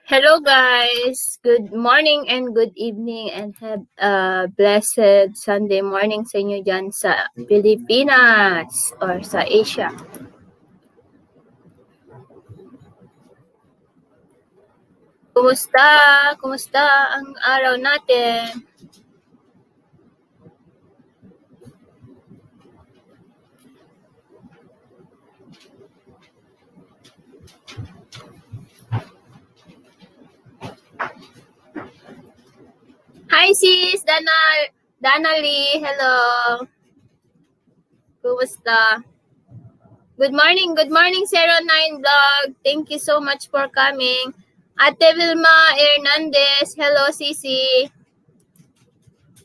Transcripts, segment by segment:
Hello guys! Good morning and good evening and have a blessed Sunday morning sa inyo dyan sa Pilipinas or sa Asia. Kumusta? Kumusta ang araw natin? Hi sis! Dana Lee! Hello! Kumusta? Good morning 09 Vlog! Thank you so much for coming. Ate Vilma Hernandez! Hello Sisi!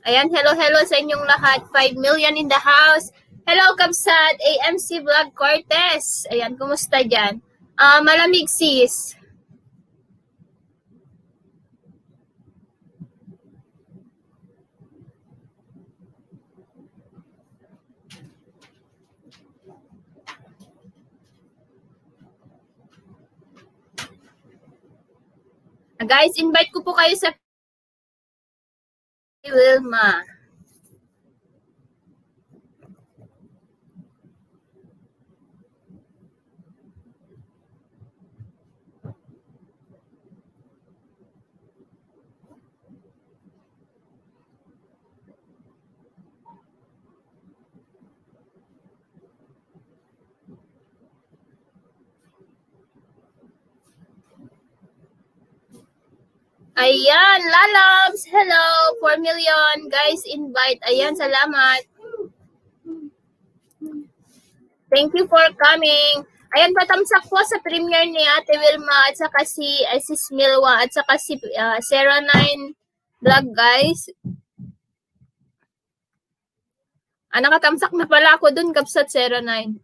Ayan, hello sa inyong lahat. 5 million in the house. Hello, Kabsat, AMC Vlog Cortez. Ayan, kumusta dyan? Malamig sis. Guys, invite ko po kayo sa Wilma. Ayan, Lalabs, hello, 4 million. Guys, invite. Ayan, salamat. Thank you for coming. Ayan, patamsak po sa premiere ni Ate Wilma at saka si Sis Milwa at saka si Sarah 9 Vlog, guys. Nakatamsak na pala ako dun, Kapsat 09.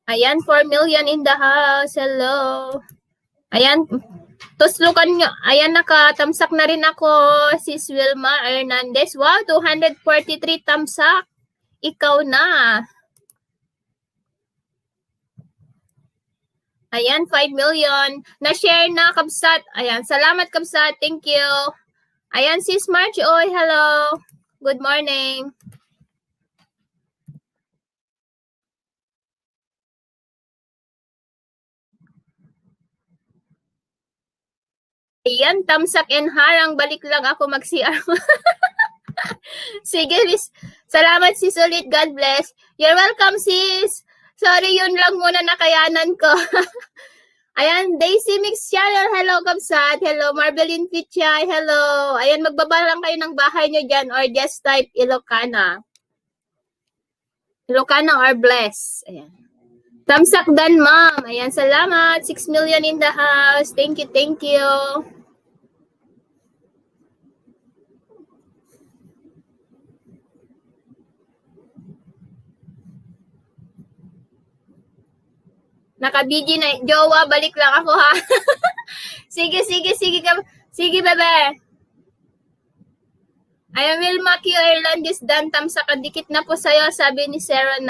Ayan, 4 million in the house. Hello. Ayan, tuslukan nyo. Ayan, nakatamsak na rin ako, Sis Wilma Hernandez. Wow, 243 tamsak. Ikaw na. Ayan, 5 million. Na-share na, Kabsat. Ayan, salamat, Kabsat. Thank you. Ayan, Sis March. Oy, hello. Good morning. Ayan, tamsak and harang. Balik lang ako mag-CR. Sige, Miss. Salamat, sis, ulit. God bless. You're welcome, sis. Sorry, yun lang muna nakayanan ko. Ayan, Daisy Mix Channel. Hello, Kabsat. Hello, Marbelin Pichay. Hello. Ayan, magbaba lang kayo ng bahay nyo dyan or just type Ilocana. Ilocana or bless. Ayan. Tamsak dan, ma'am. Ayan, salamat. 6 million in the house. Thank you, thank you. Naka-BG na. Jowa, balik lang ako, ha? Sige. Sige, bebe. I will make you Ireland is done. Tamsak kadikit na po sa'yo, sabi ni Sarah 9.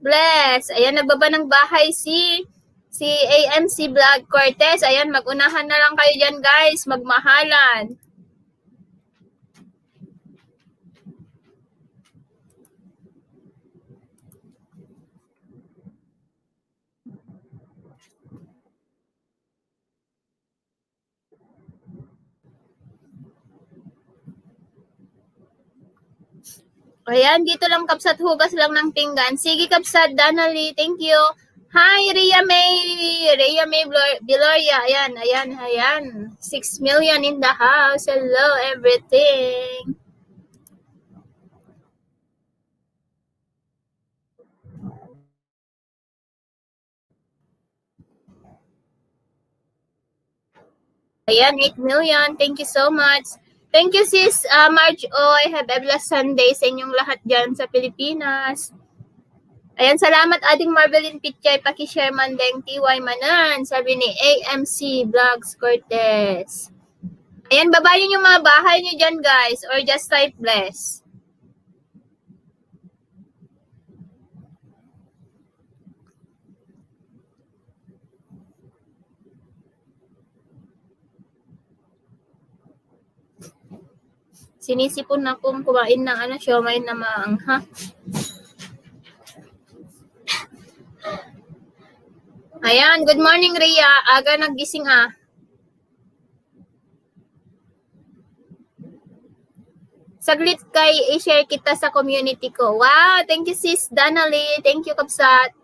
Bless. Ayan, nagbaba ng bahay si AMC Vlog Cortez. Ayan, mag-unahan na lang kayo dyan, guys. Magmahalan. Ayan, dito lang, Kapsat, hugas lang ng pinggan. Sige, Kapsat, Danali, thank you. Hi, Rhea May Biloria. Ayan. 6 million in the house. Hello, everything. Ayan, 8 million. Thank you so much. Thank you, sis Marge Oy. Have a blessed Sunday sa inyong lahat dyan sa Pilipinas. Ayan, salamat ading Marbelin Pitchay. Paki-share man deng TY Manan. Sabi ni AMC Vlogs Cortez. Ayan, babayin yung mga bahay nyo dyan, guys. Or just type bless. Sinisipon akong kumain ng siomay na maangha. Ayan, good morning Rhea. Aga nagising ah. Saglit kay i-share kita sa community ko. Wow, thank you sis Danali. Thank you Kapsat.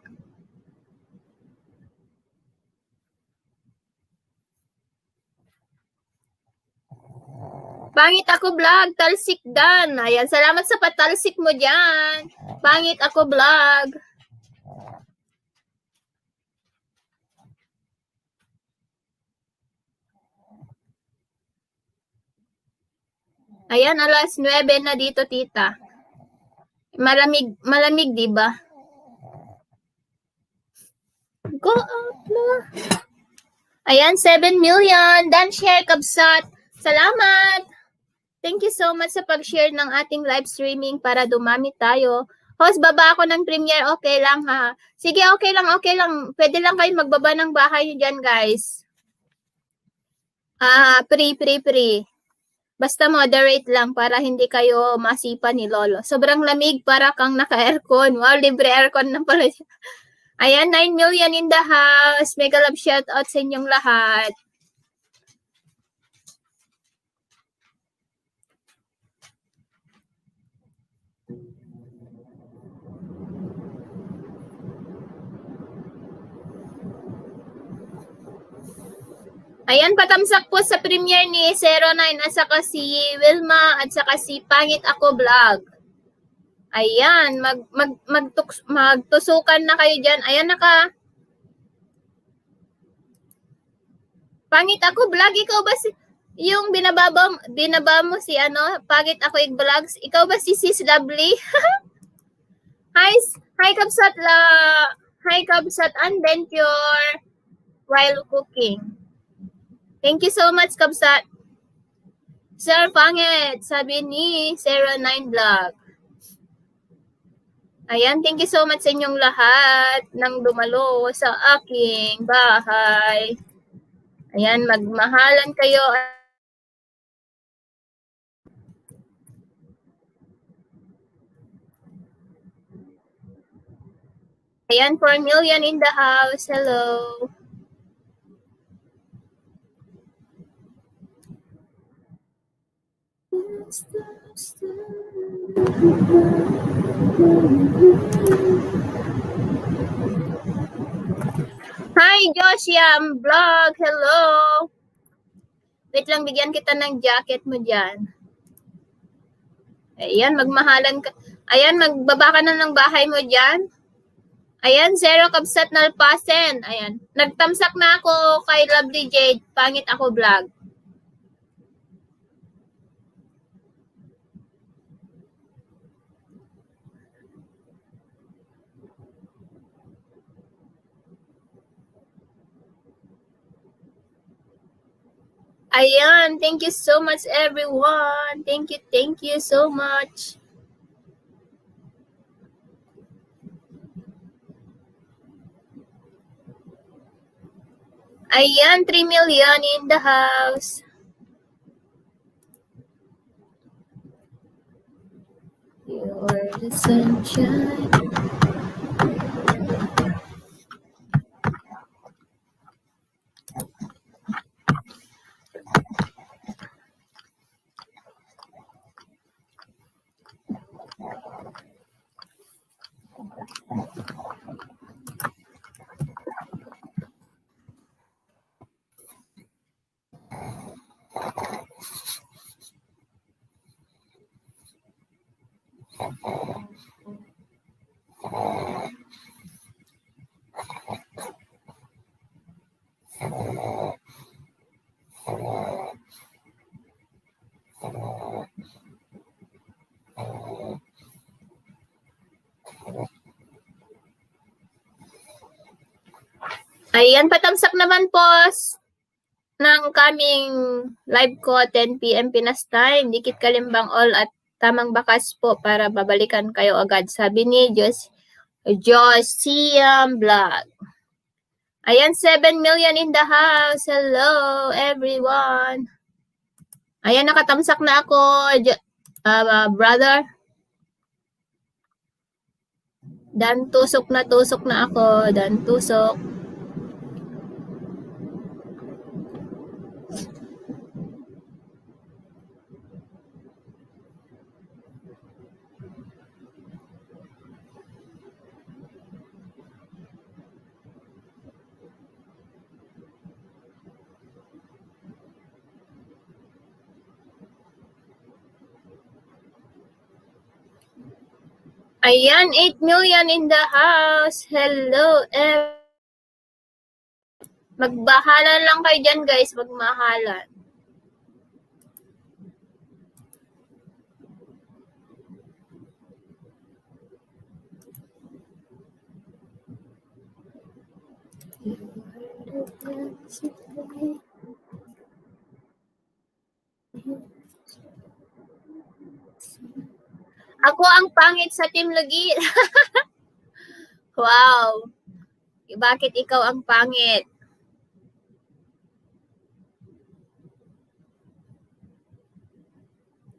Pangit ako vlog, talsik dan. Ayan, salamat sa patalsik mo dyan. Pangit ako vlog. Ayan, alas 9 na dito, tita. Malamig, di ba? Go out na. Ayan, 7 million. Dan share, Kabsat. Salamat. Thank you so much sa pag-share ng ating live streaming para dumami tayo. Host, baba ako ng premiere. Okay lang ha. Sige, okay lang. Pwede lang kayo magbaba ng bahay nyo dyan, guys. Free. Basta moderate lang para hindi kayo masipa ni Lolo. Sobrang lamig para kang naka-aircon. Wow, libre aircon na pala siya. Ayan, 9 million in the house. Mega love shout out sa inyong lahat. Ayan, patamsak po sa premiere ni 09 at saka si Wilma at saka si Pangit Ako Vlog. Ayan, magtusukan na kayo dyan. Ayan, Pangit Ako Vlog, ikaw ba si... Yung binaba mo si Pangit Ako Vlogs, ikaw ba si Sis Lovely? Hi Kabsat Adventure while cooking. Thank you so much, Kabsat. Sir Pangit, sabi ni 09 Vlog. Ayan, thank you so much sa inyong lahat nang dumalo sa aking bahay. Ayan, magmahalan kayo. Ayan, 4 million in the house. Hello. Hi, Josiam Vlog. Hello. Wait lang, bigyan kita ng jacket mo dyan. Ayan, magmahalan ka. Ayan, magbaba ka na ng bahay mo dyan. Ayan, Zero Kabsat Nalpasen. Ayan, nagtamsak na ako kay Lovely Jade. Pangit Ako Vlog. Ayan, thank you so much everyone. Thank you so much. Ayan, 3 million in the house. You're the sunshine. Ayan, patamsak naman po ng kaming live ko 10 p.m. Pinas time. Dikit Kalimbang all at tamang bakas po para babalikan kayo agad. Sabi ni Josiam Vlog. Ayan, 7 million in the house. Hello, everyone. Ayan, nakatamsak na ako. Brother, dan tusok na ako, dan tusok. Ayan, 8 million in the house. Hello, magbahalan lang kayo dyan, guys. Magmahalan. Ako ang pangit sa Team Lugit. Wow. Bakit ikaw ang pangit?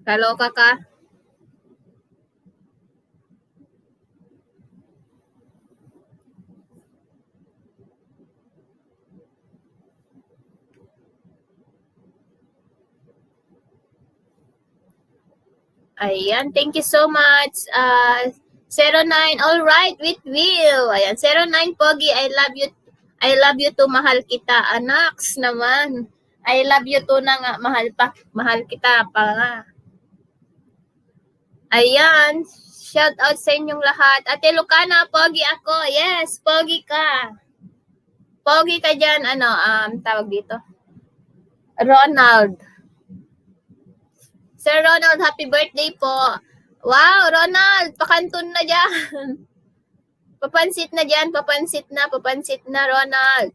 Kaloka ka? Ayan, thank you so much. 09, all right, with Will. Ayan, 09 Pogi, I love you. I love you to, mahal kita. Anaks naman. I love you to na nga, mahal kita pa nga. Ayan, shout out sa inyong lahat. Ate Lucana, Pogi ako. Yes, Pogi ka. Pogi ka dyan, tawag dito. Ronald. Sir Ronald, happy birthday po. Wow, Ronald, pakanton na dyan. Papansit na dyan, papansit na, Ronald.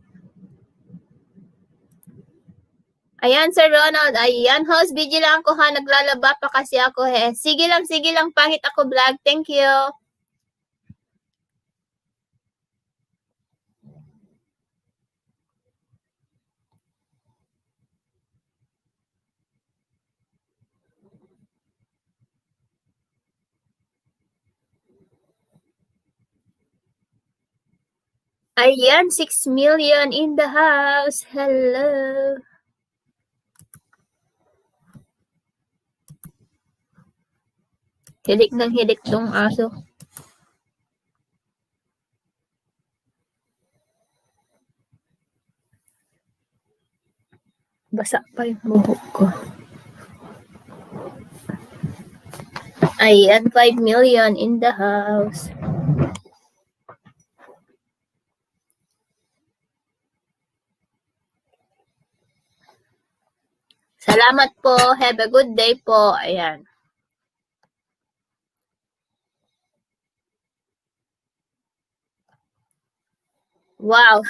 Ayan, Sir Ronald. Ayan, host, busy lang ako ha. Naglalaba pa kasi ako he. Sige lang, pangit ako vlog. Thank you. Ayan, 6 million in the house. Hello. Hilik ng hilik tong aso. Basa pa yung buhok ko. Ayan, 5 million in the house. Salamat po. Have a good day po. Ayan. Wow.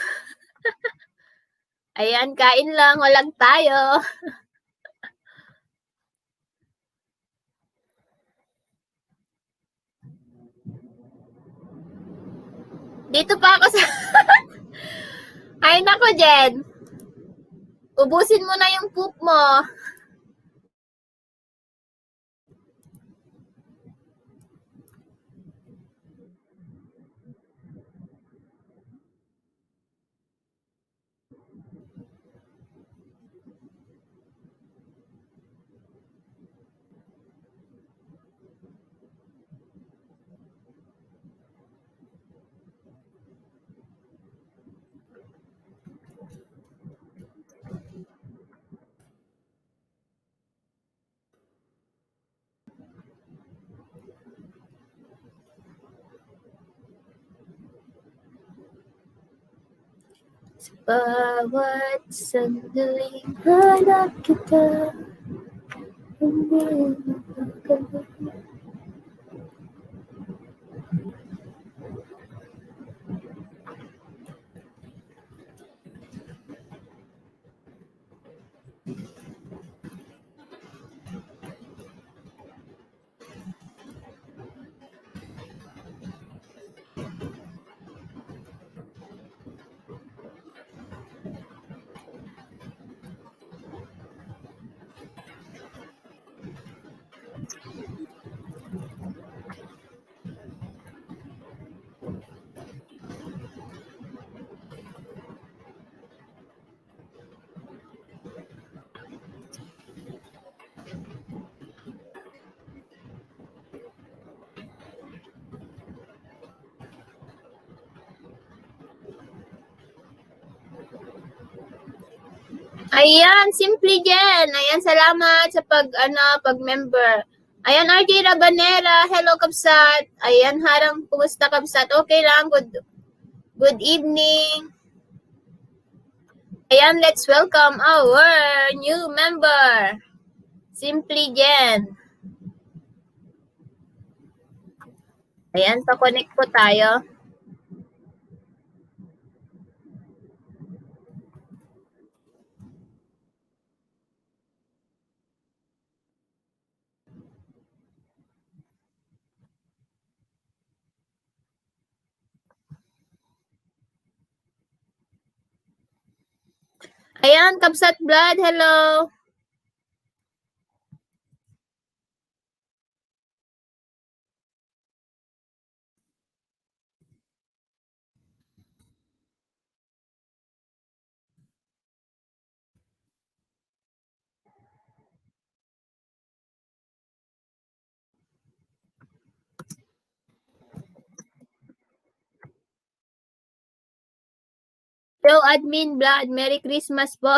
Ayan, kain lang. Walang tayo. Dito pa ako sa... Ay, nako, Jen. Ubusin mo na yung poop mo. Bawat sandaling hanap kita, hindi mapagkakita. Ayan, Simply Jen. Ayan, salamat sa pag-member. Ayan, RJ Rabanera. Hello, Kabsat. Ayan, harang, kumusta, Kabsat? Okay lang, good evening. Ayan, let's welcome our new member, Simply Jen. Ayan, pa-connect po tayo. Ayan, Kabsat Blood, hello. Hello, Admin Blood. Merry Christmas po.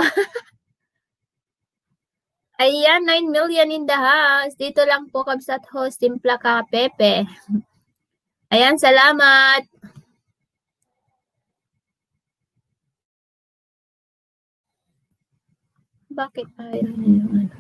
Ayan, 9 million in the house. Dito lang po, Kabsat Host, Timpla ka, Pepe. Ayan, salamat. Bakit ayaw na yung ano?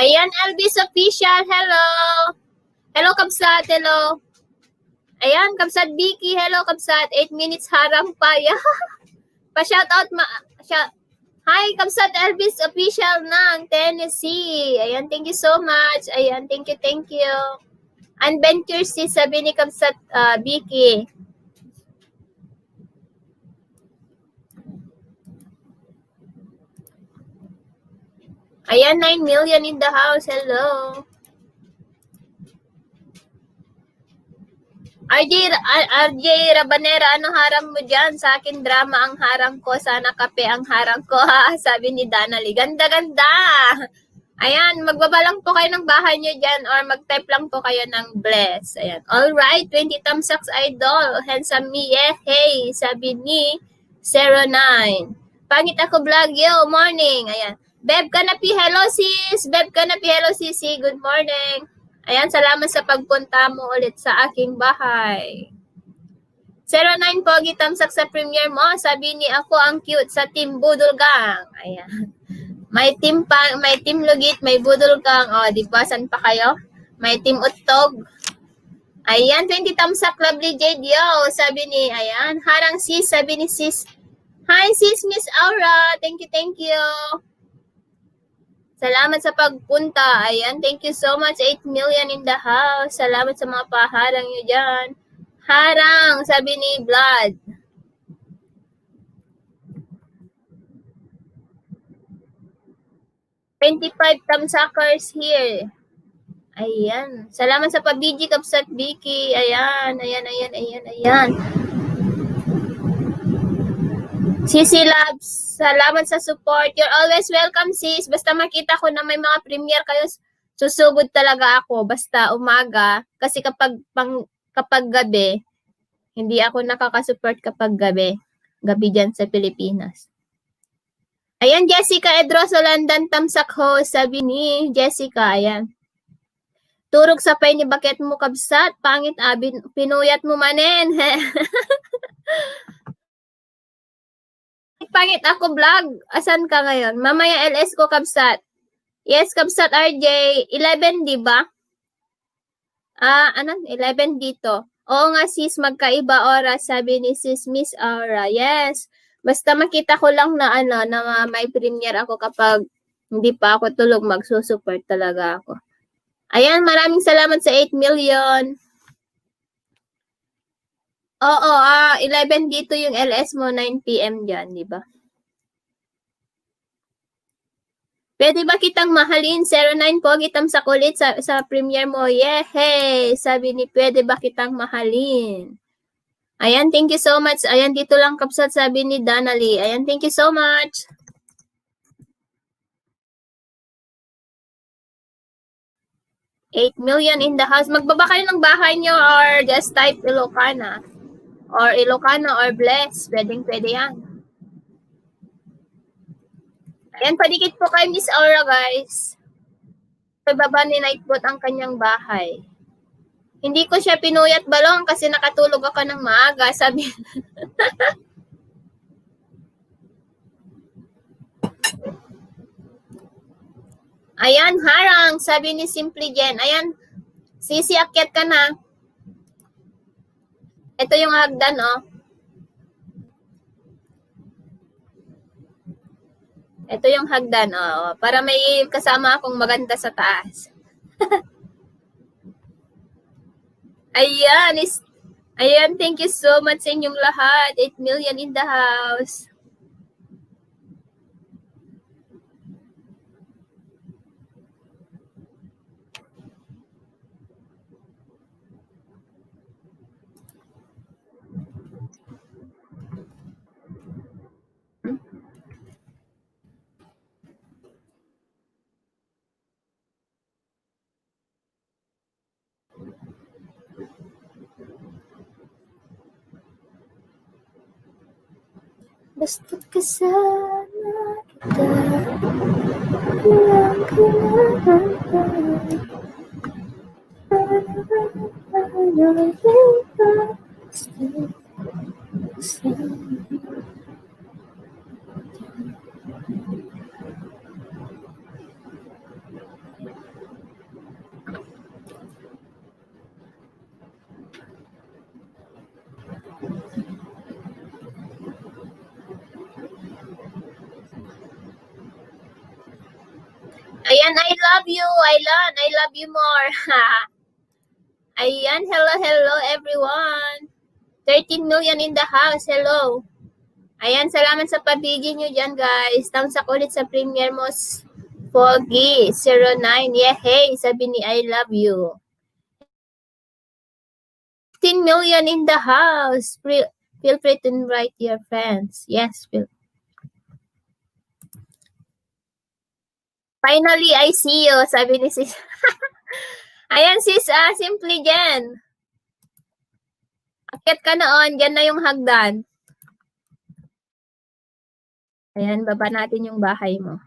Ayan, Elvis Official. Hello. Hello, Kabsat. Hello. Ayan, Kabsat Vicky. Hello, Kabsat. 8 minutes harang pa. Pa-shoutout. Hi, Kabsat Elvis Official ng Tennessee. Ayan, thank you so much. Ayan, thank you, thank you. Adventures si sabi ni Kabsat Vicky. Ayan, 9 million in the house. Hello. RJ Rabanera, ano harang mo dyan? Sa akin drama ang harang ko. Sana kape ang harang ko, ha? Sabi ni Danali. Ganda-ganda! Ayan, magbaba lang po kayo ng bahay nyo dyan or mag-type lang po kayo ng bless. Ayan. Alright, 20 thumbs up, idol. Handsome me, yeah, hey. Sabi ni 09. Pangit ako vlog, yo, morning. Ayan. Beb Kanapi, hello sis. Beb Kanapi, hello sisi. Good morning. Ayan, salamat sa pagpunta mo ulit sa aking bahay. 09 Pogi, tamsak sa premiere mo. Sabi ni ako ang cute sa Team Budol Gang. Ayan. May team Lugit, may Budol Gang. O, di ba? San pa kayo? May Team Utog. Ayan, 20 thumbs up, lovely Jade. Yo, sabi ni, ayan, harang sis, sabi ni sis. Hi sis, Miss Aura. Thank you, thank you. Salamat sa pagpunta. Ayan, thank you so much. 8 million in the house. Salamat sa mga paharang nyo dyan. Harang, sabi ni Blood. $25 thumbsuckers here. Ayan. Salamat sa pag-BG Kabsat Vicky. Ayan, ayan, ayan, ayan, ayan. Sisi Labs, salamat sa support. You're always welcome, sis. Basta makita ko na may mga premiere kayo, susugod talaga ako. Basta umaga. Kasi kapag gabi, hindi ako nakakasupport kapag gabi. Gabi dyan sa Pilipinas. Ayan, Jessica Edroso, London Tamsak host. Sabi ni Jessica, ayan. Turog sa pay ni bakit mo Kabsat. Pangit abin, pinuyat mo manen. Pangit ako vlog. Asan ka ngayon? Mamaya LS ko Kabsat. Yes, Kabsat RJ. 11, di ba? 11 dito. Oo nga sis, magkaiba oras, sabi ni sis Miss Aura. Yes. Basta makita ko lang na na may premiere ako kapag hindi pa ako tulog, magsusupport talaga ako. Ayan, maraming salamat sa 8 million. Oo, 11 dito yung LS mo, 9 PM dyan, di ba? Pwede ba kitang mahalin? 09 po, kitam sa kulit sa premiere mo. Yeah, hey! Sabi ni, pwede ba kitang mahalin? Ayan, thank you so much. Ayan, dito lang kapsat, sabi ni Danalie. Ayan, thank you so much. 8 million in the house. Magbaba kayo ng bahay nyo or just type Ilocana. Or Ilocana or Bless. Pwede yan. Ayan, padikit po kay Miss Aura, guys. Sa baba ni Nightbot ang kanyang bahay. Hindi ko siya pinuyat balong kasi nakatulog ako ng maaga. Sabi, ayan, harang. Sabi ni Simply Jen. Ayan, Sisi, akyat ka na. Ito yung hagdan, oh. Ito yung hagdan, oh. Para may kasama akong maganda sa taas. Ayan, ayan, thank you so much sa inyong lahat. 8 million in the house. Basta't kasama kita, walang Ayan, I love you, Ailan. I love you more. Ayan, hello everyone. 13 million in the house, hello. Ayan, salamat sa pabigin nyo dyan, guys. Tangsak ulit sa premiere mo, Foggy, 09. Yeah, hey, sabi ni I love you. 15 million in the house. Feel free to invite your friends. Yes, feel. Finally, I see you, sabi ni sis. Ayan, sis, Simply Jen. Akit ka noon, dyan na yung hagdan. Ayan, baba natin yung bahay mo.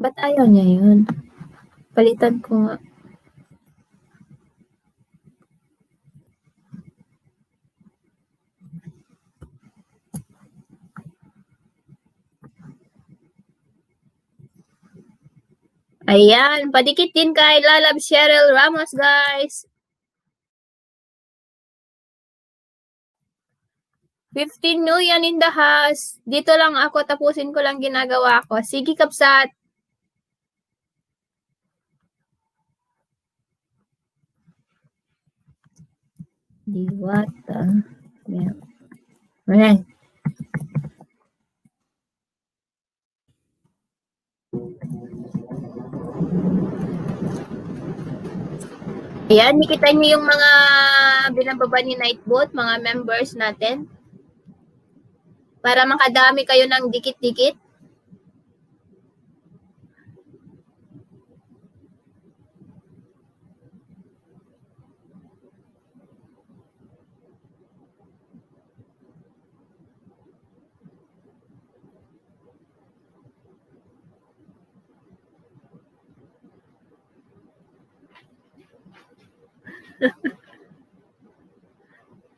Ba't ayaw niya yun? Palitan ko nga. Ayan, padikit din kay Lalab Cheryl Ramos, guys. 15 million in the house. Dito lang ako, tapusin ko lang ginagawa ko. Sige, kapsat. Diwata. Yeah. Ayan. Ayan, nakita niyo yung mga binababa ni Nightbot, mga members natin. Para makadami kayo ng dikit-dikit.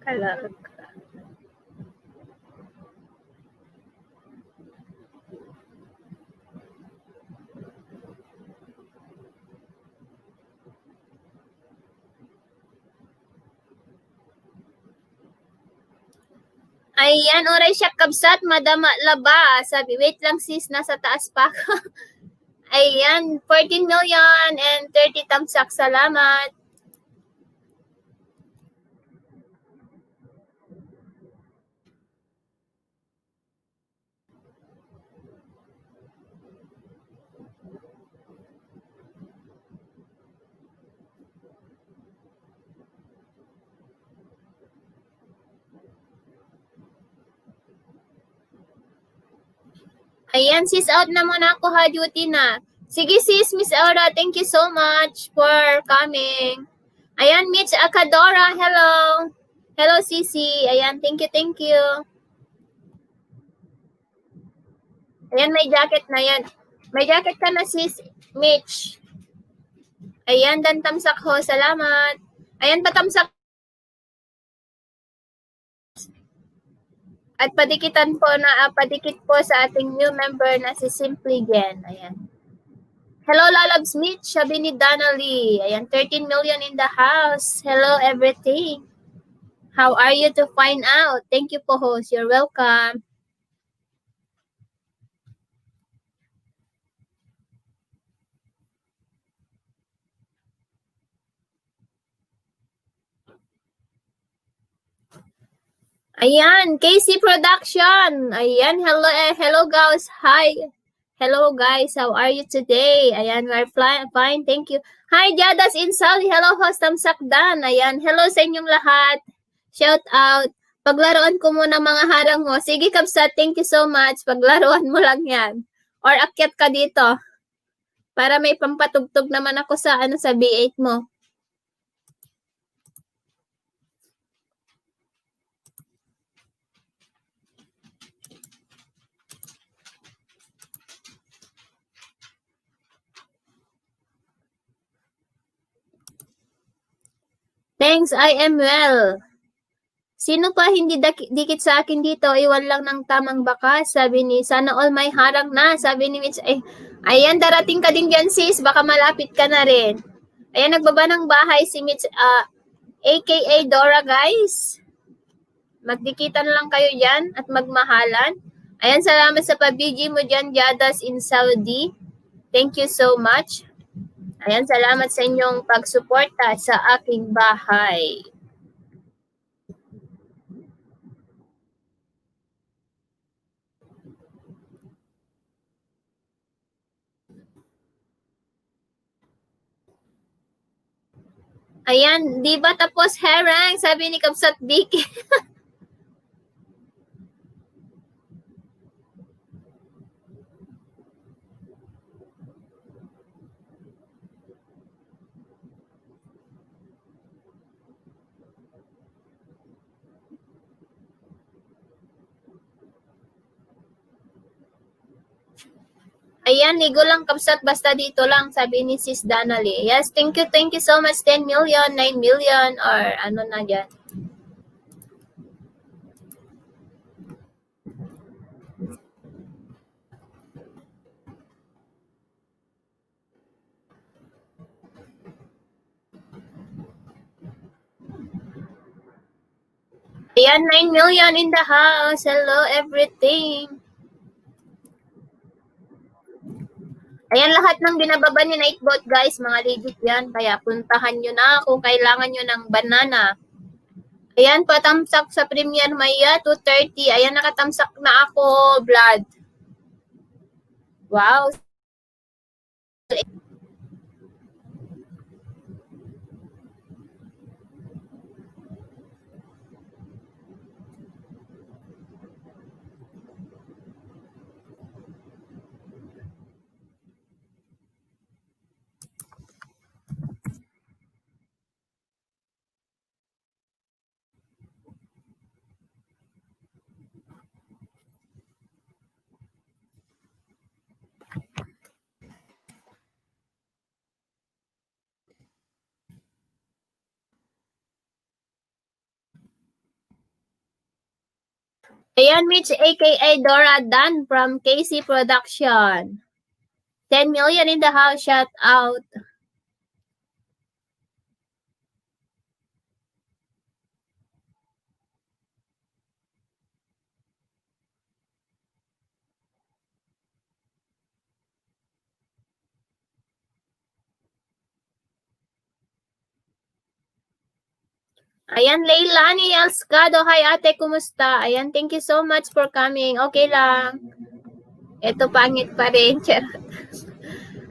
Kalag. Ayan, oray siya kabsat, madama laba. Sabi, wait lang sis, nasa taas pa ako. Ayan, 14 million and 30 thumbs up. Salamat. Ayan, sis, out na muna ako ha, duty na. Sige sis, Miss Aura, thank you so much for coming. Ayan, Mitch Akadora, hello. Hello, Sisi. Ayan, thank you, thank you. Ayan, may jacket na yan. May jacket ka na, sis, Mitch. Ayan, dan tamsak ho, salamat. Ayan, patamsak. At padikitan po na, padikit po sa ating new member na si Simply Gen. Ayan. Hello, Lalabs Mitch, sabi ni Dana Lee. Ayan, 13 million in the house. Hello, everything. How are you to find out? Thank you po, host. You're welcome. Ayan, KC Production. Ayan, hello, hello guys. Hi. Hello guys, how are you today? Ayan, we're fine, thank you. Hi, Jadas Insali. Hello, host Sakdan. Ayan, hello sa inyong lahat. Shout out. Paglaruan ko muna mga harang mo. Sige, Kapsat, thank you so much. Paglaruan mo lang yan. Or akyat ka dito. Para may pampatugtog naman ako sa sa B8 mo. Thanks, I am well. Sino pa hindi dikit sa akin dito? Iwan lang ng tamang bakas. Sabi ni, sana all may harang na. Sabi ni Mitch, ayan, darating ka din dyan sis. Baka malapit ka na rin. Ayan, nagbaba ng bahay si Mitch, aka Dora guys. Magdikitan lang kayo dyan at magmahalan. Ayan, salamat sa pabigi mo dyan, Jadas in Saudi. Thank you so much. Ayan, salamat sa inyong pagsuporta sa aking bahay. Ayan, di ba tapos herang? Sabi ni Kapsat Vicky. Ayan, ligo lang Kapsat, basta dito lang, sabi ni Sis Danali. Yes, thank you so much, 10 million, 9 million, or ano na dyan. Ayan, 9 million in the house. Hello, everything. Ayan, lahat ng binababa ni Nightbot, guys, mga legit yan. Kaya puntahan nyo na kung kailangan nyo ng banana. Ayan, patamsak sa Premier Maya, 230. Ayan, nakatamsak na ako, Vlad. Wow. Ayan, Mitch, aka Dora Dan from KC Production. 10 million in the house, shout out. Ayan, Leilani Alscado. Hi, ate. Kumusta? Ayan, thank you so much for coming. Okay lang. Ito, pangit pa rin.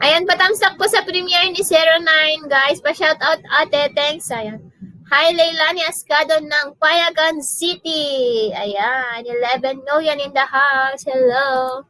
Ayan, patamsak po sa premiere ni 09, guys. Pa-shoutout, ate. Thanks. Ayan. Hi, Leilani Ascado ng Payagan City. Ayan, 11 million in the house. Hello.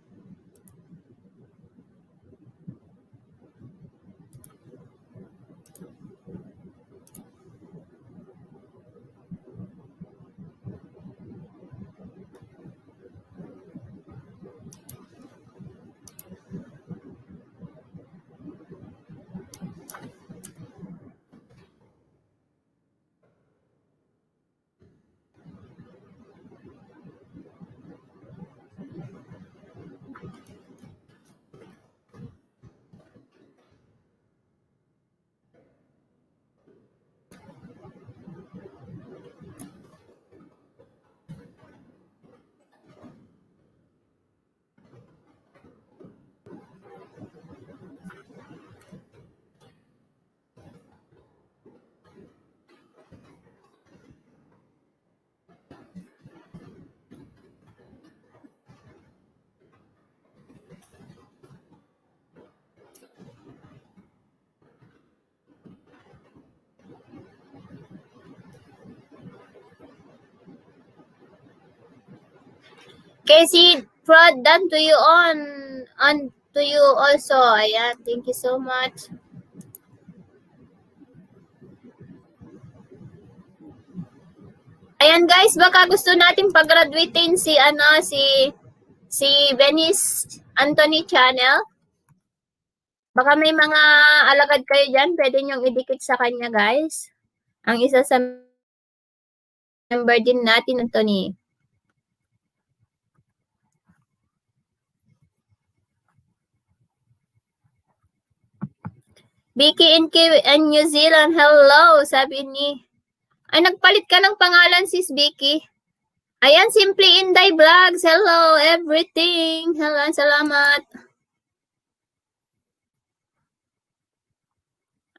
Casey, fraud done to you on to you also. Ayan, thank you so much. Ayan guys, baka gusto natin pag-graduatein si Venice Anthony Channel. Baka may mga alagad kayo dyan, pwede nyong idikit sa kanya guys. Ang isa sa member din natin, Anthony. Vicky in New Zealand, hello, sabi ni. Ay, nagpalit ka ng pangalan, sis Vicky. Ayan, Simply Inday Vlogs, hello, everything. Hello, salamat.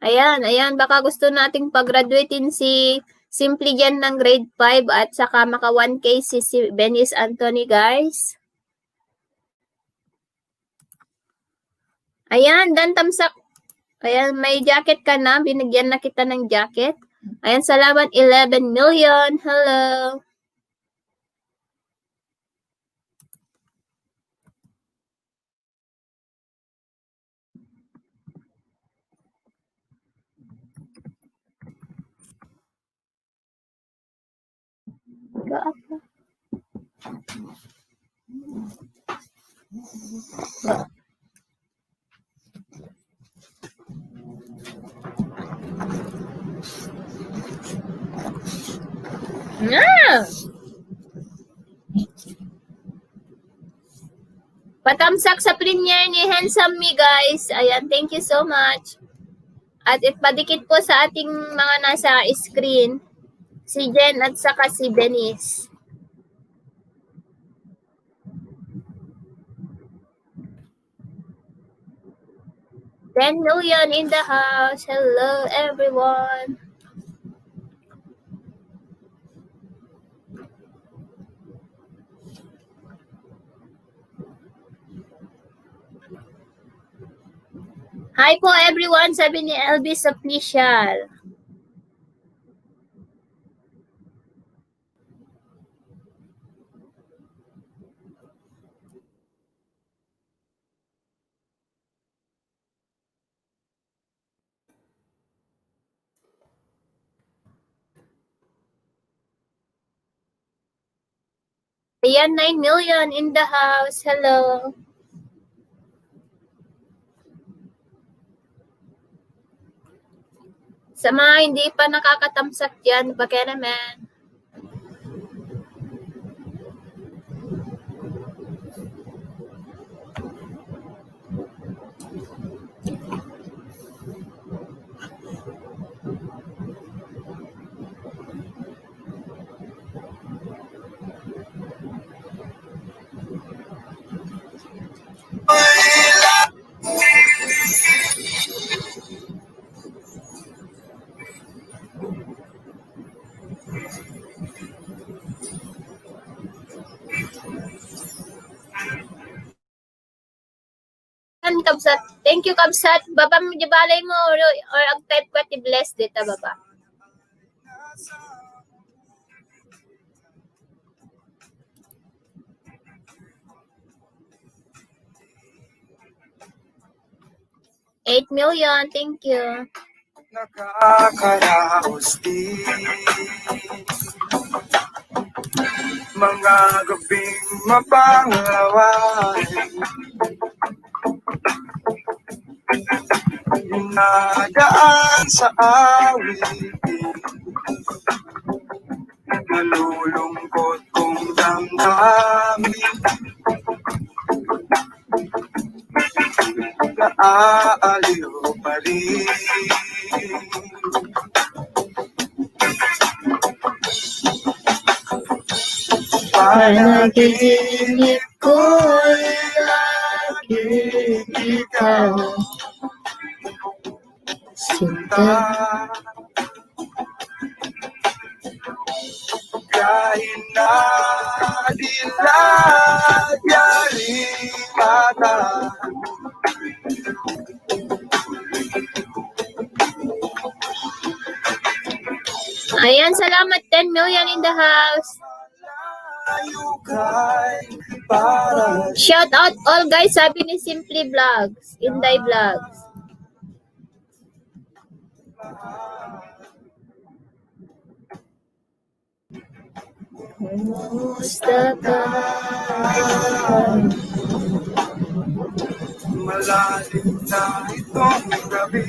Ayan, baka gusto nating pag-graduatein si Simply dyan ng grade 5 at saka maka 1K si Venice Anthony, guys. Ayan, Dan Tamsak. Ayan, may jacket ka na. Binigyan na kita ng jacket. Ayan, salamat 11 million. Hello. Go up. Patamsak sa premiere ni Handsome Me, guys. Ayan, thank you so much. At ipadikit po sa ating mga nasa screen, si Jen at saka si Venice. $10 million in the house. Hello, everyone. Hi po everyone, sabi ni Elvis Official. Ayan, 9 million in the house. Hello. Sa mga hindi pa nakakatamsak dyan, baka naman. Kabsat. Thank you, Kabsat. Baba mo balay mo or ag-type ko ti bless dita baba. $8 million. Thank you. Nakakaraos din mga gabing mapanglawan, nadaan sa awitin, malulungkot kong damdamin, naaaliw pa rin. Panaginip ko'y lagi ikaw, sinta. Kahit na dilag yaring mata, Ayan, salamat. 10 million in the house. Shout out all guys, sabi ni Simply Vlogs, Inday Vlogs. Kumusta ka? malalim na itong gabi,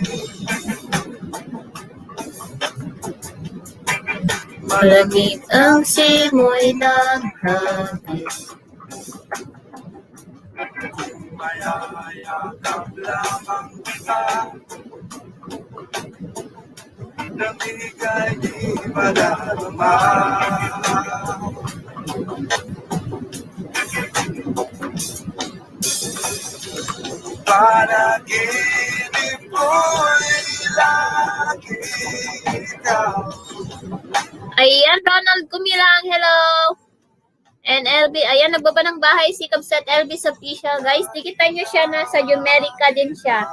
Malamig ang simoy ng hangin. mayayakap lamang kita, namigay di madarama. Panaginip ko'y lagi ikaw. Ayan, Ronald Kumilang, hello. And LB, ayan, nagbaba ng bahay si Kabsat Elvis Official. Guys, dikitan nyo siya, nasa Jumerica din siya.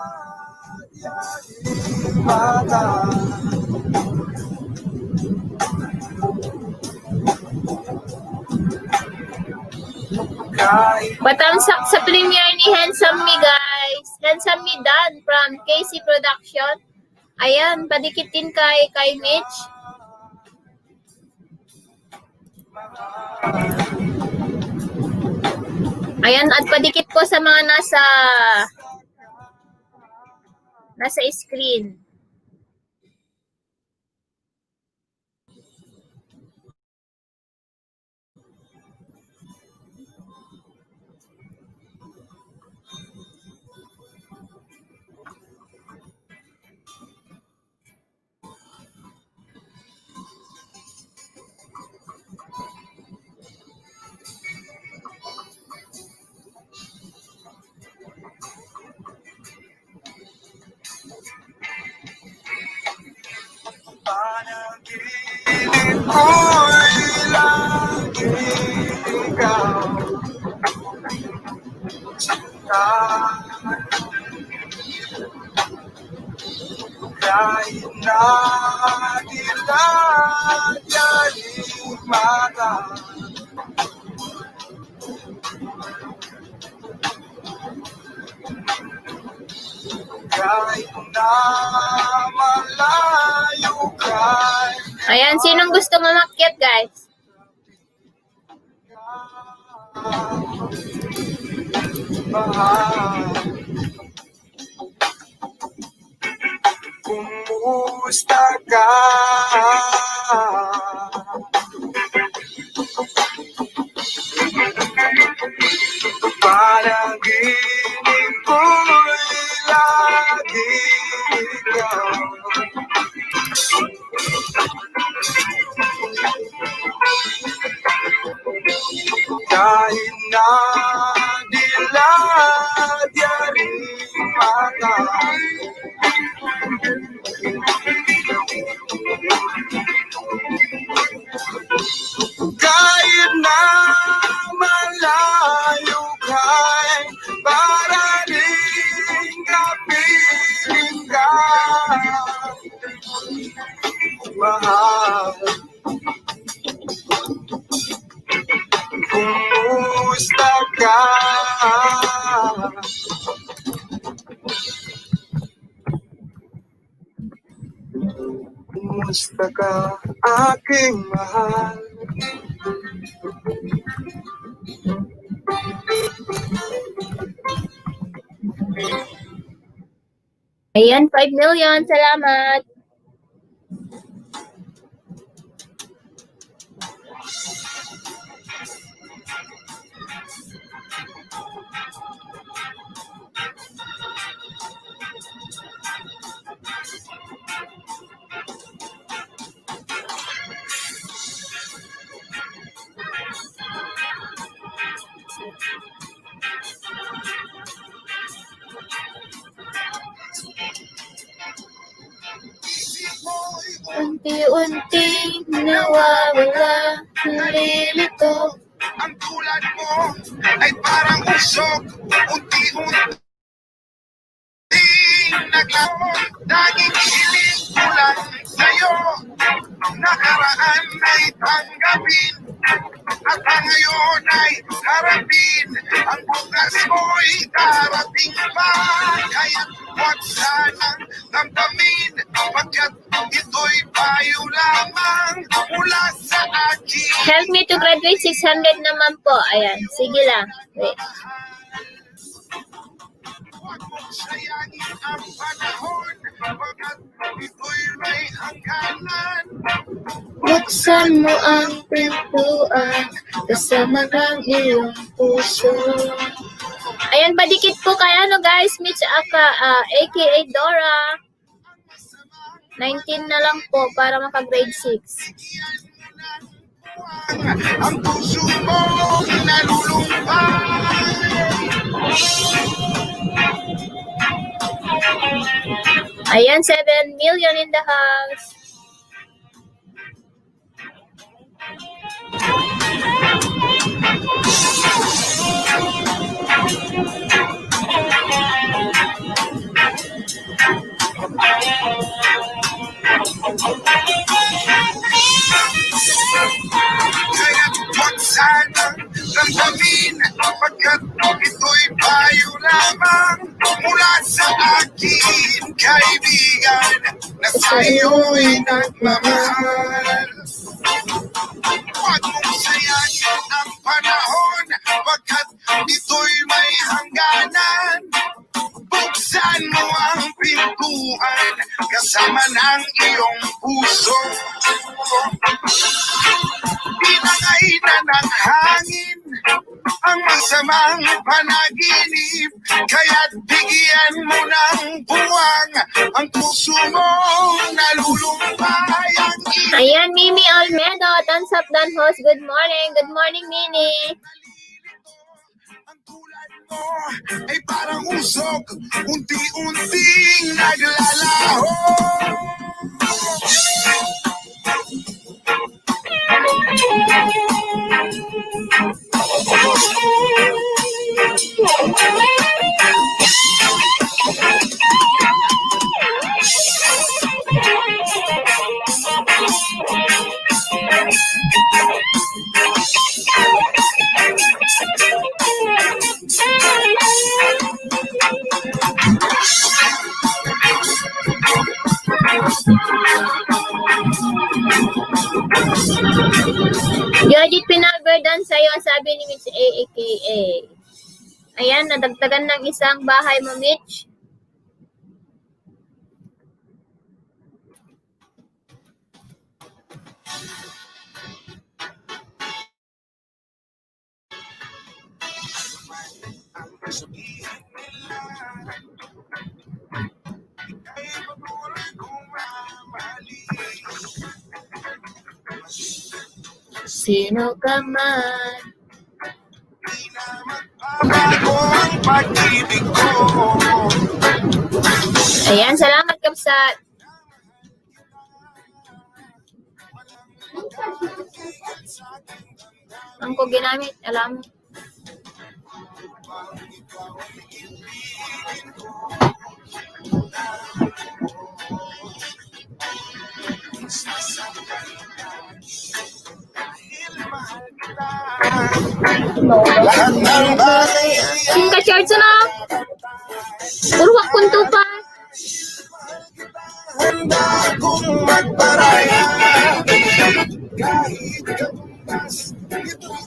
Patamsak sa premiere ni Handsome Me, guys. Handsome Me Dan from KC Production. Ayan, padikitin kay Mitch. Ayan, at padikit po sa mga nasa screen. Panaginip ko'y lagi ikaw, sinta. Kahit na dilag yaring mata, kahit na malayo ka'y Ayan, sinong gusto umakyat, guys? mahal. Kumusta ka? Panaginip ko'y lagi ikaw. Kahit na dilag yaring mata, kahit na malayo ka'y para rin mahal. Kumusta ka? Kumusta ka, aking mahal? Ayan, 5 million. Salamat. Unti-unting nawawala, nalilito. Ang tulad mo ay parang usok, unti-unting naglaon. Naging hiling ko lang sa'yo, nakaraan ay tanggapin, at ang ngayon ay harapin. Ang bukas mo'y darating pa, kaya huwag sanang damdamin, pagkat ito'y payo lamang mula sa akin. Help me to graduate 600 naman po. Ayan, sige lang. Wait. Huwag mong sayangin ang panahon, pagkat ito'y may hangganan. Buksan mo ang pintuan, kasama ng iyong puso. Ayan, padikit po kaya no guys, Mitch Aka, aka Dora. 19 na lang po para maka-grade 6. Ang puso mo nalulumpay. Ayan, 7 million in the house. Kaya huwag sanang damdamin, pagkat ito'y payo lamang mula sa akin, kaibigan, na sa'yo'y nagmamahal. Huwag mong sayangin ang panahon, pagkat ito'y may hangganan. Buksan mo ang pintuan, kasama ng iyong puso. Binangay na ng hangin ang masamang panaginip, kaya't bigyan mo ng buwang ang puso mo nalulumpay. Ayan, Mimi Olmedo, thumbs up dan host. Good morning. Good morning, Mimi. Ang tulad mo ay parang usok, unti-unting naglalaho. Yojit Pinalberdan sa'yo, sabi ni Mitch aka. Ayan, nadagdagan ng isang bahay mo, Mitch. Sino ka man? Bago ang pag-ibig ko. Ayan, salamat Kapsat. Ang ko ginamit, alam mo. Lahat ng bagay ay Sing ka charge na. Purwak kuntupan. handa kong magparaya. Kahit katumbas, ito'y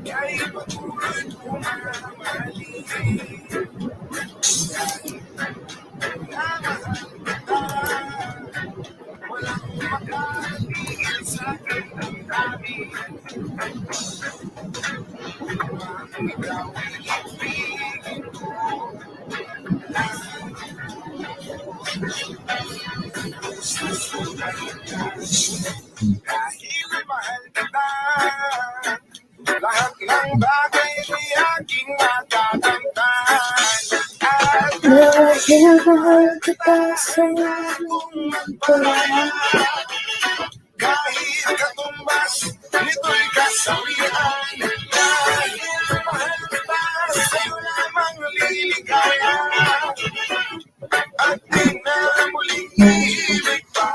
kahit patuloy kumamali. Walang makakapigil sa akin ng dami. Ikaw ay ibigin ko. Dahil mahal kita, lahat ng bagay ay aking matatamtan. At Dahil mahal kita sa'yo, kung magparaya, kahit katumbas, nito'y kasawian. Dahil mahal kita, sa'yo lamang liligaya. At di na muling ibig pa.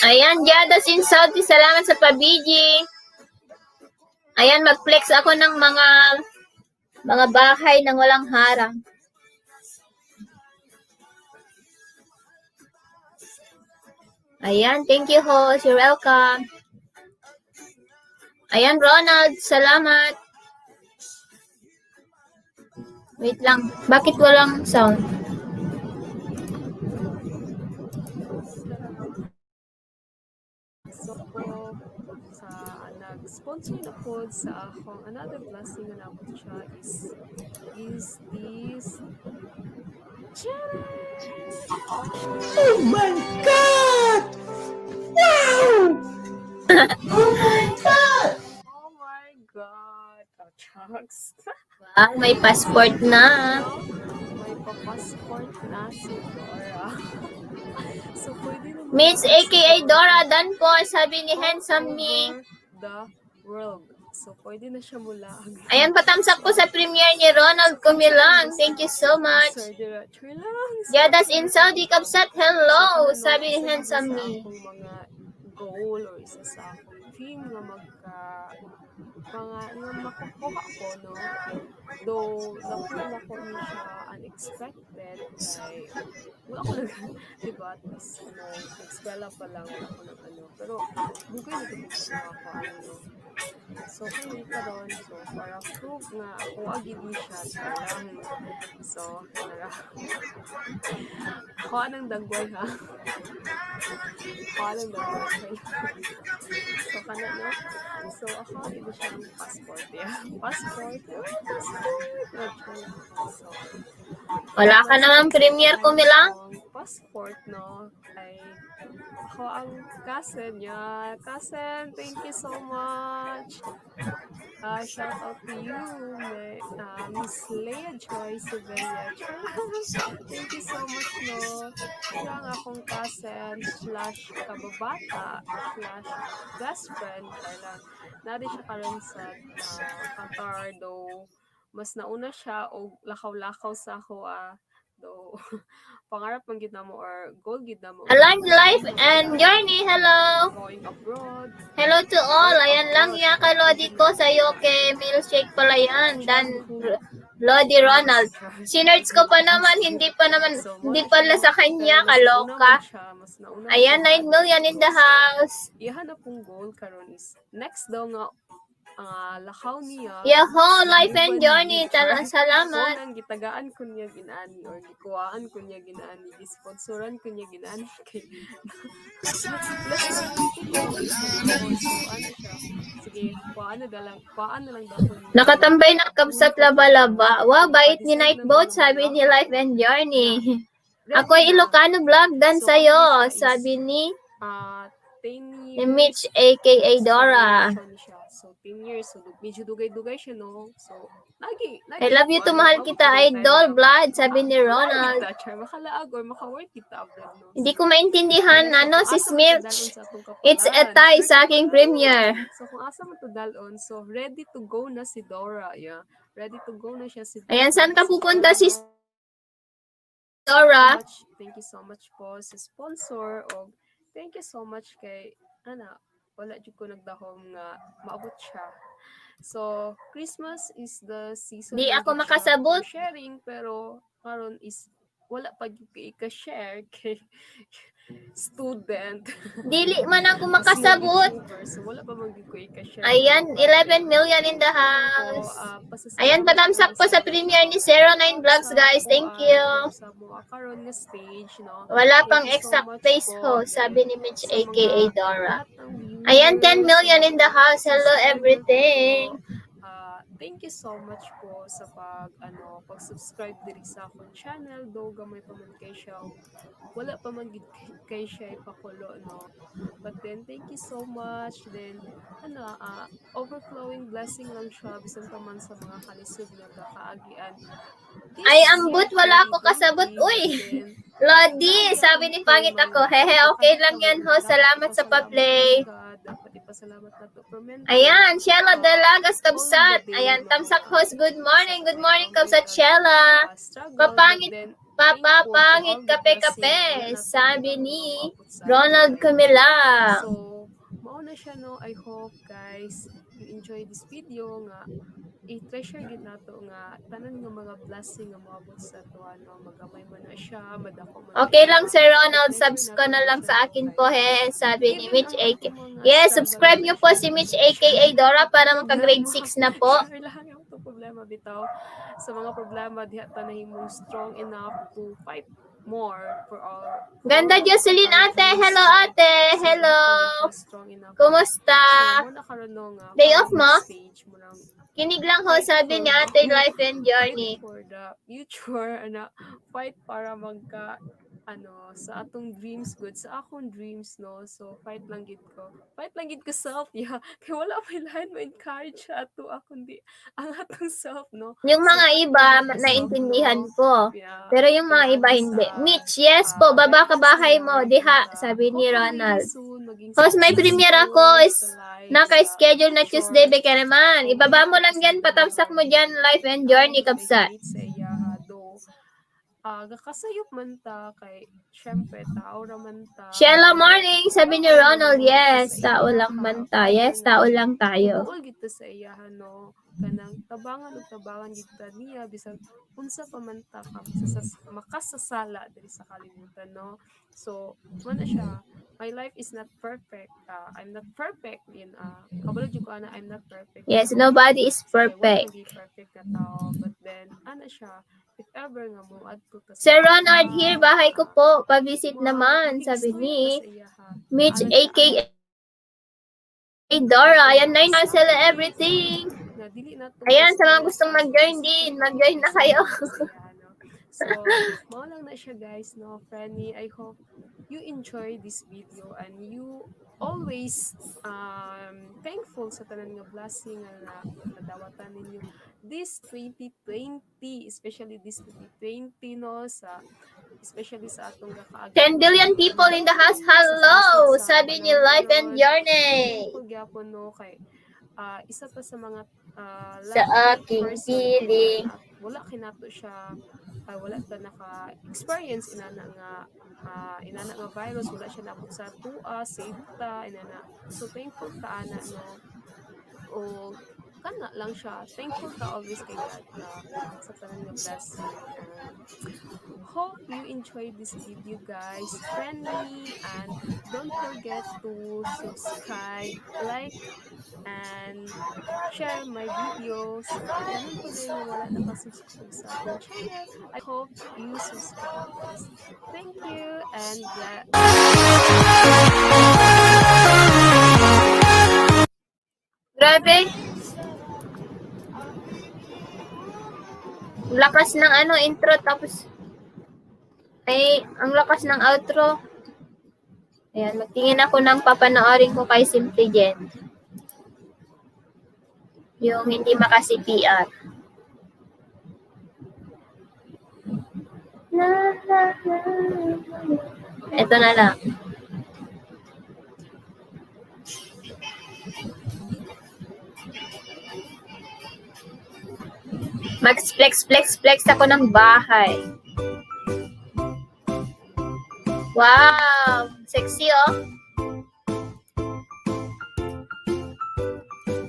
Ayan, Jadas in Saudi, salamat sa pabiji. Ayan, mag-flex ako ng mga bahay ng walang harang. Ayan, thank you host, you're welcome. Ayan, Ronald, salamat. Wait lang, bakit walang sound? So po, sa nag-sponsor na po sa akong another blessing na nabot siya is this oh my God! Wow! Oh my God! oh my god, oh chucks. Wow, may passport na. May pa-passport na si Dora. So pwede na Miss aka Dora Dan po, sabi ni Handsome Me. the world. So pwede na siya mula. Ayan, patamsak po sa premiere ni Ronald Cumilang. Thank you so much. Sir Director lang. Jadas in Saudi Kapsat, hello, sabi ni Handsome Me. Isa sa akong mga goal or isa sa akong dream na makakuha ko, no? Though, nakuha ko niya siya unexpected, kay, wala ko diba, at least, nag-eskwela pa lang, wala ko pero, bugay na ito siya ako, So, kung karon so, para prove nga ako agad ni siya, so, ako anong dagway, ha? Ako anong dagway, so, kana, no? So, ako agad ni siya ang passport, passport. So, Wala ka naman premiere Cumilang? ang passport, no, ay ako ang cousin niya. Cousin, thank you so much. Shout out to you, Miss Leah Joy Sevilla. Thank you so much, no. Siya ang akong cousin / kababata / best friend. Kaya nadi siya karon sa Qatar, though mas nauna siya o lakaw-lakaw sa ako though pangarap man gid namo or goal gid namo Align Life and Journey, hello. going abroad. Hello to all. Ayan lang ya kay Lodi ko sa iyo kay Milkshake pala yan. Dan Lodi Ronald. Sinerts ko pa naman, hindi pala sa kanya, kaloka. Ayan, 9 million in the house. Iyan na pong goal karon is next daw nga lakaw niya. Yaho, life and Ginuban journey. niya. Salamat. Unang gitagaan ko niya ginani or gikuhaan ko niya ginani. Gisponsoran ko niya ginani. Kay plus lang ko so ano siya. Sige, kuhaan na lang daw ko niya. Nakatambay na kabsat laba-laba. Wow, bait ni Nightboat, sabi ni Life and Journey. Ako'y Ilocano vlog dan sa'yo, sabi ni 10 ni years. Mitch aka Dora. So 10 years. So medyo dugay-dugay siya, no? So lagi I love you to mahal kita, idol, blood, sabi ni Ronald. Makalaag or maka-work kita, blood, no? Hindi ko maintindihan, si Smith. It's a tie sa aking premiere. So kung asa mo to dalon, so ready to go na si Dora, yeah. Ready to go na siya si Dora. Ayan, saan ka pupunta si Dora? Thank you so much po sa sponsor o thank you so much kay wala jud ko nagdahom nga maabot siya. So Christmas is the season. Di ako na makasabot. Sharing pero karon is wala pa gyud kay ka-share kay student. Dili man ako makasabot. So wala pa man gyud ko i-share. Ayan, 11 million in the house. Ayan, patamsak po sa premiere ni 09 Vlogs, guys. Thank you. Sa mga karon nga stage, no. Wala pang Thank you so exact much face po. ho, sabi ni Mitch Sa aka mga Dora. lahat ng viewers, Ayan, 10 million in the house. Hello, everything. Thank you so much po sa pag-subscribe diri sa akong channel. Though gamay pa man kay siya. Wala pa man gid kay siya ipakulo, no. But then thank you so much. Then overflowing blessing lang siya bisan pa man sa mga kalisod nga kakaagian. Ay, ambot, wala ako kasabot. Uy! Lodi, sabi ni Pangit ako. Hehe, okay lang yan ho. Salamat sa pa-play. Dapat ipasalamat na to. Ayan, Shella Dalagas Kabsat. Ayan, Tamsak host, good morning. Good morning, Kabsat Shella. Papangit, papapangit kape-kape. Sabi ni Ronald Camila. So, mauna siya, no. I hope, guys, you enjoy this video nga. I-treasure gid nato nga tanan nga mga blessing nga moabot sa to magamay man na siya madako man. Okay lang Sir Ronald, subs ka na lang sa akin po he, sabi ni Mitch aka. Yes, subscribe niyo po si Mitch aka Dora para magka-grade 6 na po. Lahat yung problema bitaw sa mga problema diha ta nahimong strong enough to fight more for all. Ganda Jocelyn ate, hello ate, hello. Kumusta? Day off mo? Kinig lang ho, sabi ni ate, life and journey. For the future, fight para magka, sa atong dreams good, sa akong dreams, no? So, fight lang gid ko self, yeah. Kaya wala pa lahat ma-encourage siya ato ako, hindi, ang atong self, no? Yung mga iba, naintindihan ko. Pero yung mga iba, hindi. Mitch, yes po, baba ka bahay mo, diha, sabi ni Ronald. Host, may premiere ako, is naka-schedule na Tuesday, beka naman. Ibaba mo lang yan, patamsak mo dyan, life and journey, Kabsat. Kasayop man ta kay syempre tao naman ta. Shella morning, sabi ni Ronald, yes, tao lang man ta. Yes, tao lang tayo. All gito sa iya no kanang tabangan gito niya bisan unsa pa man ta makasasala diri sa kalibutan, no. So mana siya, my life is not perfect. I'm not perfect in kabalo jud ko I'm not perfect. Yes, nobody is perfect. Hindi perfect na tao, but then siya, if ever nga mo adto ta Sir Ronald here, bahay ko po. Pa-visit naman, sabi ni Mitch aka Dora. Ayan na yung everything. Ayan, sa mga gustong mag-join din, mag-join na kayo. So, mo lang na siya guys, no, friendly. I hope you enjoy this video and you always thankful sa tanan nga blessing na nadawatan ninyo this 2020, especially this 2020, no, especially sa atong kaaga. 10 billion people in the house. Hello, sabi ni Life and Journey. Gyapon, no, kay isa pa sa mga sa aking feeling. Wala kinato siya, wala ta naka-experience inana nga virus, wala siya nabot sa tua, save ta, inana. So thankful ta ana, no. O kana lang siya. Thankful ka always kay God sa tanan nga blessing. Hope you enjoyed this video, guys. Friendly, and don't forget to subscribe, like, and share my videos. Ganun po din yung wala nakasubscribe sa ating channel. I hope you subscribe, guys. Thank you, and Grabe. Lakas ng intro tapos ang lakas ng outro. Ayan, magtingin ako ng papanoorin ko kay Simply Jen. Yung hindi maka-CPR. Ito na lang. Mag-flex ako ng bahay. Wow! Sexy, oh.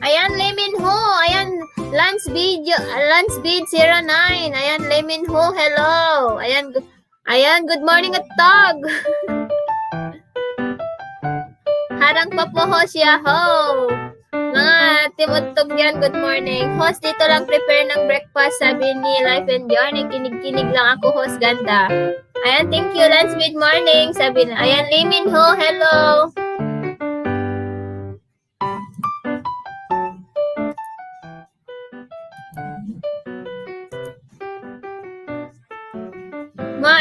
Ayan, Leminho. Ayan, Lance Bead 09. Ayan, Leminho. Hello. Ayan, good morning at tag. Harang pa po, host, yaho. Mga timutog yan, good morning. Host, dito lang prepare ng breakfast, sabi ni Life and Journey. Kinig-kinig lang ako, host, ganda. Ayan, thank you, Lance, good morning. Sabi na, ayan, Limin Ho, hello.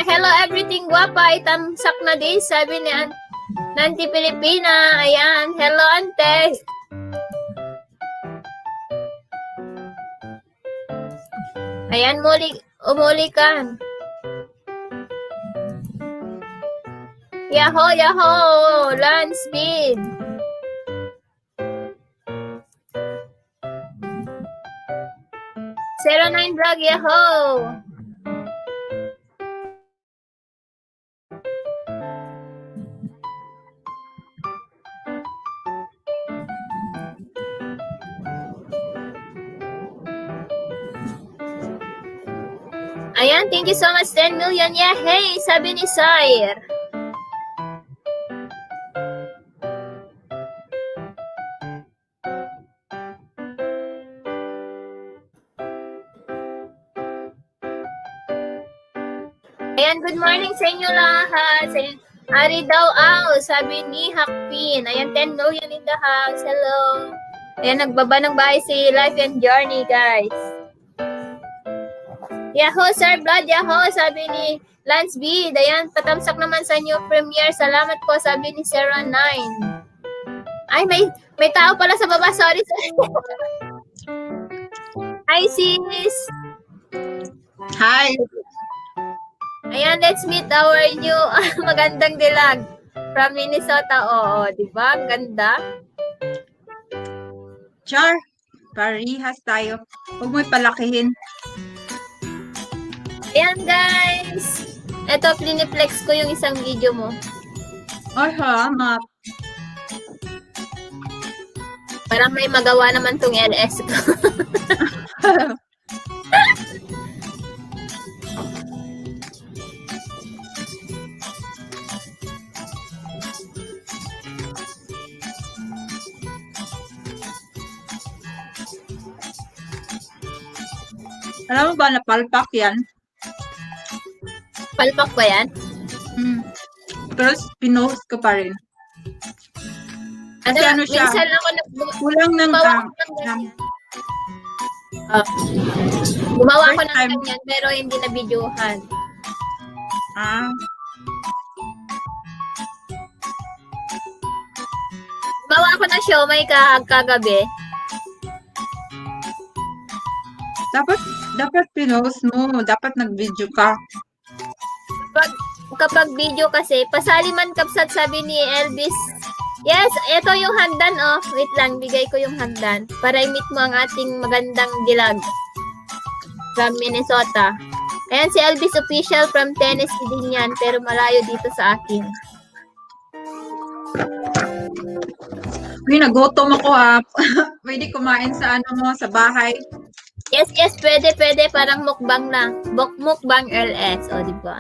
Hello, everything guwapa, itamsak na din, sabi ni Nanti Pilipina. Ayan, hello, ante. Ayan, umuli ka. Yaho, Lance Speed. Zero 09 Vlog, yaho. Ayan, thank you so much, 10 million. Yeah, hey, sabi ni Sire. Ayan, good morning sa inyo lahat. Ari daw, sabi ni Hakpin. Ayan, 10 million in the house. Hello. Ayan, nagbaba ng bahay si Life and Journey, guys. Yahoo, Sir Blood, yahoo, sabi ni Lance B. Ayan, patamsak naman sa new premiere. Salamat po, sabi ni Sarah 9. Ay, may tao pala sa baba. Sorry. Hi, sis. Hi. Ayan, let's meet our new magandang dilag from Minnesota. Oo, di ba? Ang ganda. Char, parihas tayo. Huwag mo'y palakihin. Ayan, guys. Ito, pliniplex ko yung isang video mo. Ay, hamat. Parang may magawa naman tong LS ko. Alam mo ba, napalpak yan? Palpak ba yan? Pero pinost ko pa rin. Kasi ano siya, minsan ako kulang ng gumawa ko first ng time. ganyan, pero hindi na videohan. Gumawa ko ng siomay kagabi. Dapat pinost mo. Dapat nag-video ka. Kapag video kasi, pasali man kapsat, sabi ni Elvis. Yes, ito yung hagdan, oh. Wait lang, bigay ko yung hagdan. Para i-meet mo ang ating magandang dilag from Minnesota. Ayan, si Elvis Official from Tennessee din yan, pero malayo dito sa akin. Uy, nagutom ako ha. pwede kumain sa ano mo, sa bahay. Yes, pwede. Parang mukbang na. Mukbang LS, o, di ba?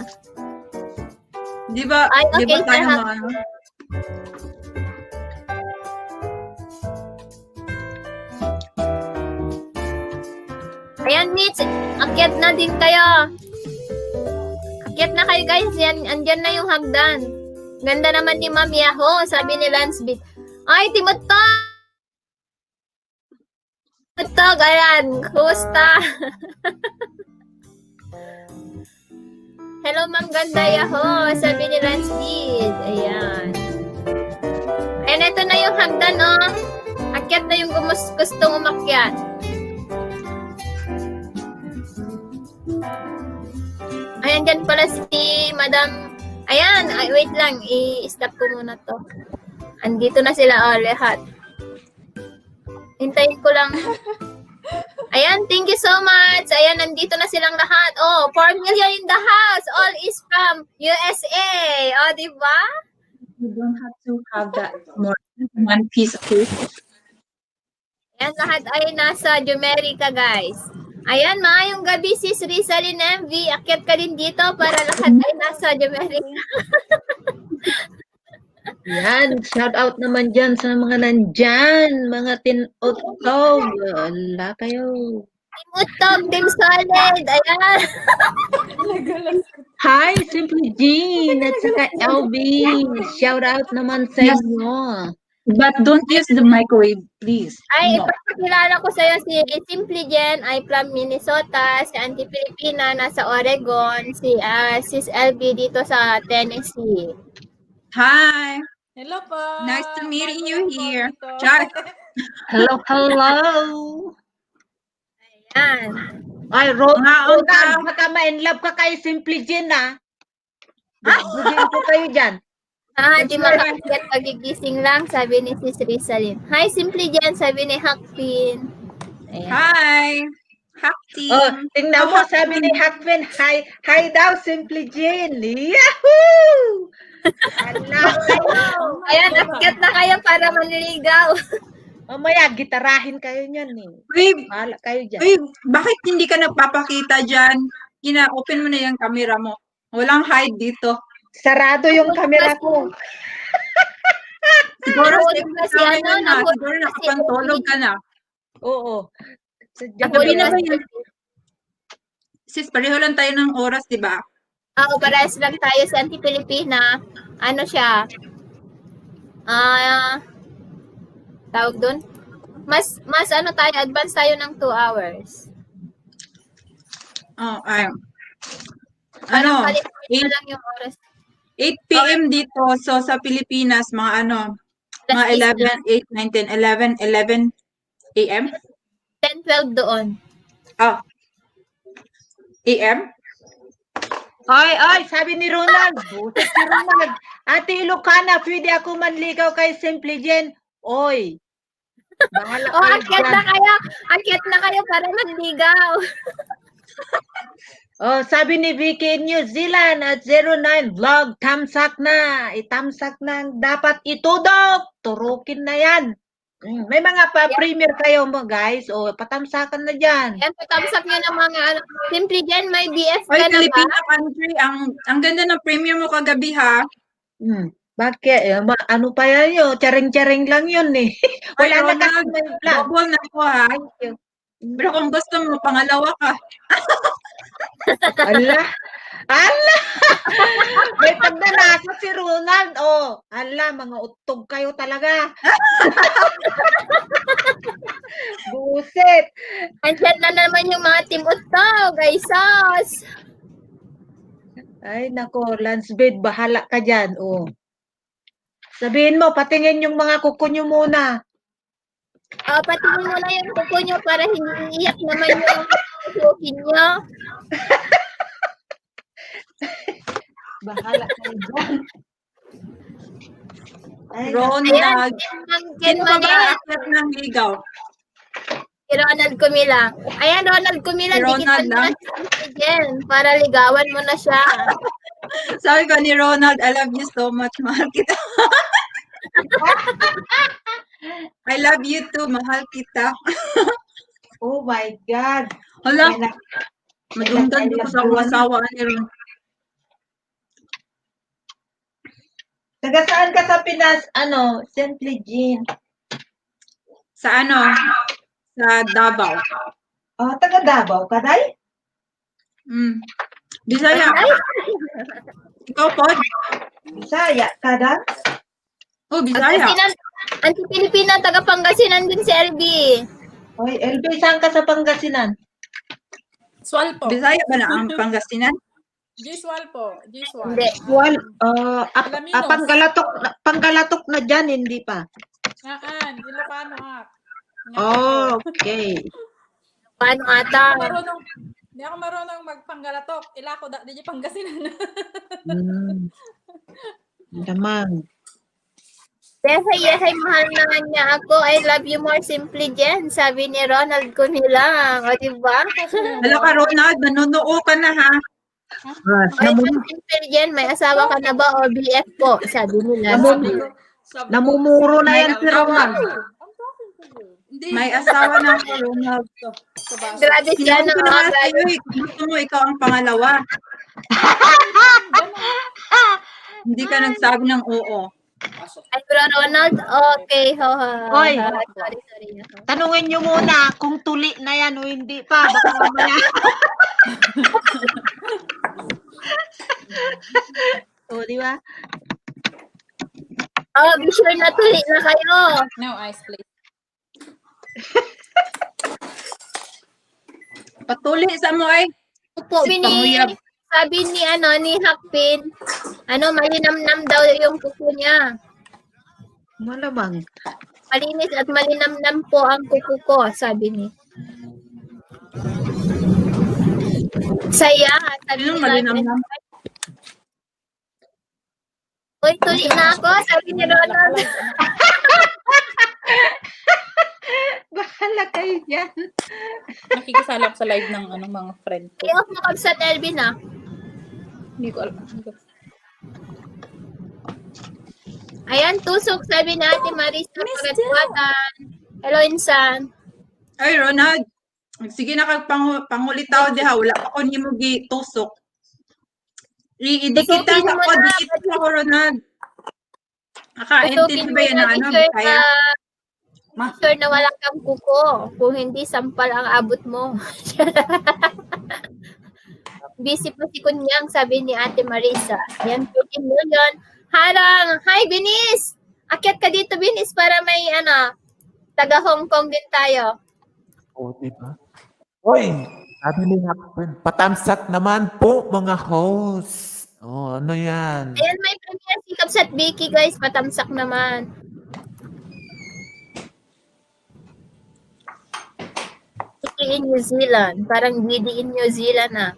Di ba, Ay, di ba okay, tayo sir. mga ano? Ayan, Mitch, akyat na din kayo. Akyat na kayo, guys. Yan, andyan na yung hagdan. Ganda naman ni Ma'am Yaho, sabi ni Lance Bit. Ay, Timotog! Timotog, ayan. Kumusta? Hello, Ma'am Ganda Yaho, sabi ni Lance Bit. Ayan. Ayan, ito na yung hagdan, oh. Akyat na yung gustong umakyat. Ayan, dyan pala si Madam. Ayan, ay, wait lang. I-stop ko muna to. Andito na sila, lahat. Hintayin ko lang. Ayan, thank you so much. Ayan, nandito na silang lahat. Oh, 4 million in the house. All is from USA. Oh, di ba? You don't have to have that more than one piece of food. Ayan, lahat ay nasa Jumerica, guys. Ayan, maayong gabi, sis Rizalyn MV. Akyat ka din dito para lahat ay nasa Jumerica. Yan, shout out naman dyan sa mga nandyan, mga tinutog. Wala kayo. Timutog, Team Solid. Ayan. Hi, Simply Jean at saka LB. Shout out naman sa Yes. inyo. But don't use the microwave, please. Ay, No. ipapakilala ko sa'yo si Simply Jen ay from Minnesota, si Auntie Filipina nasa Oregon, si Sis LB dito sa Tennessee. Hi. Hello po. Nice to meet you here. Dito. Char. Hello, hello. Yan. Ay, Ngaon ka. Ronald, baka ma-inlove ka kay Simply Jean, ha? Bugin ko kayo dyan. Di makakagat pagigising lang, sabi ni Sis Rizalyn. Hi, Simply Jen, sabi ni Hakpin. Ayan. Hi. Happy. Oh, tingnan mo, sabi ni Hakvin, hi daw, Simply Jean. Yahoo! Ala kayo. Ayan, akyat na kayo para maniligaw. Mamaya, gitarahin kayo niyan, eh. Uy, Bahala kayo dyan. uy, bakit hindi ka nagpapakita dyan? Open mo na yung camera mo. Walang hide dito. Sarado yung camera ko. Siguro Nahulog kasi nahulog siguro kasi nakapantulog ka na. Oo. Sadyang Gabi na ba kasi- yun? Sis, pareho lang tayo ng oras, di ba? Oo, parehas lang tayo sa Auntie Filipina. Ano siya? Tawag doon? Mas ano tayo, advance tayo ng 2 hours. Oh, ay. Parang Ano? palit-palit na lang yung oras. 8 p.m. dito. So, sa Pilipinas, mga ano, mga 11, 8, 9, 10, 11, 11 a.m.? 10, 12 doon. Ah. a.m.? Ay, sabi ni Ronald. Buset si Ronald. Ate Ilocana, pwede ako manligaw kay Simply Jen. Oy. Bahala Oh, kayo akyat dyan. na kayo. Akyat na kayo para manligaw. Oh, sabi ni Vicky New Zealand at 09 Vlog, tamsak na. Itamsak na dapat itudok. Turukin na yan. May mga pa-premier kayo mo, guys. O, patamsakan na dyan. Yan, patamsak nyo ng mga ano. Simply Jen, may BF Oy, ka na ba? Filipina country, ang ganda ng premium mo kagabi, ha? Bakit? Ano pa yan yun? Charing-charing lang yun eh. Ay, Wala na Ronald, kasi may plan. double na ko, ha? Pero kung gusto mo, pangalawa ka. Ala! Ala! May pagnanasa si Ronald. Oh, ala, mga utog kayo talaga. Buset. Andyan na naman yung mga team utog, ay sos. Ay, nako, Lansbed, bahala ka dyan. Oh. Sabihin mo, patingin yung mga kuko nyo muna. Patingin mo na yung kuko nyo para hindi iyak naman yung kukin nyo. Bahala kayo dyan. Ay, Ronald. Ken Sino ba Manel, ba akyat ng ligaw? si Ronald Kumila. Ayan, Ronald Kumila, Si Ronald lang? Jen, para ligawan mo na siya. Sabi ko ni Ronald, I love you so much, mahal kita. I love you too. Mahal kita. Oh my God. Hala, May na- madunggan ko sa akong asawa ni Ron. Taga saan ka sa Pinas? Ano? St. Legin. Sa ano? Sa Davao. Oh, taga Davao ka, day? Bisaya. Ikaw po? Bisaya ka, da? Oh, Bisaya. Anti-Pilipina, taga Pangasinan din si LB. Oy, LB, saan ka sa Pangasinan? Swal po. Bisaya ba na ang Pangasinan? G-swal po. G-swal. Hindi. Wal, Alaminos. Panggalatok na dyan, hindi pa. Ilocano ha. Okay. Paano ata? Hindi ako marunong magpanggalatok. Ila ko di Pangasinan. Damang. Yehay, mahal na niya ako. I love you more simply, Jen. Sabi ni Ronald ko nilang. O, diba? Hala ka, Ronald. Nanunoo ka na, ha? I love simple, Jen. May asawa ka na ba o BF po? Sabi nila. Namumuro na yan si Ronald. May asawa na ako, Ronald. Grabe siya Sinabi na. ko na nga sa'yo, gusto mo, ikaw ang pangalawa. Hindi ka nagsabi ng oo. Ay, bro, Ronald? Okay. Oy. Sorry. Tanungin nyo muna kung tuli na yan o hindi pa. Baka mamaya. O, di ba? Oh, be sure na tuloy na kayo. No ice, please. Patuli sa mo ay. Opo, Panguyab. sabi ni Hakpin, malinamnam daw yung kuko niya. Malamang. Malinis at malinamnam po ang kuko ko, sabi ni. Saya, sabi Anong ni malinamnam? Uy, tuloy na ako, sabi ni Ronald. Bahala kayo dyan. Nakikisala ako sa live ng mga friend ko. Kaya ako makabsat Elvin ah. Hindi ko alam. Ayan, tusok, sabi ni Ate Marisa, Pagatuatan. Hello, Insan. Ay, Ronald. Sige na kag pangulitaw diha. Wala pa ko nimo gitusok. I-dikitan Tusukin mo ako, na. dikit ako, Ronald. Nakaintindi ba yan na ano? Sure Kaya, sure na wala kang kuko. Kung hindi, sampal ang abot mo. Busy pa si Kunyang, sabi ni Ate Marisa. Yan, 14 million. Harang! Hi, Binis! Akyat ka dito, Binis, para may, taga Hong Kong din tayo. O, diba? Hoy, sabi ni Hakpin, patamsak naman po mga host. O, ano yan? Ayan, may premiere si Kapsat Vicky, guys. Patamsak naman. In New Zealand. Parang GD in New Zealand, ah.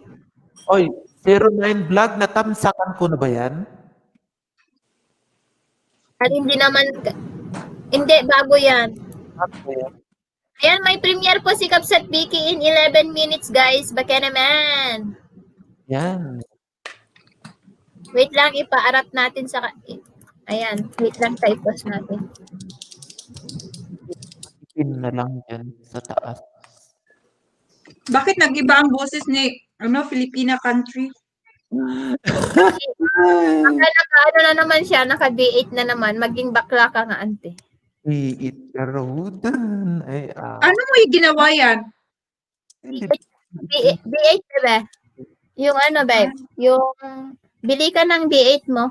Hoy, 09 vlog, natamsakan ko na ba yan? At hindi naman, hindi, bago yan. Okay. Ayan, may premiere po si Kapsat Vicky in 11 minutes, guys. Baka naman. Yan. Wait lang, ipaarap natin sa... Ayan, wait lang, typos natin. Pin na lang yan sa taas. bakit nag-iba ang boses ni Filipina country? Naka na naman siya, naka D8 na naman. Maging bakla ka nga, ante. Iit ka rodan. Ay, Ano mo yung ginawa yan? D8, bebe. Yung babe? Yung, bili ka ng D8 mo.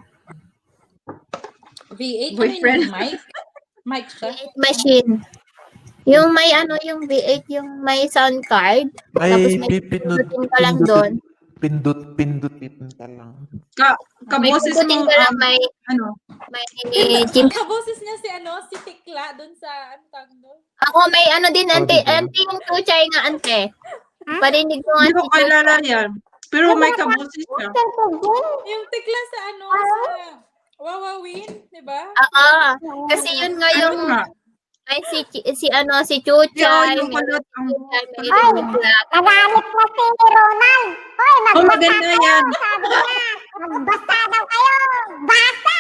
V8 Boyfriend. yung mic? Mic siya? D8 machine. Yung may yung V8, yung may sound card. Tapos Ay, may pipindot. pindutin ka lang doon. Pindutin ka lang. May Kaboses pindutin mo, ka lang, may chip. Kaboses niya si Tikla dun sa, doon? Ako may din, ante. diba? Ante yung tuchay nga, ante. Parinig ko nga hindi ko si Tuchay. kilala yan. Pero may kaboses siya. Yung Tikla sa sa Wawawin, di ba? Oo. Kasi yun nga yung, Ano nga? ay si Chuchay. Yung kulot ang... May Tikla. Nagalit mo si Ronald. Hoy, Oh, maganda yan. sabi niya. Magbasa daw kayo. Basa!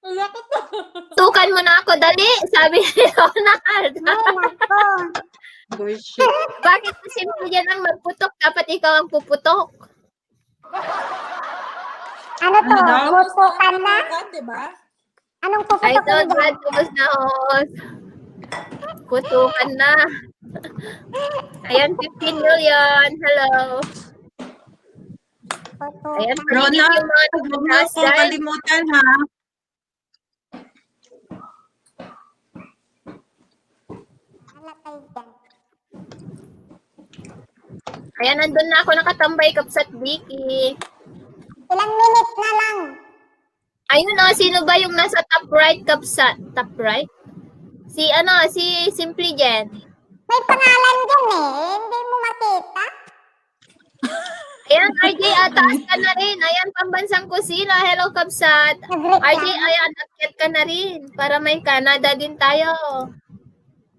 Wala ko to. Tukan mo na ako, dali, sabi ni Ronald. Ay, nako. Bullshit. Bakit kasi yan ang magputok? Dapat ikaw ang puputok. Ano to? Ano daw? Putukan na? Diba? Anong I puputok don't mo dyan? want to na host. Putukan na. Ayan, 15 million. Hello. Putukan. Ayan, Ronald, yung mga huwag mo tumatas, akong guys. kalimutan, ha? Wala kayo dyan. Ayan, nandun na ako nakatambay, Kapsat Vicky. Ilang minutes na lang. Ayun o, sino ba yung nasa top right, Kapsat? Top right? Si Simply Jen. May pangalan dyan eh. Hindi mo makita. Ayan, RJ, ataas ka na rin. Ayan, pambansang kusina. Hello, Kapsat. Nag-reklamo. RJ, ayan, akyat ka na rin. Para may Canada din tayo.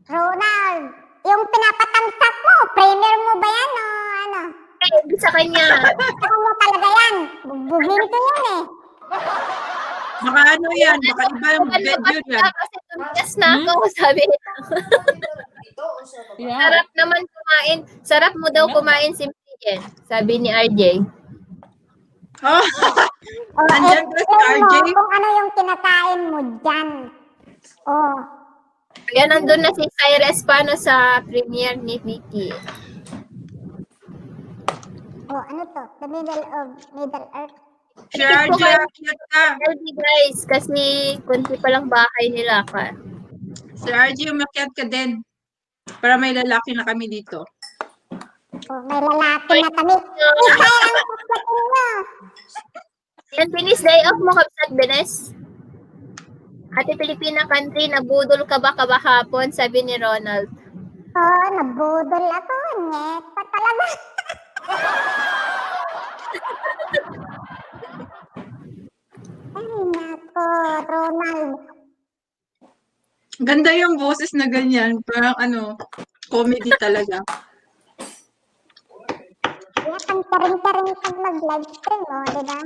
Ronald, yung pinapatamsak mo, premier mo ba yan o ano? Eh, sa kanya. Ako mo talaga yan. Bugbugin ko yan eh. Baka ano yan, baka iba yung Ano ba video siya? yan. Kasi tumigas na ako, sabi. Yeah. Sarap naman kumain. Sarap mo daw kumain, Simply Jen. Sabi ni RJ. Oh, O, Andyan ba si explain RJ? mo kung ano yung kinakain mo dyan. Oh, Kaya nandun na si Cyrus Pano sa premiere ni Vicky. oh, ano to? The middle of Middle Earth. si RJ, akyat ka. Healthy guys, kasi kunti pa lang bahay nila ka. Si RJ, umakyat ka din. Para may lalaki na kami dito. Oh, may lalaki na kami. Isa ang sasakin mo. Yan, finish day off mo, Kapsat Benes. Ate Pilipina country, nabudol ka ba kabahapon? Sabi ni Ronald. Oh, nabudol ako. Nyet pa talaga. Ay, nako, Ronald. Ganda yung boses na ganyan. Parang ano, comedy talaga. Kaya kang taring-taring pag mag-live stream, oh, di ba?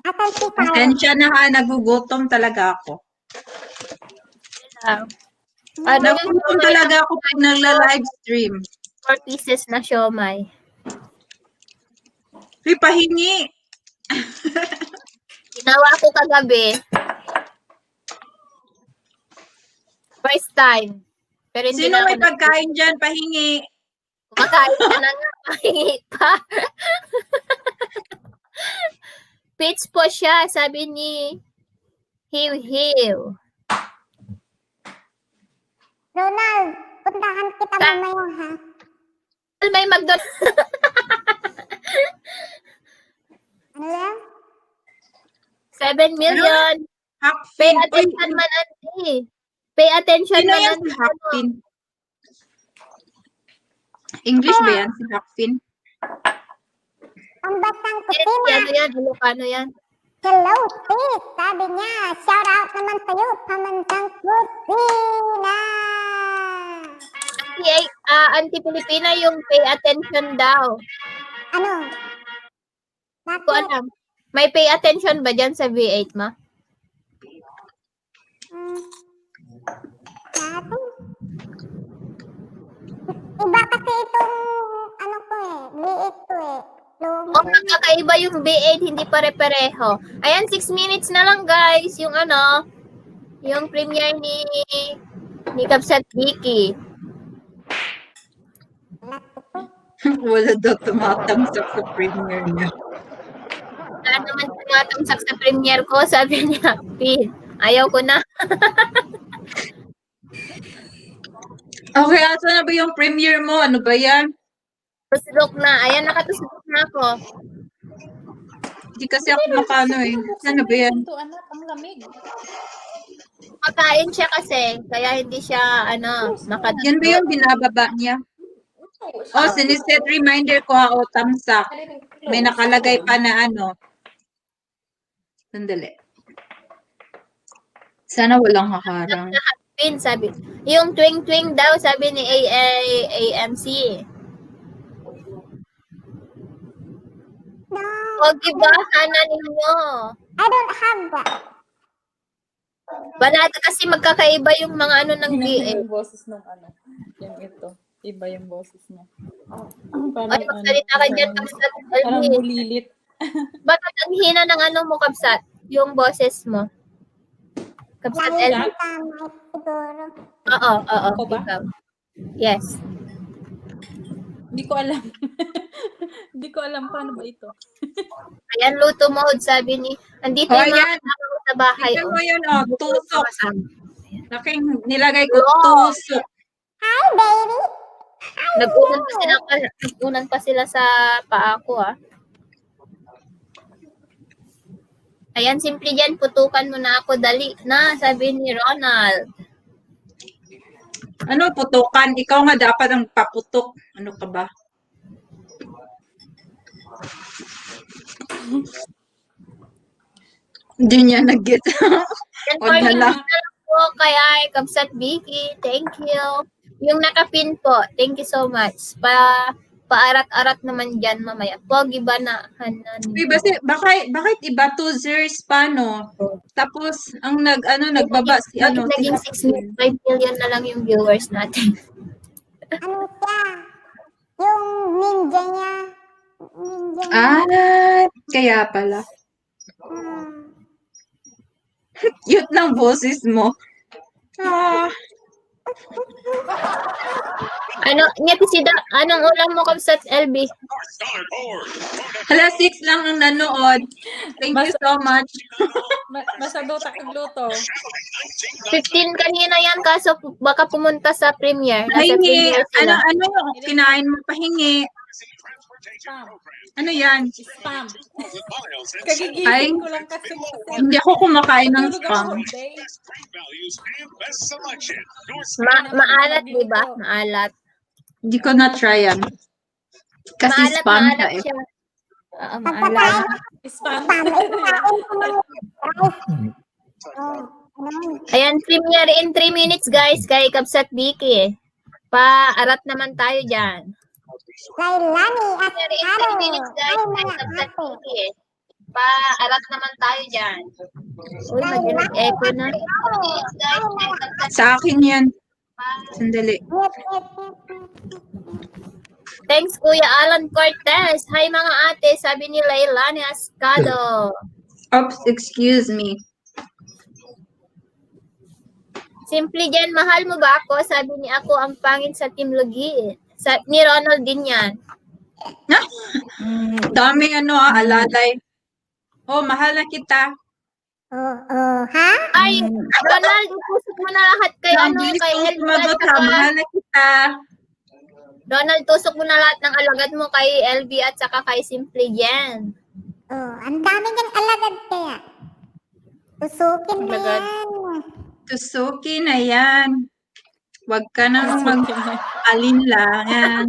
Asan si Kyle? Pasensya na ha, nagugutom talaga ako. Nagugutom talaga ako pag nagla-live stream. 4 pieces na siomay. Uy, pahingi. Ginawa ko kagabi. First time. Pero hindi Sino na may ako pagkain dyan? Pahingi. kumakain ka na nga. Pahingi pa. Pitch po siya, sabi ni Hiw Hiw. Ronald, puntahan kita mamaya, ha? May McDonald's. Ano yan? 7 million. Pay Hakfin. Uy, attention man, auntie. Pay attention sino man, yan si Hakfin? English ba yan si Hakfin? Pambasang Yes, kusina. ano yan? Ilocano yan. Hello, sis. Sabi niya, shout out naman sa'yo, pambansang kusina. Auntie Pilipina, yung pay attention daw. Ano? Ko Bakit? alam. May pay attention ba dyan sa V8, ma? Natin. Iba kasi itong, ano ko eh, liit ko eh. O, magkakaiba yung V8, hindi pare-pareho. Ayan, 6 minutes na lang, guys. Yung ano, yung premiere ni Kapsat Vicky. Wala daw tumatamsak sa premiere niya. Wala naman tumatamsak sa premiere ko, sabi niya. Pin, ayaw ko na. Okay, asa na ba yung premiere mo? Ano ba yan? Tuslok na. Ayan, nakatuslok na ako. Hindi kasi ako makano eh. Ano ba yan? Ito, anak, ang lamig. Makain siya kasi, kaya hindi siya, makatuslok. Yan ba yung binababa niya? Oh, siniset reminder ko ha, o tamsak. May nakalagay pa na ano. Sandali. Sana walang haharang. Pin, sabi. Yung twing-twing daw, sabi ni AMC. No. pogi ba? Hana ninyo. I don't have that. Wala kasi magkakaiba yung mga ano ng Tingnan mo BA. yung boses ng ano. Yung ito. Iba yung boses niya. Ay, magsalita ka dyan, Kapsat. Parang Alvin. bulilit. Bakit ang hina ng ano mo, Kapsat? Yung boses mo. Kapsat Dahil Elvin. sa mic siguro. Oo. Ako ba? Ikaw. Yes. Hindi ko alam. Hindi ko alam paano ba ito. Ayan, luto mode, sabi ni. Andito Oh, yung mga ayan. kasama ko sa bahay. Tingnan Oh. mo yun, oh, tusok. Kasama. Laking nilagay ko, Oh. tusok. Hi, baby. Nag-unan pa sila sa paa ko, ah. Ayan, simple dyan, putukan mo na ako, dali na, sabi ni Ronald. Ano, putukan? Ikaw nga dapat ang paputok. Ano ka ba? Hindi niya nag-get. And Wag for na me, lang. na lang po kay Kapsat Vicky, thank you. Yung nakapin po, thank you so much. Paarat-arat naman dyan mamaya. Pogi ba na? Uy, bakit iba 2 zeros pa, no? Tapos, ang nagbaba si ano, Bakit naging 6 million na lang yung viewers natin? Ano siya? Yung ninja niya. Ninja niya. Ah, kaya pala. Hmm. Cute ng boses mo. Ah, Anong ulam mo, Kapsat LB? hala, 6 lang ang nanood. Thank you so much. Masyado takagluto. 15 kanina yan, kaso baka pumunta sa premiere. Nasa Pahingi. premiere sila. Ano, kinain mo pahingi. Spam. Ano yan? Spam. Ay. Kagigising ko lang kasi. Hindi ako kumakain ng Tulog spam. ako day. Maalat, di ba? Maalat. Hindi ko na-try yan. Kasi spam siya eh. siya. Oo, maalat. Spam. Tama, ikain ko ng rice. Ayan, premiere in 3 minutes, guys, kay Kapsat Vicky. Paarat naman tayo dyan. Lailani at Premiere in Aro. 3 minutes, guys, Ay, kay mga Kapsat ate. Vicky. Paarat naman tayo dyan. Uy, mag-echo na. Minutes, guys, kay Kapsat Sa akin yan. Sandali. Yep, yep, yep. Thanks, Kuya Alan Cortez. Hi, mga ate, sabi ni Lailani Ascado. Oops, excuse me. Simple dyan, mahal mo ba ako? Sabi ni ako ang pangit sa Team Lugi. Ni Ronald din yan. Daming alalay. Oh, mahal na kita. Ha? Ay, Ronald, itusok mo na lahat kay Bilis kay kong Elvie sumagot at ha. saka, Mahal na kita. Ronald, tusok mo na lahat ng alagad mo kay LB at saka kay Simple Jen. Ang dami niyang alagad kaya. Tusukin na Alagad. yan. Tusuki na yan. Huwag ka nang mag-alinlangan.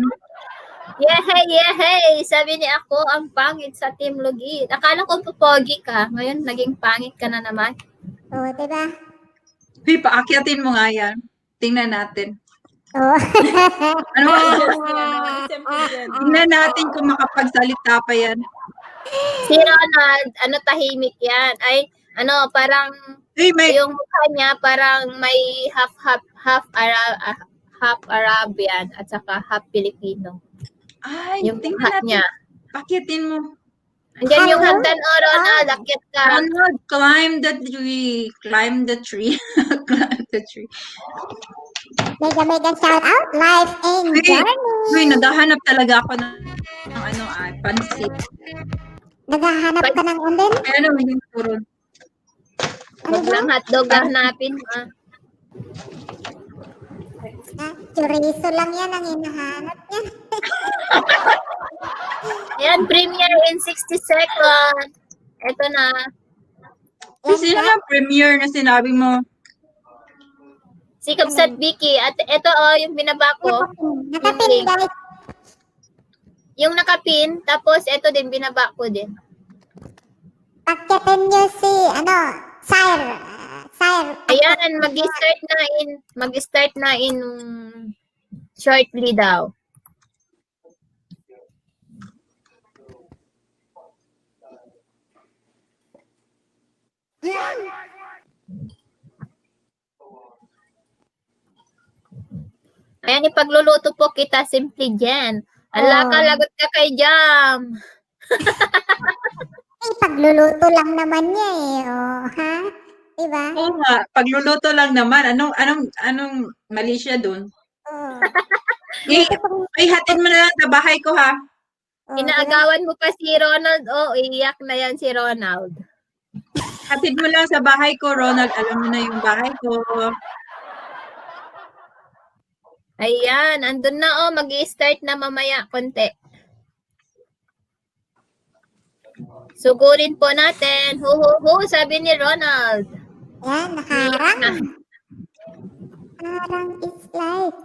Yehey! Sabi ni ako, ang pangit sa Team Lugi. Akala ko pogi ka. Ngayon, naging pangit ka na naman. Diba? Uy, paakyatin mo nga yan. Tingnan natin. Oh. Ano ba? Siyempre yan. Tingnan natin kung makapagsalita pa yan. Si Ronald, tahimik yan. Ay, parang Uy, may... yung mukha niya parang may half Arabian at saka half Filipino. Ay, Yung tingnan mukha natin. niya. Pakitin mo. Andiyan yung hagdan, Ronald. Akyat ka. Ronald, climb the tree. Climb the tree. Climb the tree. Mega shout out. Life and Uy, journey. uy, naghahanap talaga ako ng pansit. Naghahanap ka ng undin? Ay, ano, yung turon. Huwag lang hotdog hanapin. Chorizo lang yan ang hinahanap niya. Ayan, premiere in 60 seconds. Ito na. Uy, sino yung premiere na sinabi mo? Si Kapsat Vicky. At ito, yung binaba ko. Nakapin, guys. Yung nakapin. Tapos, ito din, binaba ko din. Pagkatin niyo si, Sire. Ayan, mag-start na in shortly daw. Ayan, ipagluluto po kita, Simply Jen. Ala ka, lagot ka kay Jam. Pagluluto lang naman niya eh. Oh, ha? Diba? Oo nga, pagluluto lang naman. Anong mali siya dun? Oh. Hatid mo na lang sa bahay ko, ha? Oh, Inaagawan mo pa si Ronald. Oh, iyak na yan si Ronald. Hatid mo lang sa bahay ko, Ronald. Alam mo na yung bahay ko. Ayan, andun na mag-i-start na mamaya konti. Sugurin po natin. Sabi ni Ronald. Yan, nakaharang. Harang is life.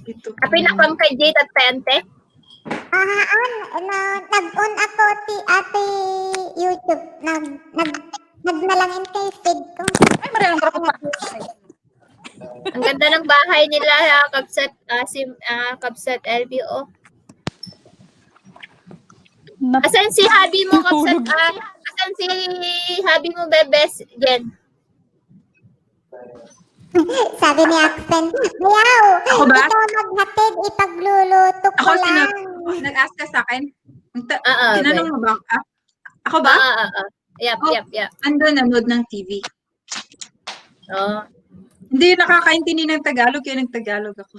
Ito. Pinakam kay Jade at Tente. Nag-on ako ate YouTube. Nagmalangin kay feed ko. Ay, marilang karapot pa. Ang ganda ng bahay nila, Kapsat LBO. Asan si Habi mo, Kapsat? Asan si Habi mo, Bebes, Jen? Sabi ni Aksen, Yaw, Ako ba? ikaw maghatid, ipagluluto ko Ako, lang. nag-ask ka sa akin? Ah, Tinanong mo ba? Ako ba? Yap. Ando, nanood ng TV. Oh. Hindi nakakaintindi ng Tagalog, kaya nag-Tagalog ako.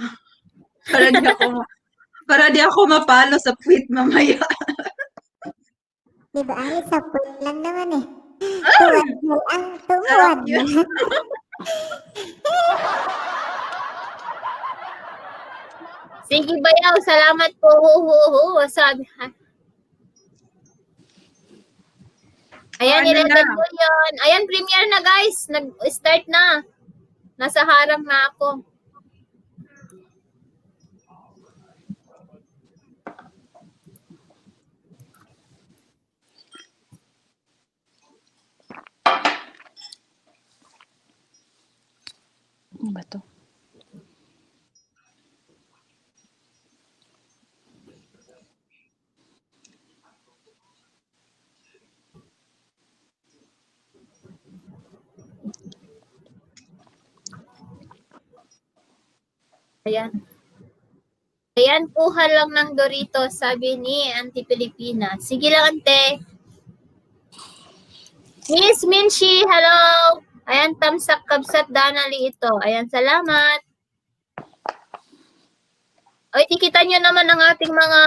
Para di ako mapalo sa tweet mamaya. Di ba, Ali, sa point lang naman eh. Tuwad mo ang tuwad. Sige, Bayaw. Salamat po. Sabi. Ayan, Ano nilagay na? ko yun. Ayan, premiere na guys. Nag-start na. Nasa harang na ako. Ano ba to? Ayan. Ayan, kuha lang ng Doritos, sabi ni Auntie Pilipina. Sige lang, Ante. Miss Minshi, hello. Ayan, Tamsak Kabsat Danali ito. Ayan, salamat. O, itikita nyo naman ang ating mga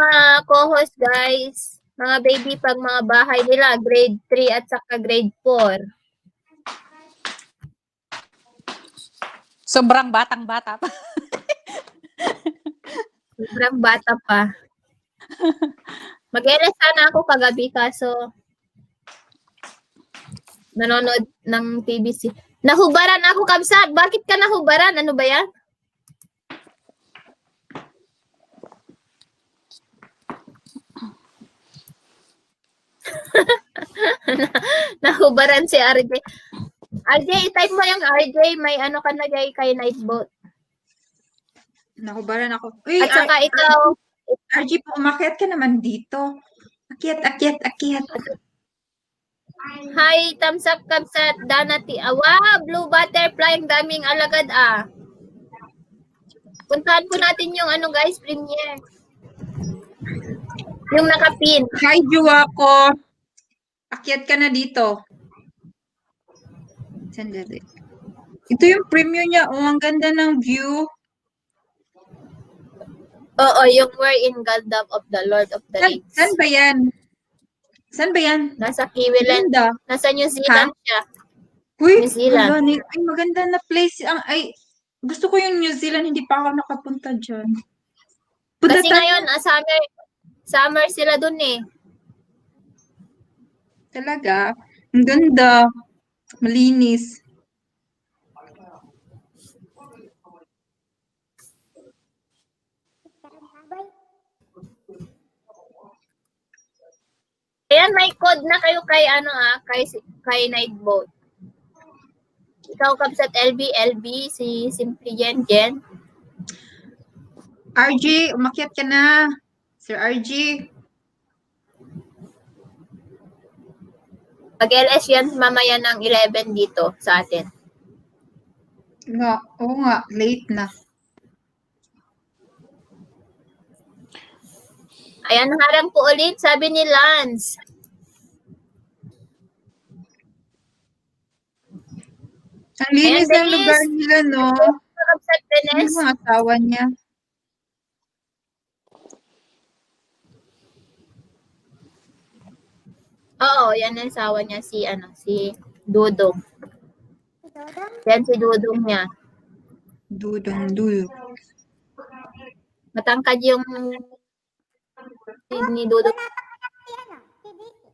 co-host, guys. Mga baby pag mga bahay nila, grade 3 at saka grade 4. Sobrang batang-bata pa. Sobrang bata pa. Mag-LS sana ako kagabi kaso nanonood ng TBC. Nahubaran ako, Kabsat. Bakit ka nahubaran? Ano ba yan? Nahubaran si RJ. RJ, type mo yung RJ. May ano ka na kay Nightbot. Nakubaran ako. Uy, At saka ikaw, RG po, umakyat ka naman dito. Akyat. hi, Tamsak Kabsat, Danati. Wow, Blue Butterfly, ang daming alagad Puntahan po natin yung ano guys, premiere. Yung nakapin. Hi, Juwa ko. Akyat ka na dito. Sandali. Ito yung premiere niya. Oh, ang ganda ng view. Oo, yung We're in Gundam of the Lord of the Rings. Saan ba yan? Saan ba yan? Nasa Kiwiland. Ganda. Nasa New Zealand siya. Uy, New Zealand. hala, ay, maganda na place. Gusto ko yung New Zealand, hindi pa ako nakapunta dyan. Punta Kasi tayo. ngayon, summer sila dun eh. Talaga. Ang ganda. Malinis. Ayan, may code na kayo kay kay Nightboat. Ikaw, Kabsat LB, si Simply Jen. RG, umakyat ka na. Sir RG. Pag-LS yan, mamaya ng 11 dito sa atin. Nga, oo nga, late na. Ayan, harang po ulit, sabi ni Lance. Ang linis Ayan, ng lugar Denise. nila, no? Sarap sa Sino Denise. yung mga asawa niya? Oo, yan ang asawa niya, si Dudong. Dodong, Yan si Dudong niya. Dudong duyo. Matangkad yung ni Dudong. si ano, si Vicky.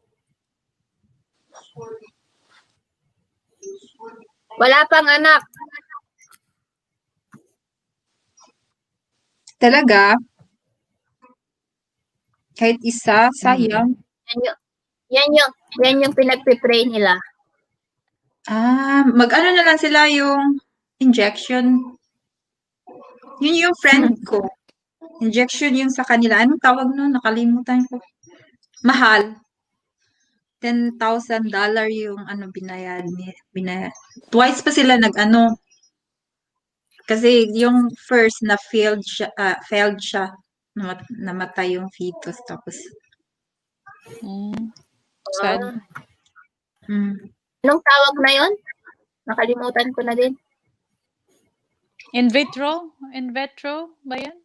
Wala pang anak. Talaga? Kahit isa, sayang. Yan yung pinagpipray nila. Mag-ano na lang sila yung injection. Yun yung friend ko. Injection yung sa kanila. Anong tawag nun? Nakalimutan ko. Mahal. $10,000 yung binayad. Twice pa sila nag-ano. Kasi yung first na failed siya. Namatay yung fetus. Tapos, Sad. Anong tawag na yon? Nakalimutan ko na din. In vitro? In vitro ba yan?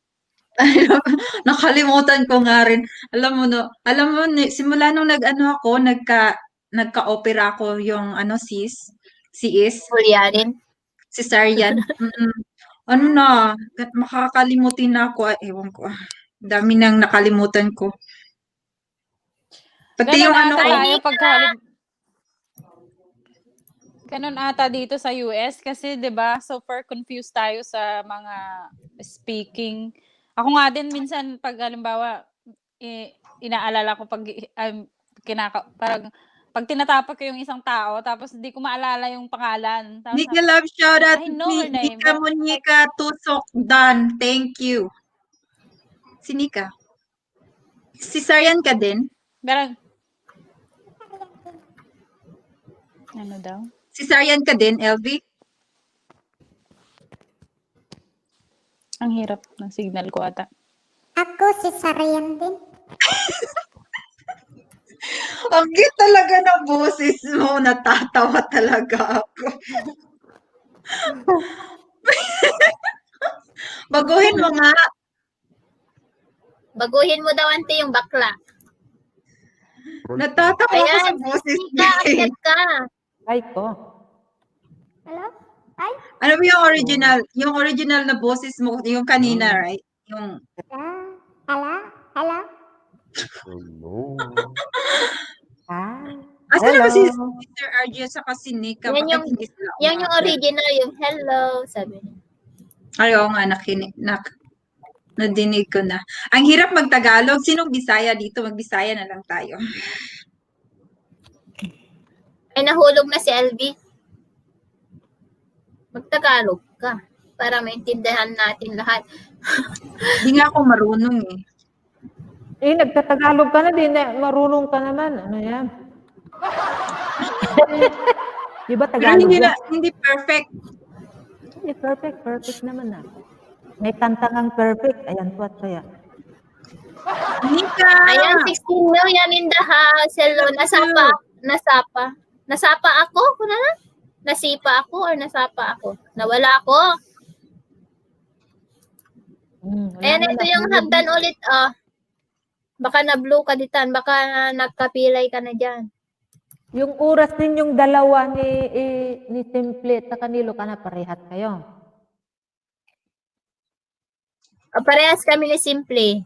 nakalimutan ko nga rin. Alam mo, simula nung nagka-opera ako yung sis, Hulyarin. cesarean. Ano na, makakalimutin na ako. Ewan ko. Dami nang nakalimutan ko. Pati Ganun yung ano ata ko. tayo Ganun ata dito sa US kasi 'di ba super confused tayo sa mga speaking. Ako nga din minsan pag halimbawa inaalala ko pag parang pag tinatapak ko yung isang tao tapos hindi ko maalala yung pangalan. Tapos Nika Love, shout out I to know her name. Nika Monica Tusok Dan. Thank you. Si Nika. Cesarean ka din? Pero ano daw? Cesarean ka din, LV? Ang hirap ng signal ko ata. Ako si Sarian din. Ang cute talaga ng boses mo. Natatawa talaga ako. Baguhin mo nga. Baguhin mo daw ante yung bakla. Natatawa ako sa Ayan, boses Nika, niya. akit ka. Ay ko. Hello? Ay, Ano ba yung original? Yung original na boses mo, yung kanina, right? Yung hello? Hello? Hello. Asan naman si Mr. RJ sa si Nika? Yan Bakit yung- hindi sila Yan yung umaakyat? original, yung hello, sabi niya. Ay, oo nga, nadinig ko na. Ang hirap magtagalog. Sinong Bisaya dito? Magbisaya na lang tayo. Ay, nahulog na si LB. Magtagalog ka para maintindihan natin lahat. Hindi nga ako marunong eh. Nagtatagalog ka na din. Marunong ka naman. Ano yan? Di ba Pero Tagalog yan? hindi perfect. Hindi, perfect naman na. May kanta ngang perfect. Ayan po at kaya. Nika! Ayan, 16 million in the house. Hello, nasapa ako? Kuna na? Nasipa ako or nasapa ako? Nawala ako. Ayan, ito yung hagdan ulit. Baka na-blue ka ditan. Baka nagkapilay ka na dyan. Yung oras din yung dalawa ni Simple at kanilo ka na parehat kayo. Parehas kami ni Simple.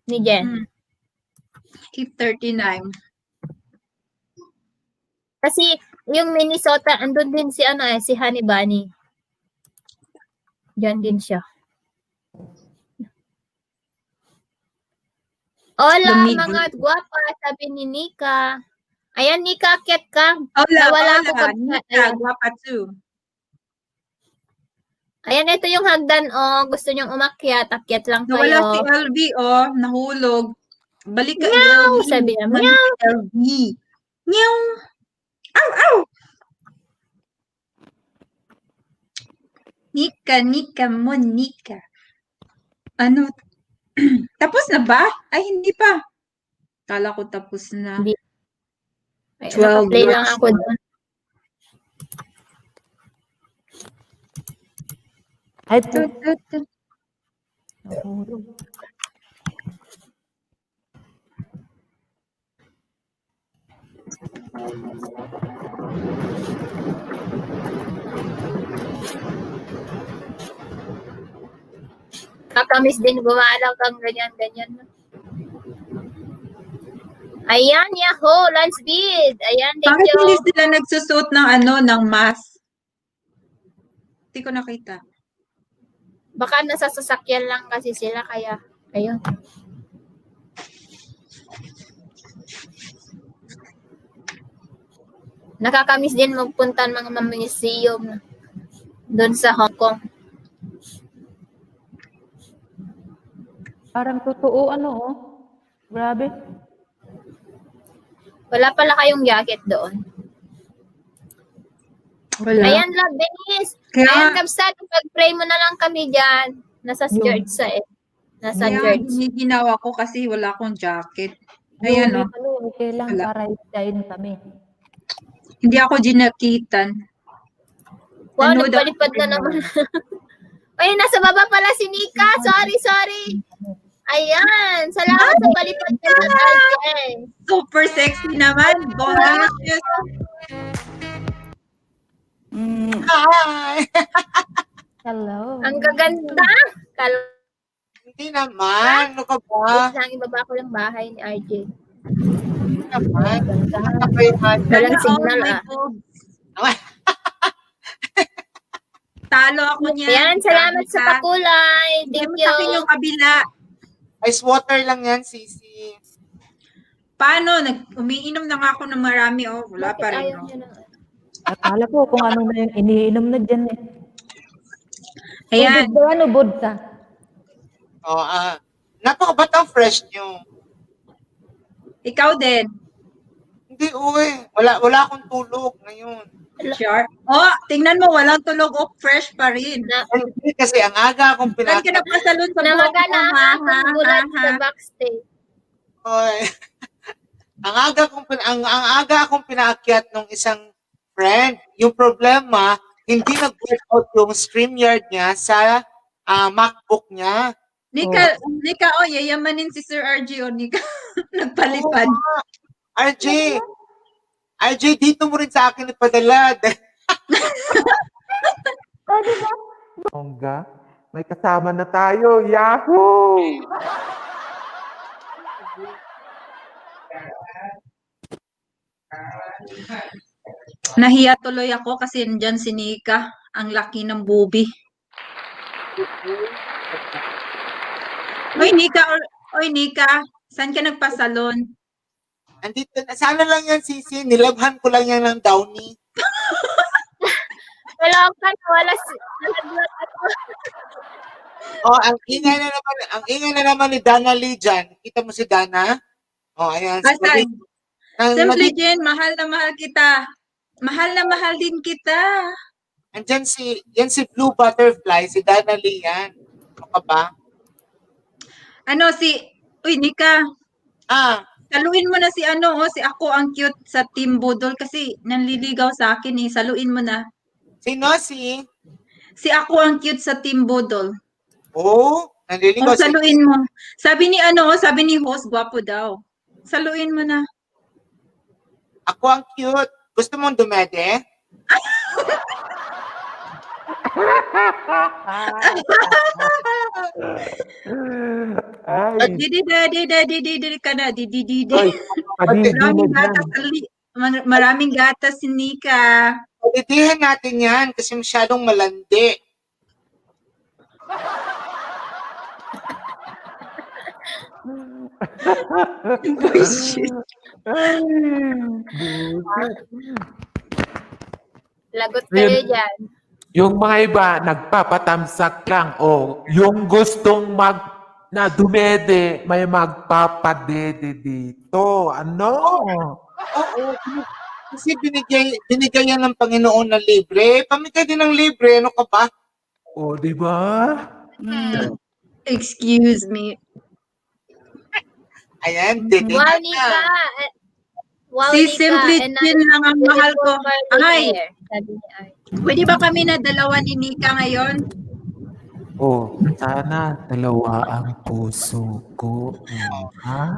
Ni Jen. Keep 39. Kasi yung Minnesota, andun din si si Honey Bunny. Diyan din siya. Hola, Lumigi. mga gwapa, sabi ni Nika. Ayan, Nika, akyat ka. Hola, Nawala hola. ako pag- Nika, ayan. guwapa too. Ayan, ito yung hagdan, Gusto niyong umakyat, akyat lang Nawala si kayo. LV, nahulog. Balik ka, Meow, LV. sabi niya, Balik ka, LV. Meow. Ow, ow. Nika, Monica. Ano? Tapos na ba? Ay, hindi pa. Kala ko tapos na. Hindi. Ay, 12 naka-play lang watch. ako doon. Ay, Tut, tut, tut. nahulog. Kakamis din gumalaw kang ganyan-ganyan. Ayan, Yahoo! Lance Bid! Ayan, thank Bakit you. hindi sila nagsusuot ng ng mask? Hindi ko nakita. Baka nasa sasakyan lang kasi sila, kaya, ayun. Nakakamiss din magpunta ng mga museum doon sa Hong Kong. Parang totoo, ano, oh. Grabe. Wala pala kayong jacket doon. Wala. Ayan, Love Denise. Kaya- Ayan, Kapsat, pag-pray mo na lang kami dyan. Nasa Yung- church sa Nasa Kaya church. ginawa ko kasi wala akong jacket. Ayan, Yung oh. ano, okay lang Wala. para isayin kami. Hindi ako ginakitan. Wow, Ano daw- nagpalipad na naman. Ay, nasa baba pala si Nika. Sorry. Ayan, salamat sa palipad niya sa Aljen. Super sexy naman. Bonus. Hi! Hello. Ang gaganda. Hindi naman. Ano ka ba? Lang ibaba ko lang bahay ni RJ. Hindi naman. Nakapay natin. Walang signal, my ah. boobs. Talo ako niya. Ayan, salamat sa pakulay. Thank Sa akin you. yung kabila. Ice water lang yan, Sisi. Paano? Umiinom na nga ako ng marami. Oh, wala Bakit pa rin. ayaw Oh. niya na? Akala ko kung ano na yung iniinom na dyan eh. Ayan. Ubod ka, ano, ubod ka. Oh, napakabatang fresh nyo. Ikaw din. Hindi, uy. Wala akong tulog ngayon. Sure. Oh, tingnan mo. Walang tulog. Oh, fresh pa rin. Hindi kasi ang aga akong Saan ka pinakita. nagpasalon sa buhok mo? Namagana Ha, ha, akong bulat ha, sa ha. backstage. Oy. ang aga akong pinaakyat ng isang friend. Yung problema, hindi nag-work out yung StreamYard niya sa MacBook niya. Nika, oh, yayamanin si Sir RG. Oh, Nika. Nagpalipad. RJ, dito mo rin sa akin ipadala. Bongga, may kasama na tayo. Yahoo! Nahiya tuloy ako kasi nandyan si Nika. Ang laki ng bubi. Oy, Nika. Saan ka nagpasalon? Andito, sana lang yan, Sisi. Nilabhan ko lang yan ng Downy. Wala ka na, nalaglag ako. Oh, ang ingay na naman ni Dana Lee dyan. Kita mo si Dana? Oh, ayan. Asan? Ang- Simply Jen, mahal na mahal kita. Mahal na mahal din kita. Andyan yan si Blue Butterfly, si Dana Lee yan. Ano ka ba? Uy, Nika. Saluin mo na si si ako ang cute sa Team Budol kasi nanliligaw sa akin eh. Saluin mo na. Sino si? Si ako ang cute sa Team Budol. Oh, nanliligaw si... Saluin mo. Sabi ni host, gwapo daw. Saluin mo na. Ako ang cute. Gusto mong dumede? Ay, Didi ka na. Didi. ay, Maraming padidinig gatas, yan. maraming gatas si Nika. Pagdidihan natin yan kasi masyadong malandi. Bullshit. Ay, buset. Lagot kayo dyan. Yung mga iba, nagpapatamsak lang. O, yung gustong na dumede, may magpapadede dito. Ano? Oo. Kasi binigay yan ng Panginoon na libre. Pamigay din ng libre. Ano ka ba? O, di ba? Excuse me. Ayan, dinig Wow, na. Nika. Wow, Si Nika. Simply And Chin lang ang mahal ko. Ay, Sabi ni Art. pwede ba kami na dalawa ni Nika ngayon? O, sana dalawa ang puso ko. Ha?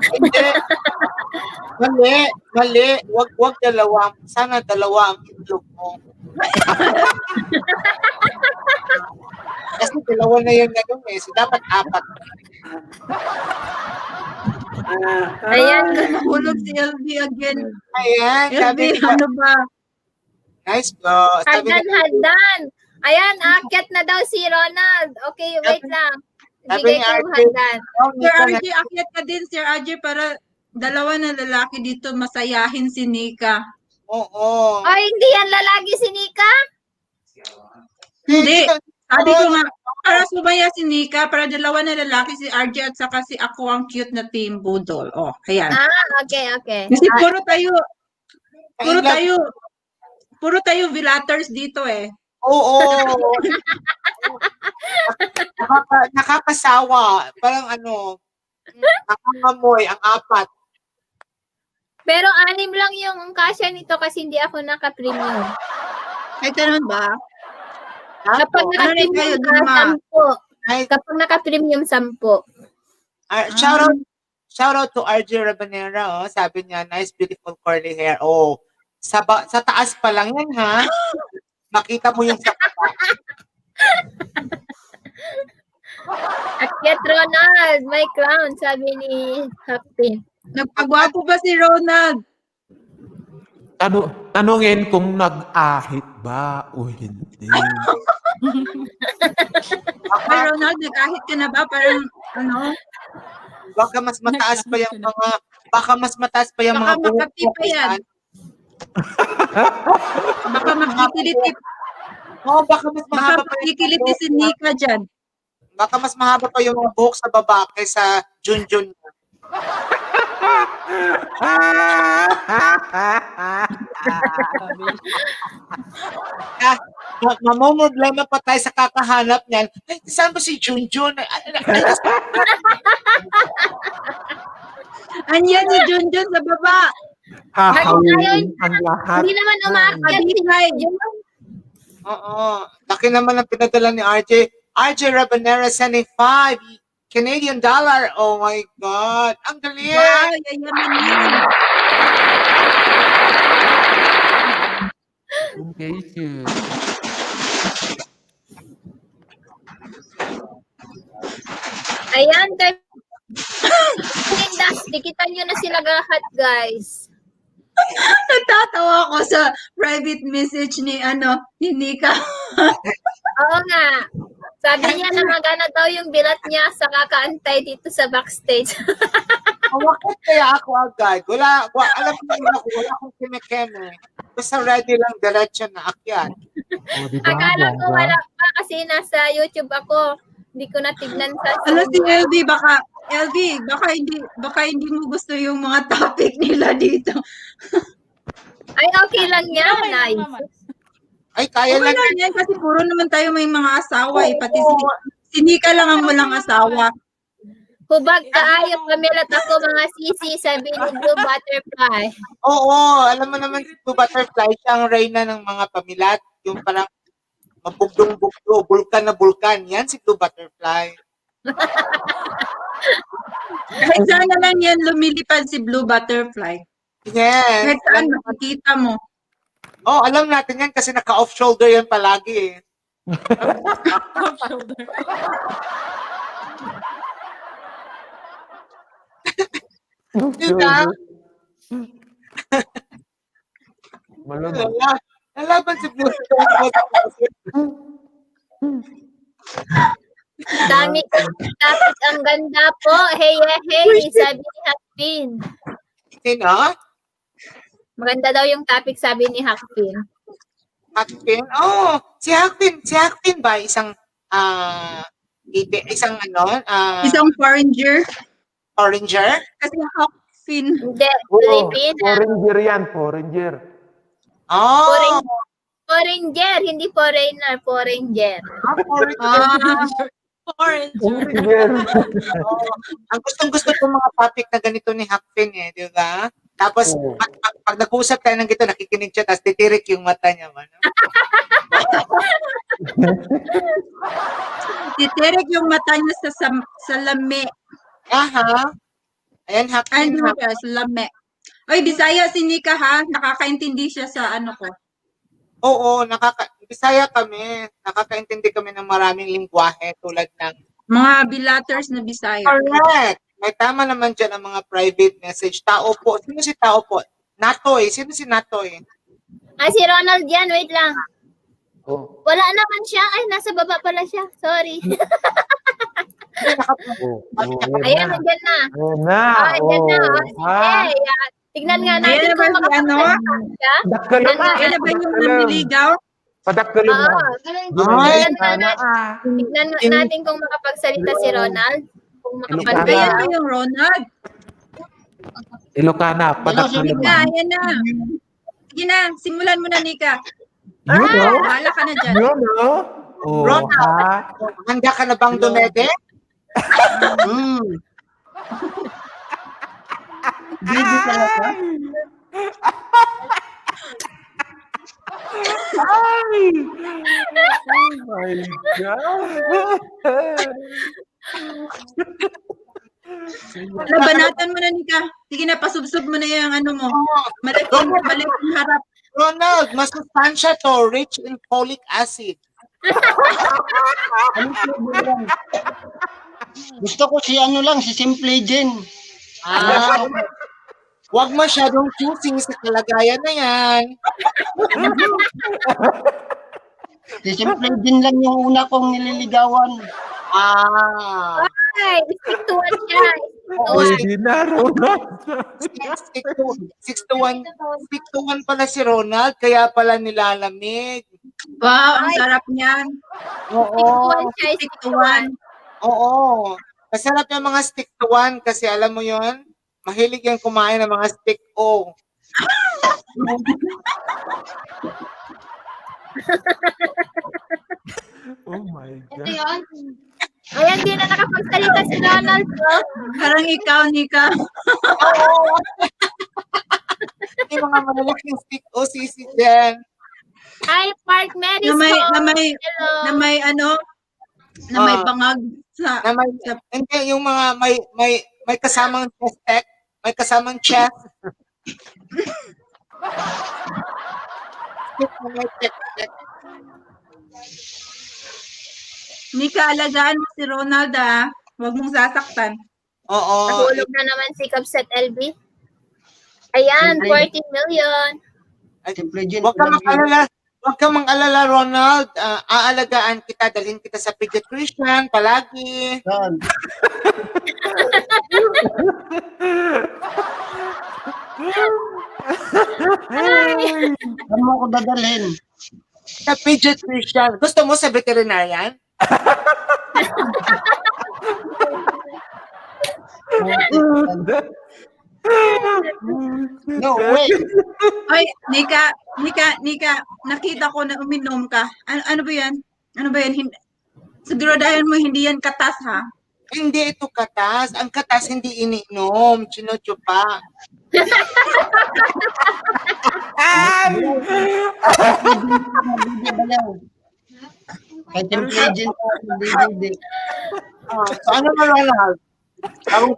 Hindi. Mali. Wag dalawa. Sana dalawa ang itlog mo. Kasi dalawa na yung gano'n eh. So, dapat 4. Ayan. Nahulog si LV again. Ayan, LV, sabi niya, ano ba? nice bro. Sabi niya, Hagdan. Ayan, akyat na daw si Ronald. Okay, wait lang. Sabi Bigay ni ko yung Arte, hagdan. "Oh, Sir Nika, RJ, akyat ka din, Sir RJ, para dalawa na lalaki dito masayahin si Nika. Oo. Ay, hindi yan lalaki si Nika? Hindi. Sabi ko nga, para sumaya si Nika, para dalawa na lalaki, si RJ at saka si ako ang cute na team budol. Oh, ayan. Okay. Kasi Kain lang. puro tayo villaters dito eh. Oo. Nakakasawa. Parang nakangamoy ang 4. Pero 6 lang yung kasya nito kasi hindi ako naka-premium. Ay, ganun ba? Kapag Ako, Ano rin kayo, naka-premium, Duma? 10. ay, Kapag naka-premium, 10. shout out to RJ Rabanera, oh. Sabi niya, nice, beautiful curly hair. Oh, sa taas pa lang yan, ha? Makita mo yung sa Akyat Ronald, my crown, sabi ni Happy. Nagpagwapo ba si Ronald? Tanungin kung nag-ahit ba o hindi. Ay, Ronald, nag-ahit ka na ba? Parang, ano? Baka mas mataas pa yung mga Baka Makati pa yan. Baka magkikiliti. Oo, baka mas Baka mahaba pa yung magkikiliti si Nika dyan. Baka mas mahaba pa yung mga buhok sa baba kaysa Junjun niya. Mamomroblema pa tayo sa kakahanap niyan. Ay, saan ba si Junjun? Anyan si Junjun sa baba. Hahawin ang lahat. Hindi naman umaakyat si Junjun. Oo. Laki naman ang pinadala ni RJ. RJ Rabanera sending $5 Canadian. Oh my God. Ang galing. Wow, yayaman yun. Thank you. Ayan, guys. Dikitan nyo na sila lahat, guys. Natatawa ko sa private message ni Nika. Oo nga. Sabi niya na magana daw yung bilat niya sa kakaantay dito sa backstage. Bakit kaya ako agad? Alam mo naman ako, wala akong kimikeme. Basta ready lang, diretso na akyat. O, diba? Akala ko Bongga? wala pa kasi nasa YouTube ako. Hindi ko natignan sa Ano si LV, baka hindi mo gusto yung mga topic nila dito. Ay, okay lang yan. Okay lang Nice. naman. Ay, kaya Okay lang. lang yan kasi puro naman tayo may mga asawa eh. Pati si Nika lang ang walang asawa. Hubag kaayo Pamela at ako mga sisi, sabi ni Blue Butterfly. Oo, alam mo naman si Blue Butterfly, siya ang reyna ng mga pamilat. Yung parang mabugdong-bugdo, bulkan na bulkan. Yan si Blue Butterfly. Kahit saan na lang yan lumilipad si Blue Butterfly. Yes. Kahit saan makikita mo. Oh, alam natin yan kasi naka-off shoulder yan palagi eh. Diba? Malamang. Nalaban si Blue Butterfly. Dami tapos ang ganda po. Hey, sabi ni Hakpin. Sino? Maganda daw yung topic, sabi ni Hakpin. Hakpin? Oh, si Hakpin ba? Isang Isang foreigner. Oranger? Kasi Hawkfin. Hindi, Oo, Filipina. Foreigner yan, foreigner. Oh, Foreigner, hindi foreigner, foreigner. Orange. Ang gustong-gusto ko mga topic na ganito ni Hakpin eh, di ba? Tapos, pag nag-uusap tayo ng gito, nakikinig siya, tapos titirik yung mata niya. Ano? Titirik yung mata niya sa lame. Aha. Ayan, Ay, Hakpin. hindi mo kaya, sa lame. Oy, Bisaya si Nika ha. Nakakaintindi siya sa ano ko. Oo, Bisaya kami. Nakakaintindi kami ng maraming lingwahe tulad ng Mga bilatters na Bisaya. correct. May tama naman dyan ang mga private message. Tao po. Sino si Tao po? Natoy. Sino si Natoy? Si Ronald yan, wait lang. Oh. Wala naman siya. Ay, nasa baba pala siya. Sorry. Ayan, nandyan na. Ayan na. Ayan na. Ah. Sige. Tignan nga Ayan natin na ba kung si ano? makapagsalita siya. Padakkalong. Ayan na ba yung naniligaw? Padakkalong na. Ay, Tignan nga natin. Tignan nga natin kung makapagsalita si Ronald. Kung Ayan makapagsalita. na yung Ronald. Ilocana, padakkalong. Nika, ayan na. Sige na, simulan mo na, Nika. You know? Bahala ka na dyan. You know? Oh, Ronald. ha? Handa ka na bang dumede? Ay! Oh my God! Labanatan mo na, Nika. Sige na, pasubsob mo na yung ano mo. Malaking harap. Ronald, masustansya to. Rich in folic acid. Gusto ko si ano lang, si Simple Jen. Huwag masyadong choosing sa kalagayan na yan. Si Simple Jen lang yung una kong nililigawan. Ay, stick to one siya. Pwede na, Ronald. Stick to one pala si Ronald, kaya pala nilalamig. Wow, ang sarap niyan. Oo. Stick to one. Oo. Masarap yung mga stick to one kasi alam mo yon, mahilig yan kumain ng mga stick o. Oh my God. Ayan, di na nakapagsalita si Ronald. Oh. Parang ikaw, Nika. Yung mga malalaking stick o sisi dyan. Hi, Park Mary. Na may Hello. na may ano, na may bangag sa Na may, hindi, yung mga may kasamang chest, may kasamang chest. Stick na may chest. Nika, alagaan mo si Ronald ah. Huwag mong sasaktan. Oo. Nahulog na naman si Capset LB. Ayan, 40 million. Simple Jen. Huwag ka mag-alala. Huwag ka mag-alala, Ronald. Aalagaan kita, dalhin kita sa pediatrician palagi. Saan mo ako dadalhin? Sa pediatrician. Gusto mo sa veterinarian? No, wait. Ay, Nika, nakita ko na uminom ka. Ano ba yan? Ano ba yan? Siguradahan mo hindi yan katas ha? Hindi ito katas. Ang katas hindi iniinom. Chinuchupa. Kay Simple Jen ko, hindi. So ano ba, Ronald?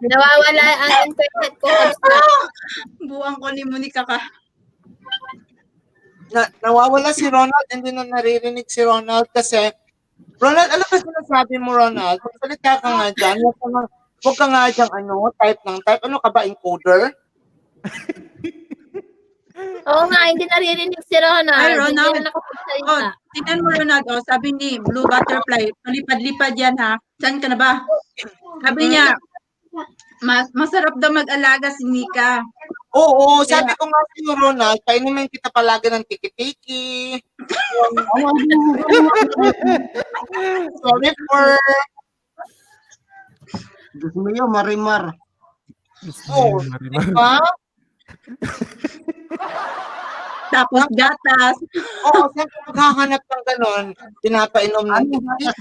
Nawawala ang internet ko. Buwang ko ni Monica ka. Nawawala si Ronald, hindi na naririnig si Ronald kasi Ronald, alam ba sinasabi mo, Ronald? Magsalita ka nga dyan. Huwag ka nga dyan, type ng type. Ano ka ba, encoder? Oo nga, hindi naririnig si Ronald. Ay, Ronald. Hindi na nakapagsalita. Oh, tingnan mo Ronald, oh, sabi ni Blue Butterfly, palipad-lipad yan ha. Saan ka na ba? Sabi niya, masarap daw mag-alaga si Nika. Oo, sabi ko nga sa'yo, Ronald, painumin kita palagi ng tiki-tiki. Sorry for... Gusto mo yun, marimar. Oh, diba? Tapos gatas. Oo, siyempre maghahanap ng ganon, pinapainom ng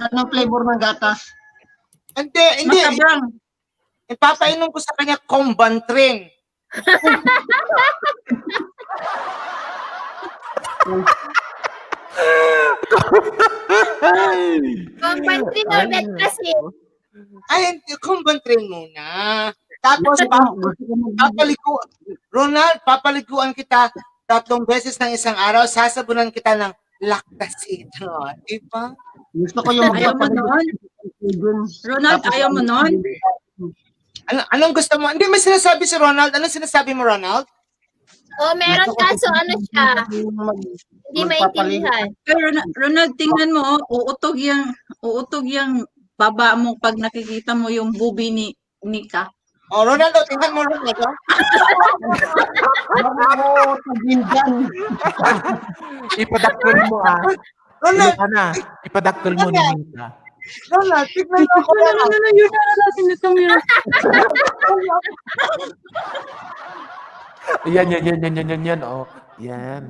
Anong flavor ng gatas? Hindi. Masabrang. Ipapainom ko sa kanya Combantrin. Compantry or red kasi. Ay, hindi, Combantrin muna. Tapos, Ronald, papaliguan kita 3 beses ng isang araw, sasabunan kita ng lactacid. Di ba? Gusto ko yung Ayaw mo nun? Ronald, ayaw mo nun? Anong gusto mo? Hindi, may sinasabi si Ronald. Anong sinasabi mo, Ronald? Oh, meron kaso ano siya. Hindi maintindihan. Pero Ronald, tingnan mo, uutog yung baba mo pag nakikita mo yung bubi ni Nika. Oh, Ronaldo, tingnan mo, Ronaldo. Ipadakkel mo Ronald, Ano ka na? Ipadakkel mo ni Nita. Ronald, tignan mo ako. Yan. Oh, yan.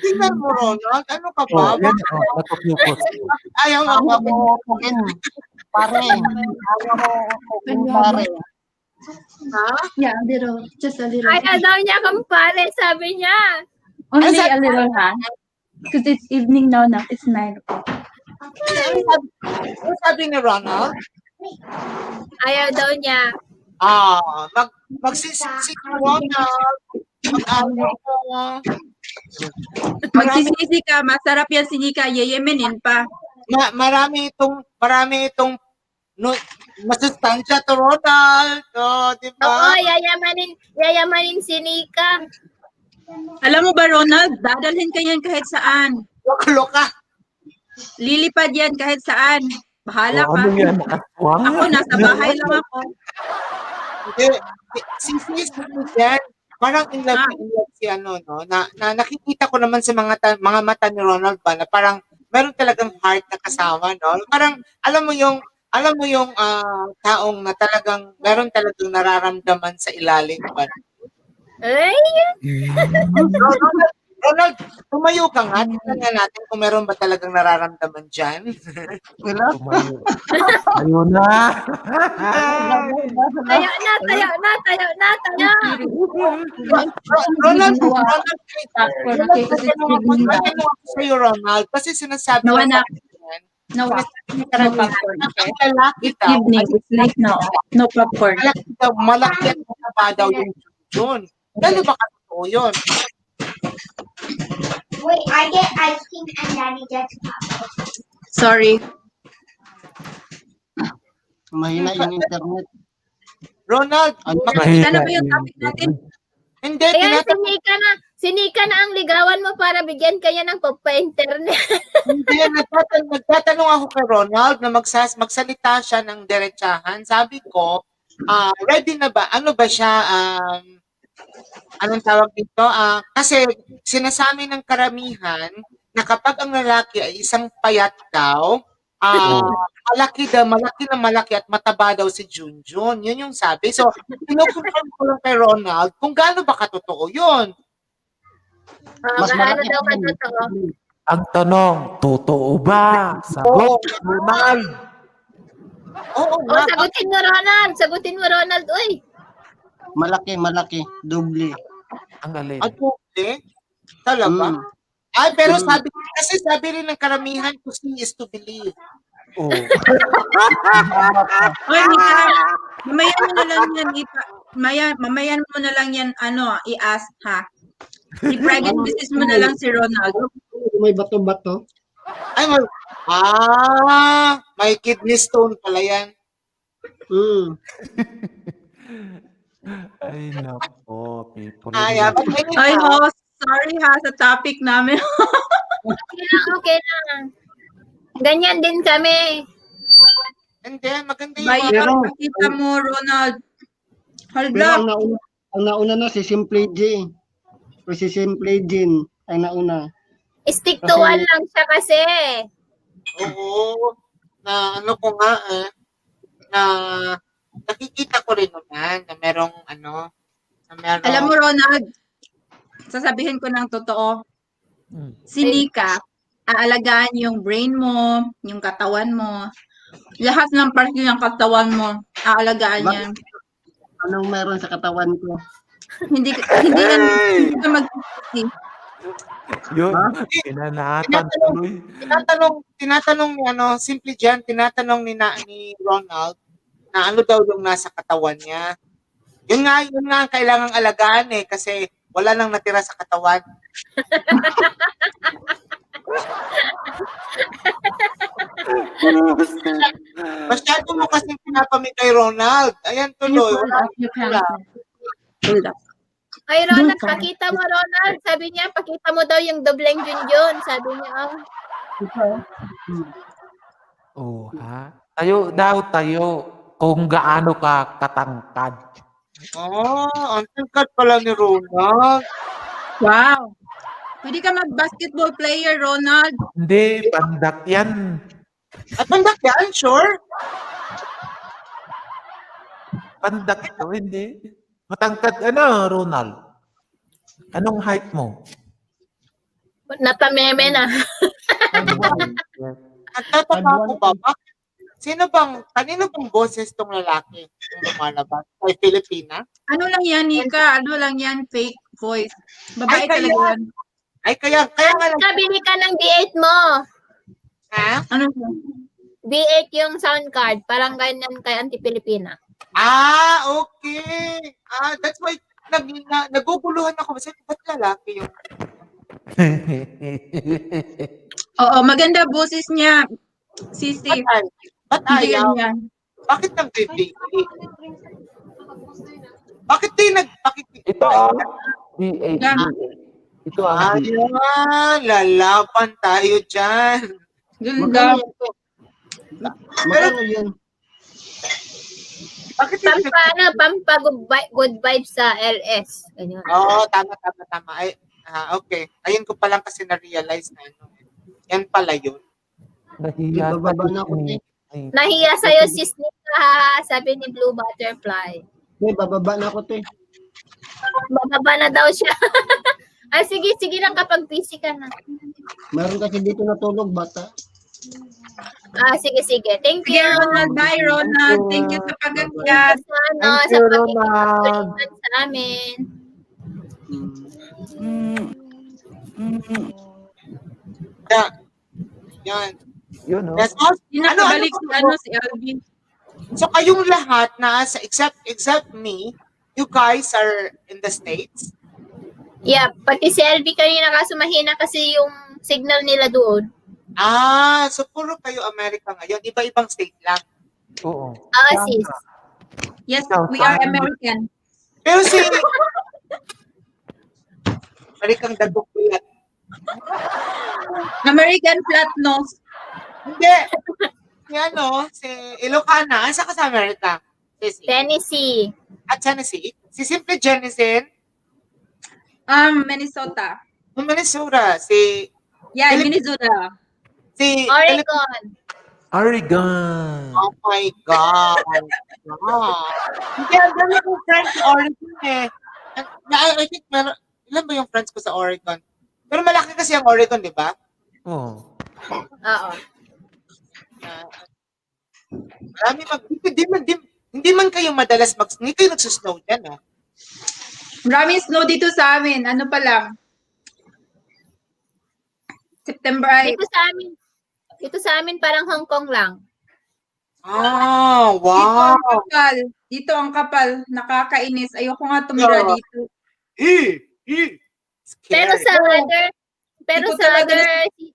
Tignan mo, Ronald. Ano ka Oh, ba? yan. Oh, natutupos. Ayaw nga ba mo? Pare. Ayaw mo pare. Ha? Yeah, a little, just a little. Ayaw daw niya kumpare, sabi niya. Only Ay, a little, huh? Because it's evening now, it's 9 o'clock. Ano sabi ni Ronald? Ayaw daw niya. Magsisisi si Ronald. Mag-ano ko. Magsisisi ka, masarap yan si Nika, yeyemenin pa. Marami itong masustansya to Ronald. Di Oo, ba? yayamanin si Nika. Alam mo ba, Ronald, dadalhin ka yan kahit saan. Loka. Lilipad yan kahit saan. Bahala ka. Ano yan? Aswang? Ako, nasa bahay lang ako. Hindi. Si yan. Parang in love si no? Na nakikita ko naman sa mga mata ni Ronald ba na parang meron talagang heart na kasama, no? Parang alam mo yung taong na talagang meron talagang nararamdaman sa ilalim ba? Ay, Ronald, tumayo ka nga. Tingnan nga natin kung meron ba talagang nararamdaman dyan. Wala. Ayun na. tayo na. Ronald, Okay, because it's evening now. ano ako sa'yo, Ronald? Kasi sinasabi No, ng anak. No, no popcorn, okay? ang lalaki It's daw, evening, it's late now. No popcorn. malaki at mataba daw yung yun. Gano'n ba katotoo yun? Wait, I get ice cream and Daddy gets Sorry. Mahina yung internet. Ronald, Ano ba yung topic natin? hindi, Ayan, si Nika na ang ligawan mo para bigyan kanya ng pagpa-internet. hindi, nagtatanong ako kay Ronald na magsalita siya ng diretsahan. Sabi ko, ready na ba? Ano ba siya, anong tawag dito? Kasi sinasabi ng karamihan na kapag ang lalaki ay isang payat daw, malaki at mataba daw si Junjun. Yun yung sabi. So, kinukonfirm ko lang kay Ronald kung gaano ba katotoo yun. Mas Gaano malaki daw yan. katotoo? Ang tanong, totoo ba? Sagot, Ronald. Oo Oh, nga. sagutin mo Ronald. Uy, Malaki. Doble. Ang alin. At talaga? Ay, pero sabi rin ng karamihan, to see is to believe. Oh. Oy, Nika, mamaya mo na lang yan, mamaya mo na lang yan, i-ask, ha? I-private business mo na lang si Ronald. May bato-bato. Ay, may kidney stone pala yan. Ay, nako. People. Ay, sorry ha, sa topic namin. okay lang. Ganyan din kami. Hindi, maganda yung Bye, Pero- kita mo, Ronald. Hold Pero up. ang nauna na si Simple J. O si Simple Jin ang nauna. Stick to one lang siya kasi. Oo. Na ano ko nga na nakikita ko rin naman na merong na merong Alam mo, Ronald, sasabihin ko ng totoo. Hmm. Si Nika, aalagaan yung brain mo, yung katawan mo, lahat ng parte ng katawan mo, aalagaan yan. Anong meron sa katawan ko? Hindi ka mag-isip. Yun, Ha? pinanatan tuloy. Tinatanong ni Simply Jen, tinatanong ni Ronald na ano daw yung nasa katawan niya. Yun nga ang kailangang alagaan kasi wala nang natira sa katawan. Masyado mo kasi pinapamit kay Ronald. Ayan tuloy. Wala Hold up. Ay, Ronald, pakita mo, Ronald. Sabi niya, pakita mo daw yung dobleng Junjun. Sabi niya, Oh, ha? Tayo kung gaano ka katangkad. ang tangkad pala ni Ronald. Wow. Pwede ka mag-basketball player, Ronald. Hindi, pandak yan. At pandak yan, sure. Pandak ito, hindi. Matangkad, Ronald? Anong height mo? natameme na. Nagtataka ako ba? Kanino bang boses tong lalaki yung lumalabas? Kay Filipina? Ano lang yan, Nika? Ano lang yan? Fake voice. Babae Ay, kaya- talaga yan. Ay, kaya nga lang. Kabili ka ng D8 mo. Ha? Ano yan? D8 yung sound card. Parang ganyan kay Anti-Pilipina. Okay. That's why naguguluhan ako. Kasi ba't lalaki yung... Oo, maganda boses niya. Sisi. Ba't Hindi ayaw? ganyan. Bakit nang bibig? Bakit Ito, D8. Yan. Ito ang D8. Ayan, lalaban tayo dyan. Ganda. Magkano yun? Bakit Pampa good vibes sa LS. Ganyan. Oo, tama. Ay, okay. Ayun ko pa lang kasi na-realize na yan pala yun. Nahiya Bababa na ako, tayo. Nahiya sa'yo, sis Nika, sabi ni Blue Butterfly. Bababa na ako, te. Bababa na daw siya. Sige lang kapag busy ka na. Meron kasi dito natulog, bata. Sige. Thank Sige, you. Ronald. Bye, Ronald. Thank you sa pag-akyat. Sa Thank you, Ronald. pag-iwan sa amin. Yan. Yun, no? Yes, Pinakabalik si Alvin. So kayong lahat except me, you guys are in the States? Yeah, pati si LV kanina kaso mahina kasi yung signal nila doon. So puro kayo Amerika ngayon, iba-ibang state lang. Oo. Sis. Yes, we are American. Pero Amerikang dagok ko yan. American flat nose. Hindi. Si Ilocana, asa ka sa Amerika? Tennessee. At Tennessee? Si Simple Jennison, Minnesota. Minnesota. Yeah, Minnesota. Oregon. Oh my God. Hindi, ang dami kong friends sa Oregon I think ilan ba yung friends ko sa Oregon? Pero malaki kasi ang Oregon, di ba? Oo. Oo. Marami hindi man kayo madalas hindi kayo nagsusnow dyan, Maraming snow dito sa amin. Ano pa lang? September 8. Dito sa amin parang Hong Kong lang. Wow. Dito ang kapal. Nakakainis. Ayoko nga tumira dito. Pero sa other city.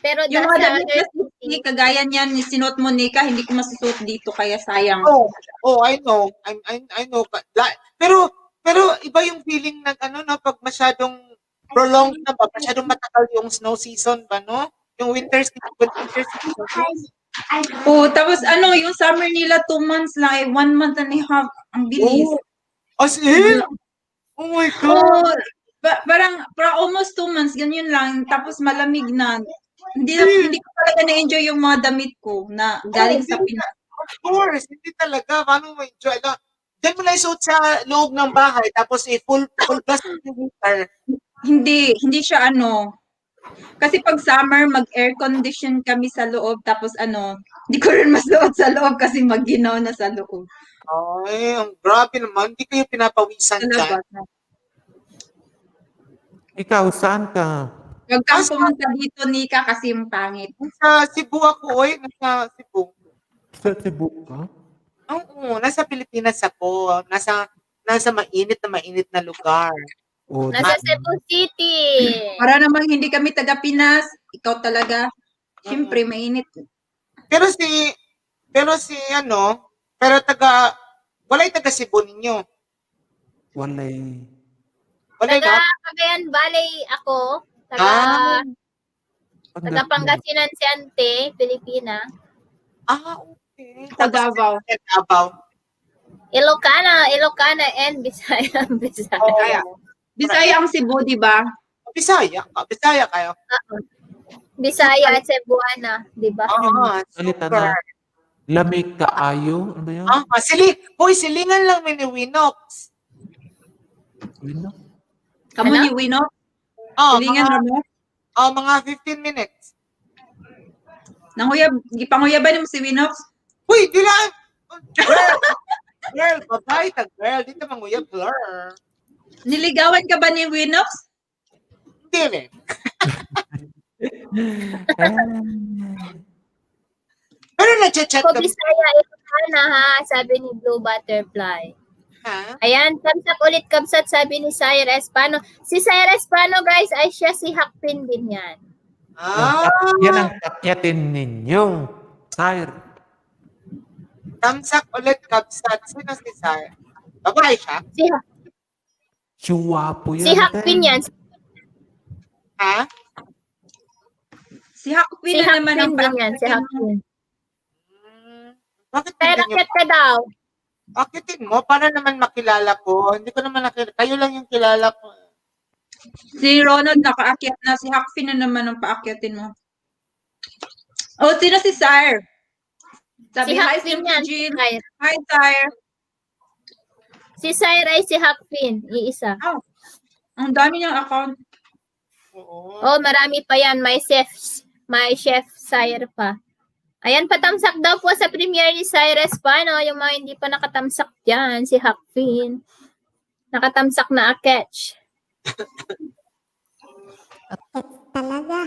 Pero Yung sa mga other damit city. kagaya niyan, sinuot mo, Nika, hindi ko masusuot dito, kaya sayang. I know. I know. Pero iba yung feeling ng pag masyadong prolonged na ba, masyadong matagal yung snow season ba, no? Yung winter season. Tapos yung summer nila 2 months lang, 1 month and a half. Ang bilis. As in? Oh my God. Parang almost 2 months, ganyan lang. Tapos malamig na. Hindi ko talaga na-enjoy yung mga damit ko na galing sa Pinas. Of course, hindi talaga. Paano mo enjoy? Diyan mo na isuot sa loob ng bahay, tapos full blast yung heater. Hindi siya kasi pag summer, mag-air condition kami sa loob, tapos hindi ko rin masuot sa loob kasi mag-ginaw na sa loob. Ay, ang grabe naman. Hindi kayo pinapawisan Sa dyan. labas. Ikaw, saan ka? Huwag kang pumunta dito, Nika, kasi yung pangit. Nasa Cebu ako, oy. Nasa Cebu. Sa Cebu ka? Oo, nasa Pilipinas ako. Nasa mainit na lugar. O, Nasa Cebu City. Para naman hindi kami taga Pinas, ikaw talaga. Siyempre, mainit. Pero walay taga Cebu ninyo. walay. Walay Taga na? Cagayan Valley ako. Ah. Taga Pangasinan si Ante, Pilipina. Okay. Sa Davao. Davao. Ilocana and Bisaya. Oh, Bisaya ang Cebu, di ba? Bisaya kayo. Bisaya at Cebuana, di ba? Salita na. Lamig kaayo? Ano ba yun? Silingan lang ni Winox. Ano? Kamu Ano? ni Wino? Oh, Silingan mo? mga 15 minutes. Gipanguyaban mo si Winox? Uy, di lang. Girl, babae ta girl. Dito manguyab, girl. Niligawan ka ba ni Winox? Hindi rin. Pero nag-chat Ako kami. Bisaya, Ilocana ha, sabi ni Blue Butterfly. Ha? Ayan, kamsat ulit kamsat, sabi ni Syra Espano. Si Syra Espano, guys, ay siya si Hakpin din yan. Yan ang kakyatin ninyo. Sire. Tamsak ulit kapsat. Sino si Sarah? Babae siya? Chuwapo yan. Si Hakpin yan. Ha? Si Hakpin Si na naman ang Hakpin din yan, si Hakpin. Bakit Pero hindi niyo? akit ka daw. Akitin mo, para naman makilala ko. Hindi ko naman nakilala. Kayo lang yung kilala ko. Si Ronald nakaakyat na. Si Hakpin na naman ang paakyatin mo. Oh, sino si Sire? Sabi, Si hi, Hakpin Simply yan. Jean. Sire. Hi, Sire. Si Syra ay si Hakpin, iisa. Ang dami niyang account. Oo. Oh, marami pa yan. May chef Syra pa. Ayan, patamsak daw po sa premiere ni Syra Espano. Yung mga hindi pa nakatamsak dyan, si Hakpin. Nakatamsak na catch. Talaga.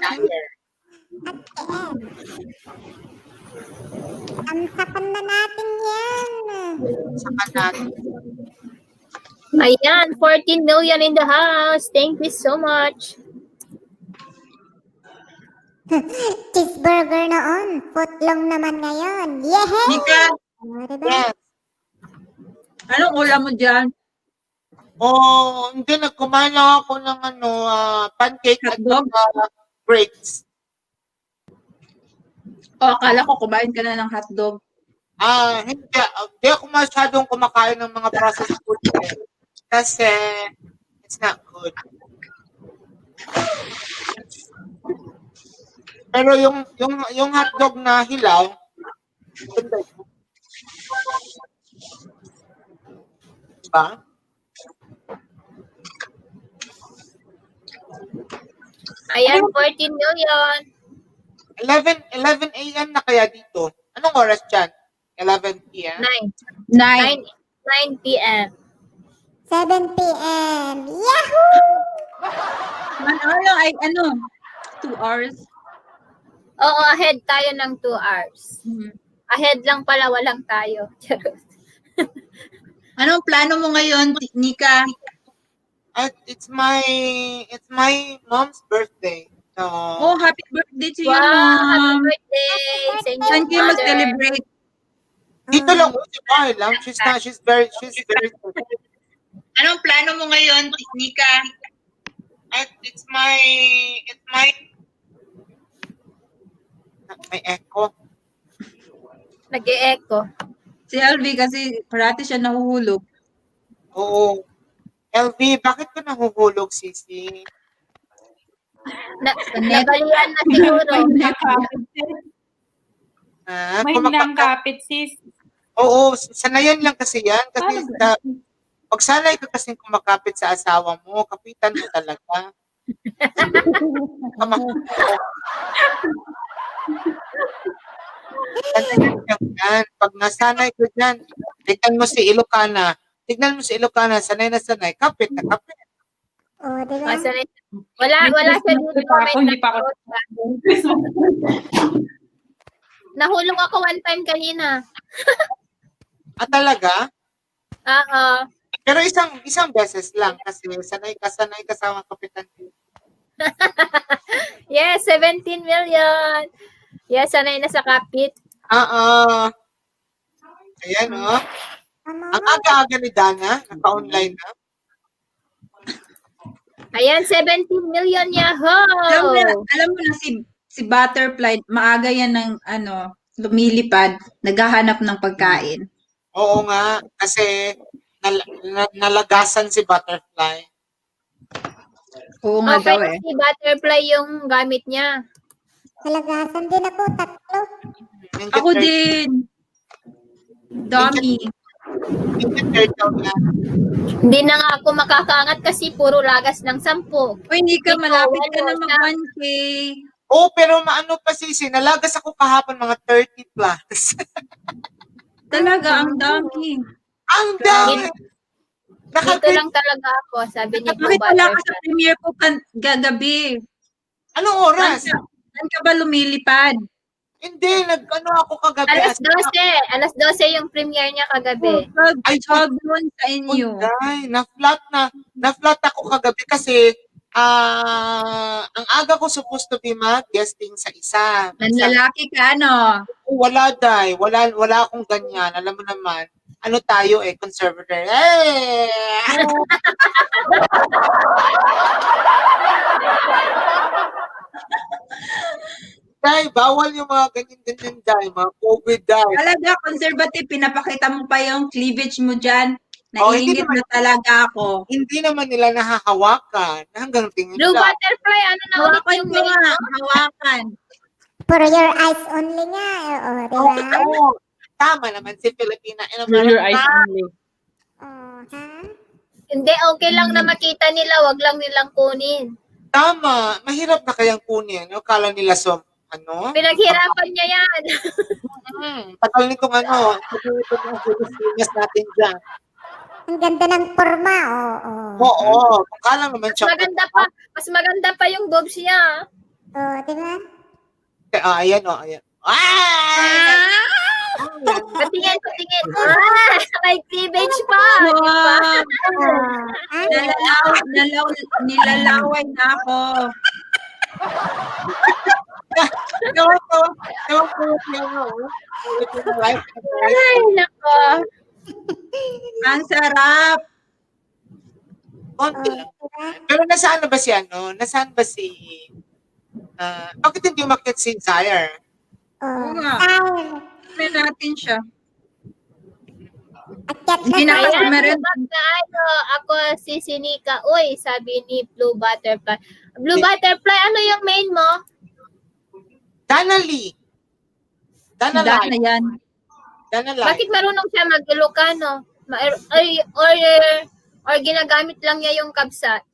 Tamsakan na natin yan. Saka natin. Ayan, 14 million in the house. Thank you so much. Cheeseburger noon. Footlong naman ngayon. Yehey! Nika, Diba? Yes. anong ulam mo dyan? Oh, hindi. Nagkumain lang ako ng pancake at Hotdog? grapes. Oh, akala ko kumain ka na ng hotdog. Hindi ako masyadong kumakain ng mga processed food kasi it's not good. Pero yung hotdog na hilaw, ganda yun. Diba? Ayan, 14 million. 11 a.m. na kaya dito. Anong oras dyan? 11 p.m.? 9. 9 p.m. 7 p.m. Yahoo! Ay, 2 hours. Oo, ahead tayo ng 2 hours. Ahead lang pala, walang tayo. Anong plano mo ngayon, Nika? It's my mom's birthday. So, Oh, happy birthday to you, Wow, happy Mom. birthday sa inyong Saan kayo mother. mag-celebrate? dito lang sa bahay lang. She's very Anong plano mo ngayon, Nika? it's my may echo. Nag-e-echo. Si LV kasi parati siya nahuhulog. Oo. LV, bakit ka nahuhulog, sisi? Nabalian na siguro. May kapit, sis. Oo, sanayan lang kasi yan. Kasi Paano ba? pag sanay ka kasing kumakapit sa asawa mo, kapitan mo talaga. Sanayan lang yan. Pag nasanay ko dyan, tignan mo si Ilocana. Tignan mo si Ilocana, sanay na sanay, kapit na kapit. Oh, di ba? Wala siya dito. Hindi pa ako. Nahulong ako one time kanina. Ah, talaga? Oo. Pero isang beses lang kasi sanay ka sa mga kapitan. Yes, 17 million. Yes, sanay na sa kapit. Ayan, oh. Ang aga-aga ni Dana, naka-online na. Ayan, 17 million, Alam yahoo! mo na si Butterfly, maaga yan ng lumilipad, naghahanap ng pagkain. Oo nga, kasi nalagasan si Butterfly. Oo nga daw Okay, si Butterfly yung gamit niya. Kalagasan din ako, 3. Ako din. Dami. Hindi na nga ako makakaangat kasi puro lagas ng 10. Uy, hindi ka, Ikaw, malapit ka ano, na mag 1K. Oo, pero maano pa nalagas ako kahapon mga 30 plus. Talaga, ang dami. Ang dami! Dito lang talaga ako, sabi ni Blue Bakit wala ka sa Butterfly. premiere ko gagabi? Anong oras? Saan ka ba lumilipad? Hindi, nag-ano ako kagabi. Alas 12. Alas 12 yung premiere niya kagabi. Ay, 12 noon sa inyo. Ay, na-flat ako kagabi kasi ang aga ko supposed to be mag-guesting sa isa. Nanlalaki ka, ano? Wala, Day. Wala akong ganyan. Alam mo naman, ano tayo conservator. Eh! Day, bawal yung mga ganyan-ganyan, Day. Mga COVID, Day. Talaga, conservative, pinapakita mo pa yung cleavage mo dyan. Oh, hindi Naiingit naman- na talaga ako. Hindi naman nila nahahawakan. Hanggang tingin Blue lang. Butterfly, ano na ulit Hawakan yung ko nga, hawakan. For your eyes only nga. Oo, di ba? Oo. Tama naman si Filipina. Your eyes only. Oh, ha? Hindi, okay lang na makita nila, wag lang nilang kunin. Tama. Mahirap na kayang kunin. No? Kala nila Pinaghirapan niya yan. Tagal nitong tagal nitong mga Pilipinas natin dyan. Ang ganda ng forma, oo. Oo. Kala naman siya. Mas maganda pa yung boobs niya. Oo, di ba? Ayan. Ah! Patingin. May cleavage pa. Wow! Ah, Nilalaway na ako. Ay, nako. Ang sarap. Konti oo, lang. di ba? Pero nasaan na ba si Nasaan ba si bakit hindi umakyat si Zaire? Oo. nga. Ay, Tignan natin siya. akyat Hindi na na sa kasi Ayan, meron. ako si Sinika. Uy, sabi ni Blue Butterfly. Blue Butterfly, ano yung main mo? Dana Lee. Dana Dana Lai. yan. Dana Lai. Bakit marunong siya mag-Ilocano? Or ginagamit lang niya yung kabsat?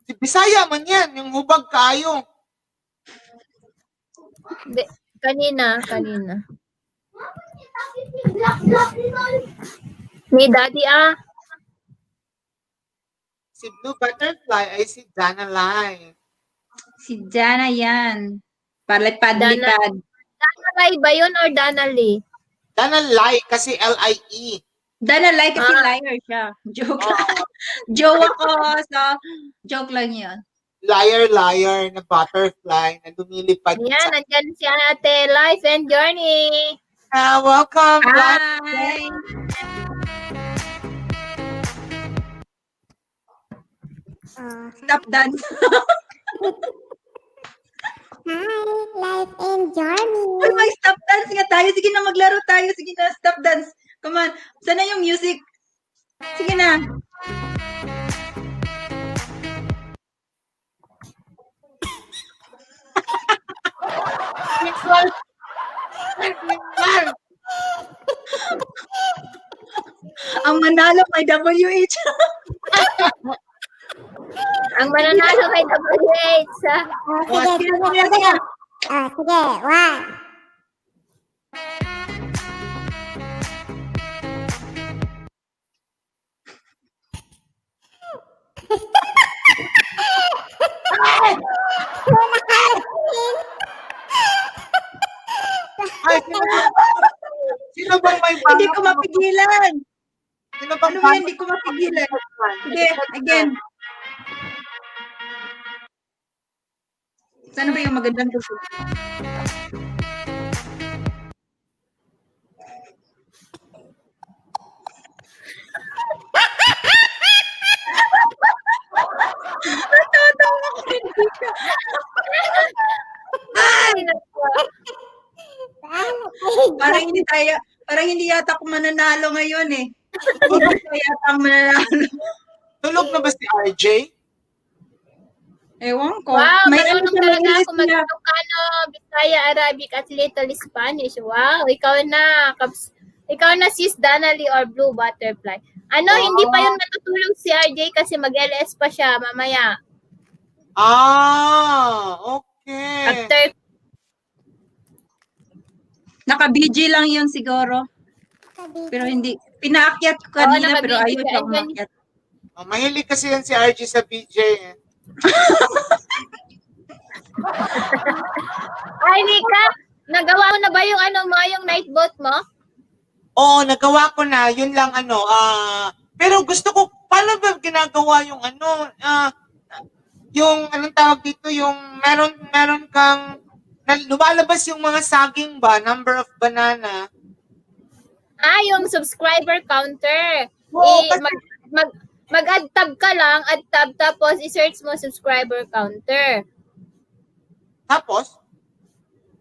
Si Bisaya man yan. Yung hubag kayo. Hindi, kanina. Ni Daddy, Si Blue Butterfly ay si Dana Lai. Si Dana yan. Palipad-lipad. Dana Lai ba yun or Dana Lee? Dana Lai kasi L-I-E. Dana like kasi liar siya. Joke lang. Joke ako. So, joke lang yun. Liar na butterfly na lumilipad. Yan, nandyan si Ate Life and Journey. Welcome. Hi! Oh, Stop dance. hi, life and journey. Uy, mag-stop dance nga tayo. Sige na, maglaro tayo. Sige na, stop dance. Come on. Sana yung music. Sige na. manalo kay WH. Ang mananalo kay WH. Sige, sige. Sige, one. Ay, sino bang may Hindi ko mapigilan. Sino bang Ano ba yan? Hindi ko mapigilan. Sige, again. Sana ba yung magandang gusto? Natatawa ko hindi ka. Ay, naku. Parang hindi yata ako mananalo ngayon eh. Hindi ko yata ang mananalo. Tulog na ba si RJ? Ewan ko. Wow, May marunong siya, talaga may ako list niya. mag-Ilocano, Bisaya, Arabic, at little Spanish. Wow, ikaw na. Ikaw na sis Danali or Blue Butterfly. Ano, hindi pa yun matutulog si RJ kasi mag-LS pa siya mamaya. Okay. After, Naka-BG lang yun siguro. Pero hindi. Pinaakyat ko kanina pero naka-BG. ayaw siya umakyat. Mahilig kasi yan si RJ sa BJ. ay, Nika, nagawa mo na ba yung yung night boat mo? Oo, nagawa ko na. Yun lang pero gusto ko, paano ba ginagawa yung yung anong tawag dito, yung meron kang, lumalabas yung mga saging ba, number of banana. Yung subscriber counter. Oo, Mag-add tab ka lang, add tab, tapos i-search mo subscriber counter. Tapos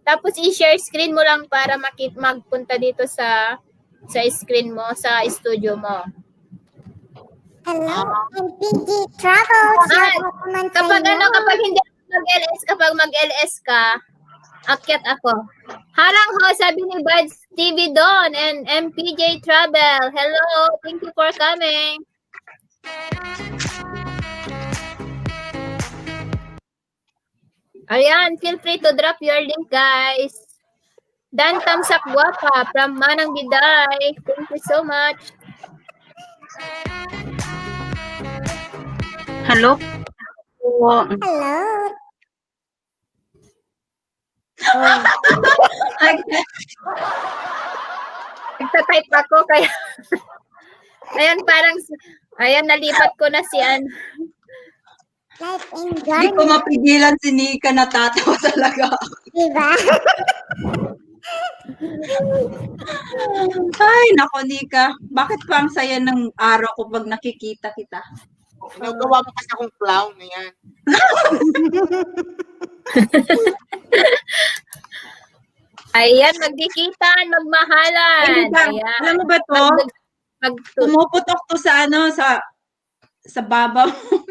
Tapos i-share screen mo lang para magpunta dito sa screen mo, sa studio mo. Hello, MPG Travels. Kapag hindi kapag mag-LS ka, akyat ako. Harang ho, sabi ni Buds TV Don and MPJ Travel. Hello, thank you for coming. Ayan, feel free to drop your link, guys. Dan Tamsak Guapa from Manang Biday. Thank you so much. Hello? Hello. Nagtatype ako kaya ayan nalipat ko na si Life Hindi ko mapigilan si Nika, natatawa talaga. Diba? Ay, nako Nika. Bakit pa ang saya ng araw ko pag nakikita kita? ginagawa mo kasi akong clown na yan. Ayan, magdikitan, magmahalan. Ay, Nika, Ayan. alam mo ba to? Pumuputok to sa sa baba mo.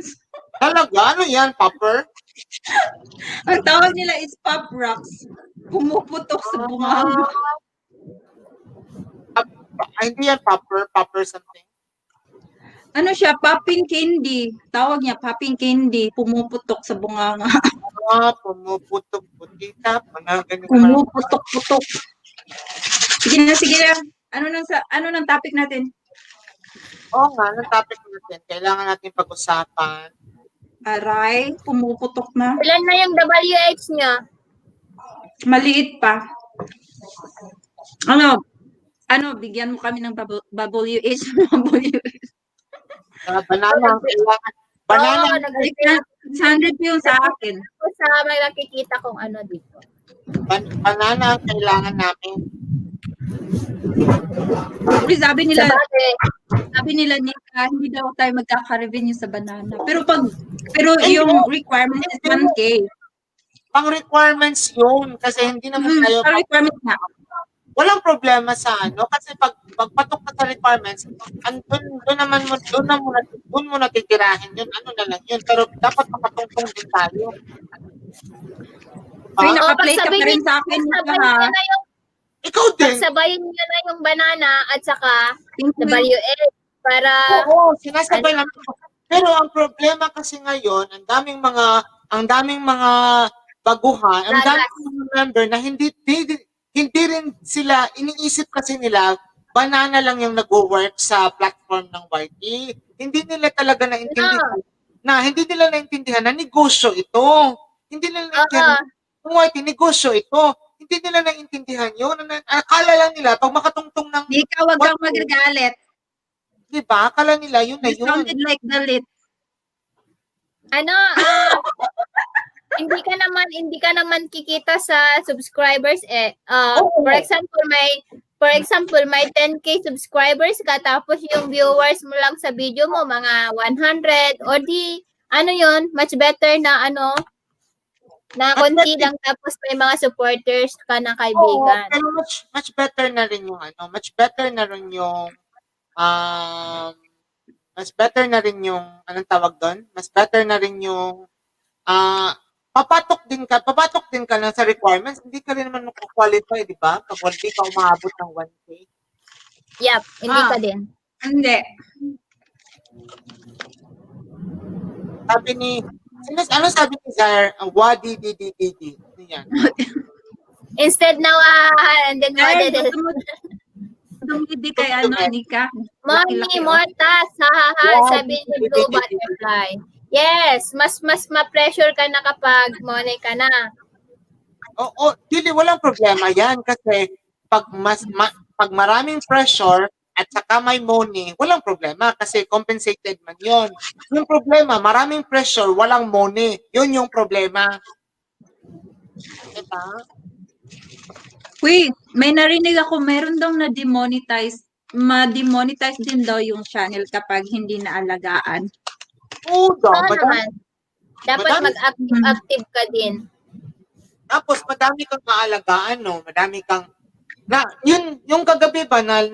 Talaga? Ano yan, Popper? Ang tawag nila is pop rocks. Pumuputok sa bunganga. Hindi yan Popper. Popper something. Ano siya? Popping candy. Tawag niya, popping candy. Pumuputok sa bunganga. Pumuputok. Putita. Pumuputok-putok. Sige na. Ano nang topic natin? Oo nga, anong topic natin? Kailangan natin pag-usapan. Aray, pumuputok na. Ilan na yung WH niya? Maliit pa. Bigyan mo kami ng WH. Banana. Kailangan. Banana. 600 yung sa akin. Sa may nakikita kong dito. Banana ang kailangan namin. Sabi nila Nika, hindi daw tayo magkaka-revenue sa banana. Pero yung requirement is 1K. Pang requirements yun kasi hindi naman tayo requirement na. Walang problema sa kasi pag patok ka sa requirements, doon mo natitirahin yun, na lang yun. Pero dapat makatungtong din tayo. Ay, naka-play ka pa rin sa akin, Nika, ha? Ikaw din. Sabayin niyo na yung banana at saka WH. para Oo, sinasabay namin po. Pero ang problema kasi ngayon, ang daming mga baguhan, ang Lalas. daming mga member na hindi rin sila, iniisip kasi nila, banana lang yung nag-work sa platform ng YT. Hindi nila talaga naintindihan na negosyo ito. Hindi nila naintindihan ng YT, negosyo ito. Hindi nila naintindihan yun. Akala lang nila, pag makatungtong ng Ikaw, wag kang magagalit. di ba? Akala nila yun na You yun. sounded like galit. ano, hindi ka naman kikita sa subscribers for example may 10k subscribers ka tapos yung viewers mo lang sa video mo mga 100 o di yun, much better na na konti lang tapos may mga supporters ka na kaibigan. Pero much better na rin yung anong tawag doon? Mas better na rin yung papatok din ka lang sa requirements. Hindi ka rin naman makakwalify, di ba? Pag hindi ka umabot ng 1K. Yep, hindi ka din. Hindi. Ano sabi ni Zaire? Wadi, di. Ano yan? Instead now, and then Ay, dumidi kay Nika. Money, more task, sabi ni Blue Butterfly. Yes, mas ma-pressure ka na kapag money ka na. Oo, walang problema yan kasi pag maraming pressure at saka may money, walang problema kasi compensated man yon. Yung problema, maraming pressure, walang money. Yun yung problema. Diba? Uy, may narinig ako, meron daw na demonetize. Ma-demonetize din daw yung channel kapag hindi naalagaan. Oo daw. Naman. Dapat mag-active ka din. Tapos madami kang maalagaan, no? Madami kang yung kagabi ba na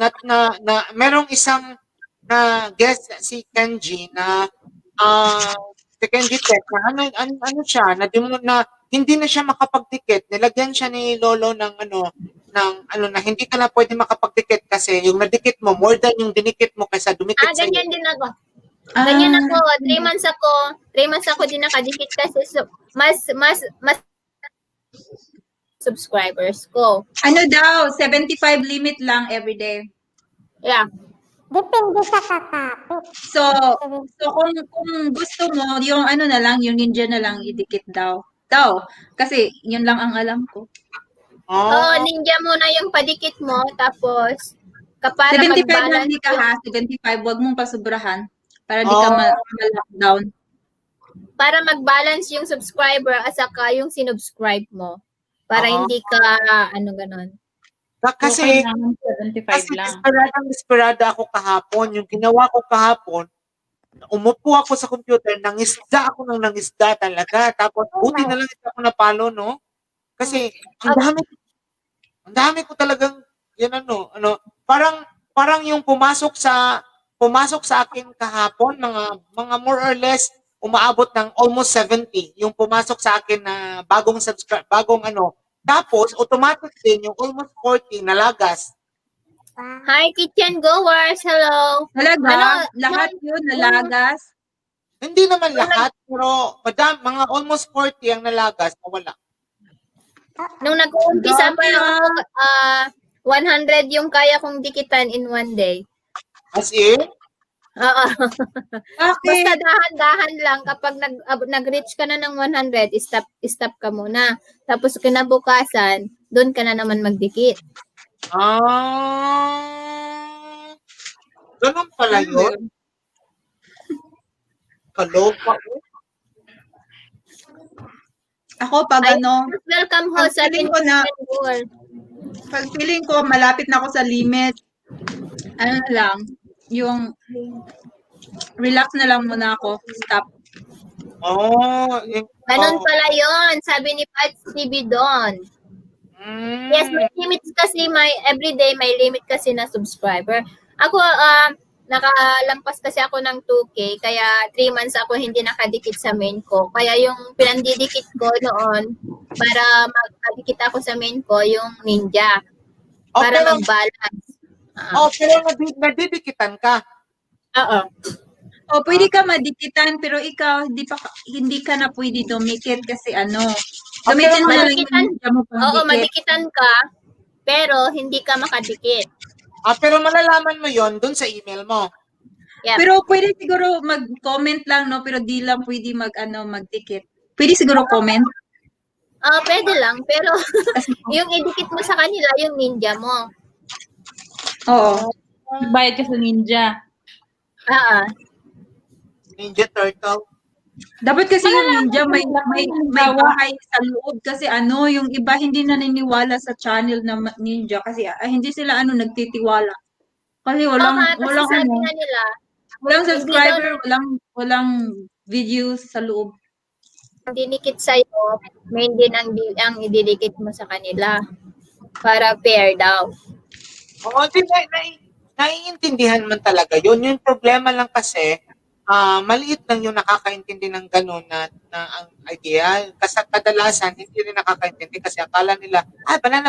merong isang na guest si Kenji na si Kenji Tech na ano siya na hindi na siya makapagtikit. Nilagyan siya ni Lolo ng na hindi ka na pwede makapagtikit kasi yung nadikit mo more than yung dinikit mo kaysa dumikit sa Ganyan din ako. Ganyan ako. 3 months ako din nakadikit kasi mas subscribers ko. Ano daw, 75 limit lang everyday. Yeah. Depende sa kakapit. So kung gusto mo, yung na lang, yung ninja na lang idikit daw. Kasi yun lang ang alam ko. Oo, ninja muna yung padikit mo, tapos para 75 mag-balance lang di ka ha, 75, wag mong pasobrahan para di ka ma-lockdown. Para mag-balance yung subscriber at saka yung sinubscribe mo. Para hindi ka, ganon. Kasi 75 lang. desperada ako kahapon. Yung ginawa ko kahapon, umupo ako sa computer, nangisda talaga. Tapos buti na lang hindi ako napalo, no? Kasi ang dami ko talagang parang yung pumasok sa akin kahapon, mga more or less umaabot ng almost 70 yung pumasok sa akin na bagong tapos automatic din yung almost 40 nalagas. Hi, Kitchen Goers! Hello! Talaga? Lahat yun nalagas? Hindi naman lahat, pero mga almost 40 ang nalagas, wala. Nung nag-uumpisa pa lang ako, 100 yung kaya kong dikitan in one day. As in? Oo. Okay. Basta dahan-dahan lang kapag nag-reach ka na ng 100, stop ka muna. Tapos kinabukasan, doon ka na naman magdikit. Ganun pala yun. Kaloka ko. Ako pag Welcome ho sa pag feeling ko malapit na ako sa limit, lang, yung relax na lang muna ako, stop. Ganun pala yon, sabi ni Pat TV doon. Yes, may limits kasi, everyday may limit kasi na subscriber. Ako, nakalampas kasi ako ng 2K, kaya 3 months ako hindi nakadikit sa main ko. Kaya yung pinandidikit ko noon, para magkadikit ako sa main ko, yung ninja. Para mag-balance. Pero nadidikitan ka. Oo. O, pwede ka madikitan, pero ikaw, hindi ka na pwede dumikit kasi gamitin mo na lang yung Madikitan. ninja mo pang Oo, dikit. madikitan ka, pero hindi ka makadikit. Pero malalaman mo yon dun sa email mo. Yep. Pero pwede siguro mag-comment lang, no? Pero di lang pwede magdikit. Pwede siguro comment. Pwede lang, pero yung idikit mo sa kanila, yung ninja mo. Oo. Bayad ka sa ninja. Ninja Turtle. Dapat kasi yung ninja may bahay sa loob kasi yung iba hindi naniniwala sa channel na ninja kasi hindi sila nagtitiwala. Kasi Kasi sabi nga nila, walang hindi subscriber, walang views sa loob. ang dinikit sa'yo, main din ang ididikit mo sa kanila. Para fair daw. Oo, naiintindihan man talaga yun. Yung problema lang kasi, maliit lang yung nakakaintindi ng gano'n na ang idea. Kasi kadalasan, hindi rin nakakaintindi kasi akala nila, banana.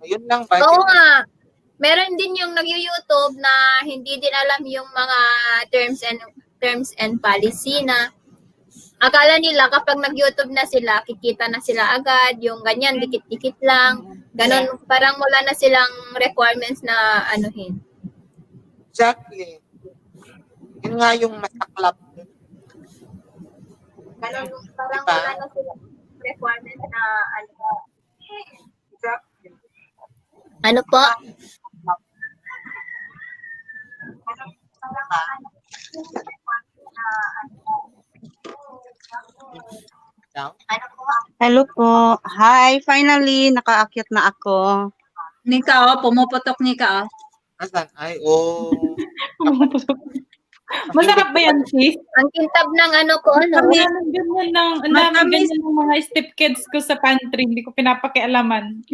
Yun lang ba? Oo nga. Meron din yung nag-YouTube na hindi din alam yung mga terms and policy na akala nila kapag nag-YouTube na sila, kikita na sila agad, yung ganyan, dikit-dikit lang. Ganon, parang wala na silang requirements na anuhin. Exactly. Yun nga yung masaklap. Ganon, parang diba? wala na silang requirements na ano po? Hello po. Hi, finally, nakaakyat na ako. Nika, pumuputok Nika. Asan? Masarap ba yan, sis? Ang kintab ng ko, Ang dami ganyan ng mga step kids ko sa pantry. Hindi ko pinapakialaman.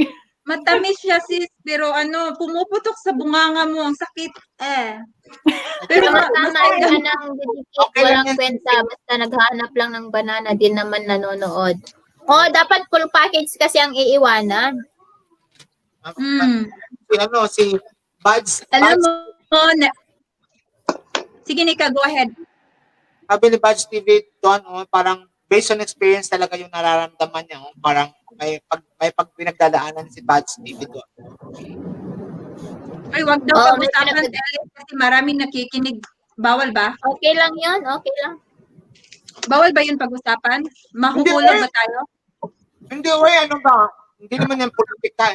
Matamis siya sis, pero pumuputok sa bunganga mo, ang sakit. Pero tama ka ng didikit, walang kwenta, basta naghahanap lang ng banana, din naman nanonood. Dapat full package kasi ang iiwanan. Si Buds. Alam mo, sige Nika, go ahead. Sabi ni Buds TV doon, parang based on experience talaga yung nararamdaman niya. Parang may pinagdadaanan si Buds TV doon. Ay, wag daw pag-usapan kasi maraming nakikinig. Bawal ba? Okay lang yun, okay lang. Bawal ba yun pag-usapan? Mahuhulog ba tayo? Hindi, ano ba? Hindi naman yan politika.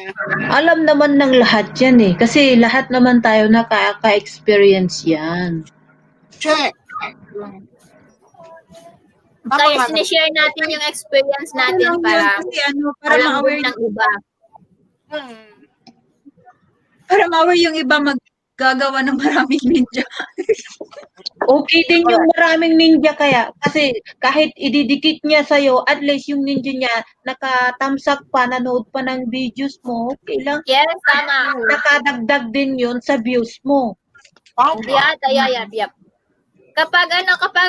Alam naman ng lahat yan kasi lahat naman tayo nakaka-experience yan. Check! Kaya sinishare natin yung experience natin para ma-aware ng iba. Para ma-aware yung iba maggagawa ng maraming ninja. Okay din yung maraming ninja kaya. Kasi kahit ididikit niya sa'yo, at least yung ninja niya, nakatamsak pa, nanood pa ng videos mo, okay lang. Yes, tama. Nakadagdag din yun sa views mo. Yep. Kapag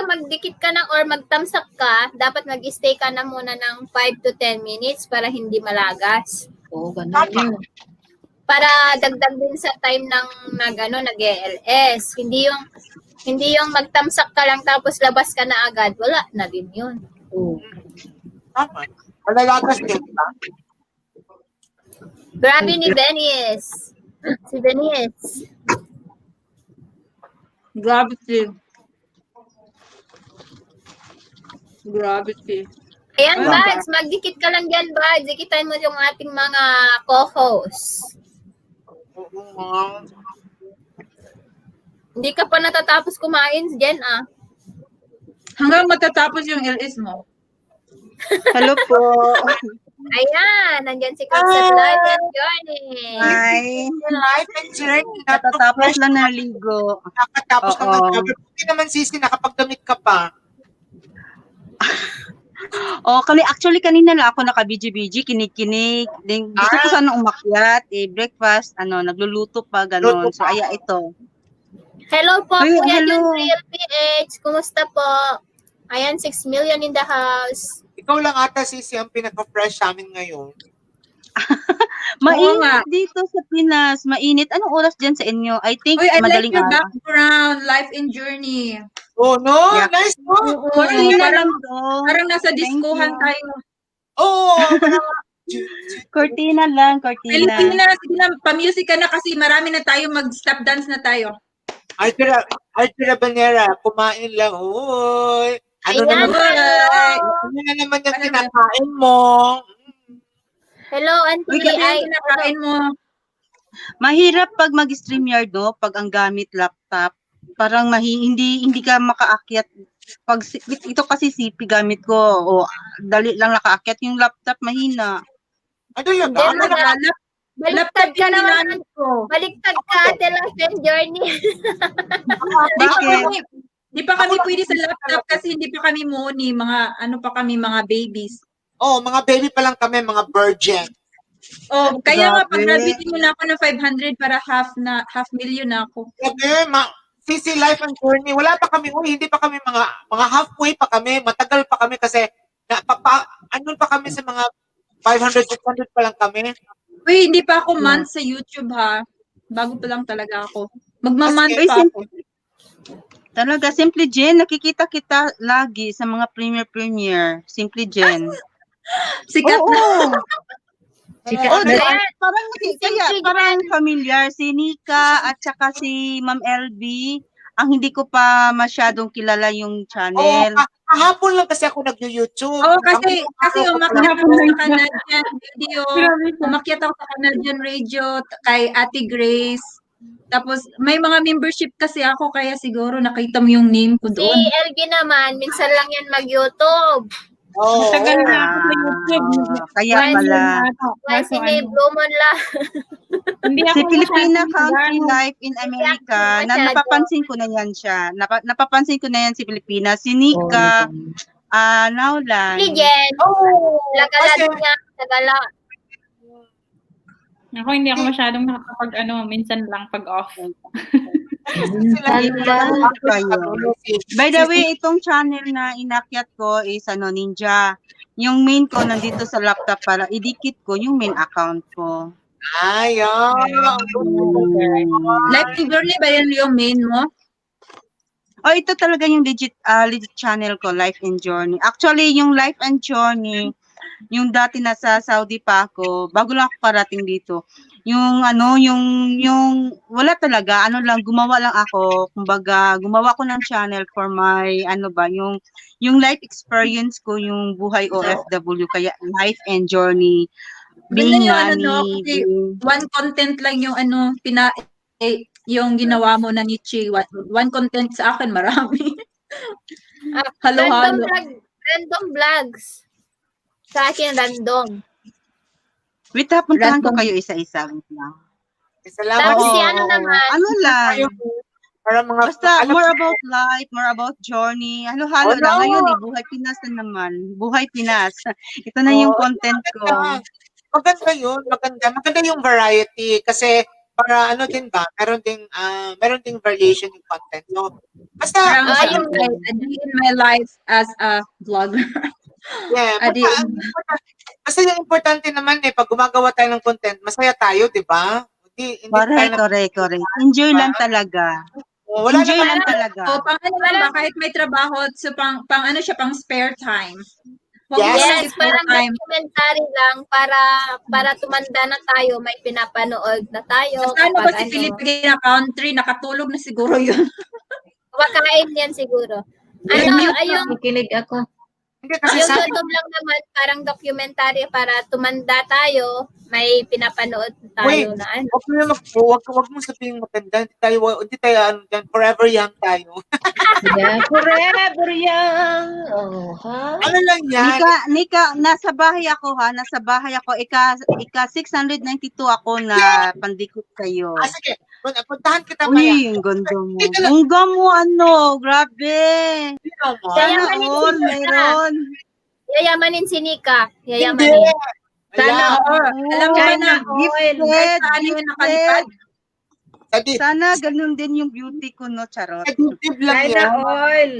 magdikit ka na or magtamsak ka, dapat mag-stay ka na muna ng 5 to 10 minutes para hindi malagas. Ganun yun. Para dagdag din sa time nag-ELS. Hindi yung magtamsak ka lang tapos labas ka na agad. Wala na din yun. Tama. Malalagas din ba? Grabe ni Venice. Si Venice. Gravity. Ayan, Bads. Magdikit ka lang dyan, Bads. Dikitan mo yung ating mga co-hosts. Hindi ka pa natatapos kumain, Jen, Hanggang matatapos yung LS mo. Hello po. Ayan, nandyan si Concept Live and Journey. Hi. Life and journey. Natatapos lang naligo. Nakatapos lang ng job. Hindi naman sisi, nakapagdamit ka pa. Actually kanina lang ako naka-BG, kinikinig. Gusto ko sana umakyat, breakfast, nagluluto pa, gano'n. So, ito. Hello po, Kuya hello. John Real PH. Kumusta po? Ayan, 6 million in the house. Ikaw lang ata, sisi, ang pinaka-fresh sa amin ngayon. Mainit dito sa Pinas. Mainit. Anong oras dyan sa inyo? I think Uy, I like madaling your araw. background, life and journey. Oh, no? Yeah. Nice, no? Cortina parang- lang to. Parang nasa Thank diskuhan you. tayo. Oo, parang... Cortina lang, cortina. Pilipina, sige na, pa-music ka na kasi marami na tayo, mag-stop dance na tayo. Arthur Habanera, kumain lang. Uy. Ano Ayan, naman, ano na naman yung kinakain mo? Hello, Auntie Uy, kasi Ay. yung kinakain mo. Mahirap pag mag-StreamYard, no? Pag ang gamit laptop, parang hindi ka makaakyat. Pag ito kasi CP gamit ko, o dali lang nakaakyat yung laptop, mahina. Ano yun? Hindi, Ano na? Baliktad ka yung naman. ginamit ko. Baliktad ka, Ate Life and Journey. Bakit? Di pa kami pwede sa laptop kasi hindi pa kami money, mga ano pa kami, mga babies. Oh, mga baby pa lang kami, mga virgin. Oh, kaya nga pag Grabe. nabili mo na ako ng 500 para half million na ako. Grabe, CC Life and Journey, wala pa kami, hindi pa kami mga halfway pa kami, matagal pa kami kasi andun pa kami sa mga 500, 600 pa lang kami. Uy, hindi pa ako months sa YouTube ha. Bago pa lang talaga ako. Magmamonth Uy, pa ako. Talaga, Simple Jen, nakikita kita lagi sa mga premier. Simple Jen. Sikat Oo. na. Sikat Oh, na. parang familiar si Nika at saka si Ma'am LB. Ang hindi ko pa masyadong kilala yung channel. Kahapon lang kasi ako nag-YouTube. Oo, kasi umakyat ako sa Canadian video. Umakyat ako sa Canadian radio kay Ate Grace. Tapos, may mga membership kasi ako, kaya siguro nakita mo yung name ko Si doon. LG naman, minsan lang yan mag-YouTube. Oh, Matagal na ako sa YouTube. Kaya pala. Kasi may Blumon lang. Hindi Si ako Filipina masyadong Country nag-ano. Life in America, Masyado. napapansin ko na yan siya. Napapansin ko na yan si Filipina. Si Nika, now lang. Si Jen. Lagalat niya. Tagala. Ako hindi ako masyadong nakakapag minsan lang pag off. By the way, itong channel na inakyat ko is Ninja. Yung main ko nandito sa laptop para idikit ko yung main account ko. Life and Journey ba yan yung main mo? Oh, ito talaga yung legit channel ko, Life and Journey. Actually, yung Life and Journey, yung dati nasa Saudi pa ako, bago lang ako parating dito. Yung wala talaga, gumawa lang ako, kumbaga, gumawa ko ng channel for my, yung life experience ko, yung buhay OFW, kaya Life and Journey. Being nanny, kasi one content lang yung yung ginawa mo na Nietzsche. One content sa akin, marami. Halo-halo. Random vlogs. Sa akin, random. Wait, puntahan ko kayo isa-isa. Wait lang. Salamat. Tapos si ano naman. Ano lang. Para mga Basta more about life, more about journey. Halo-halo lang. Ngayon, Buhay Pinas na naman. Buhay Pinas. Ito na yung content ko. Maganda yun. Maganda yung variety. Kasi para din ba, meron ding variation yung content. No? Basta, Parang a day in my life as a vlogger. yeah, basta yung importante naman pag gumagawa tayo ng content, masaya tayo, di ba? Correct. Enjoy lang talaga. Wala Enjoy naman lang talaga. O, pang kahit may trabaho, so pang spare time. Yes, parang documentary lang para tumanda na tayo, may pinapanood na tayo. Ano ba si Filipina Country? Nakatulog na siguro yun. Kumakain yan siguro. Kikinig ako. Kasi Yung YouTube lang naman, parang documentary para tumanda tayo, may pinapanood tayo na ano. Wag mo sabihin maganda, hindi tayo forever young tayo. Yeah, forever young. Oh, ha? Ano lang yan? Nika, nasa bahay ako. Ika 692 ako na pandikot kayo. Sige, puntahan kita Uy, ang ganda mo. Ang ganda mo, grabe. Sana all meron. Yayamanin si Nika. Yayamanin. Sana alam mo ba na Gifted, saan yung nakalipad? Sana ganun din yung beauty ko, no, charot. Dibdib lang yan. Oil.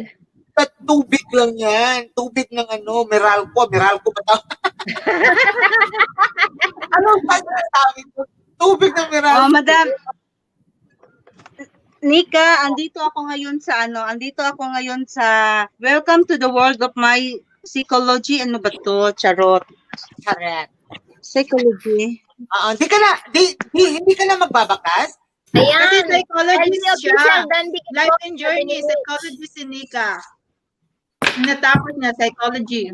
Tubig lang yan. Tubig ng Meralco ba ito? Ano ba sinasabi ko? Tubig na Miranda. Oh, Madam Nika, andito ako ngayon sa Welcome to the world of my psychology. Ano ba to? Charot. Correct. Psychology. Hindi ka na magbabakas? Kasi Ayan. psychologist LB siya. official Dandy Life and journey, psychologist si Nika. Natapos niya, psychology.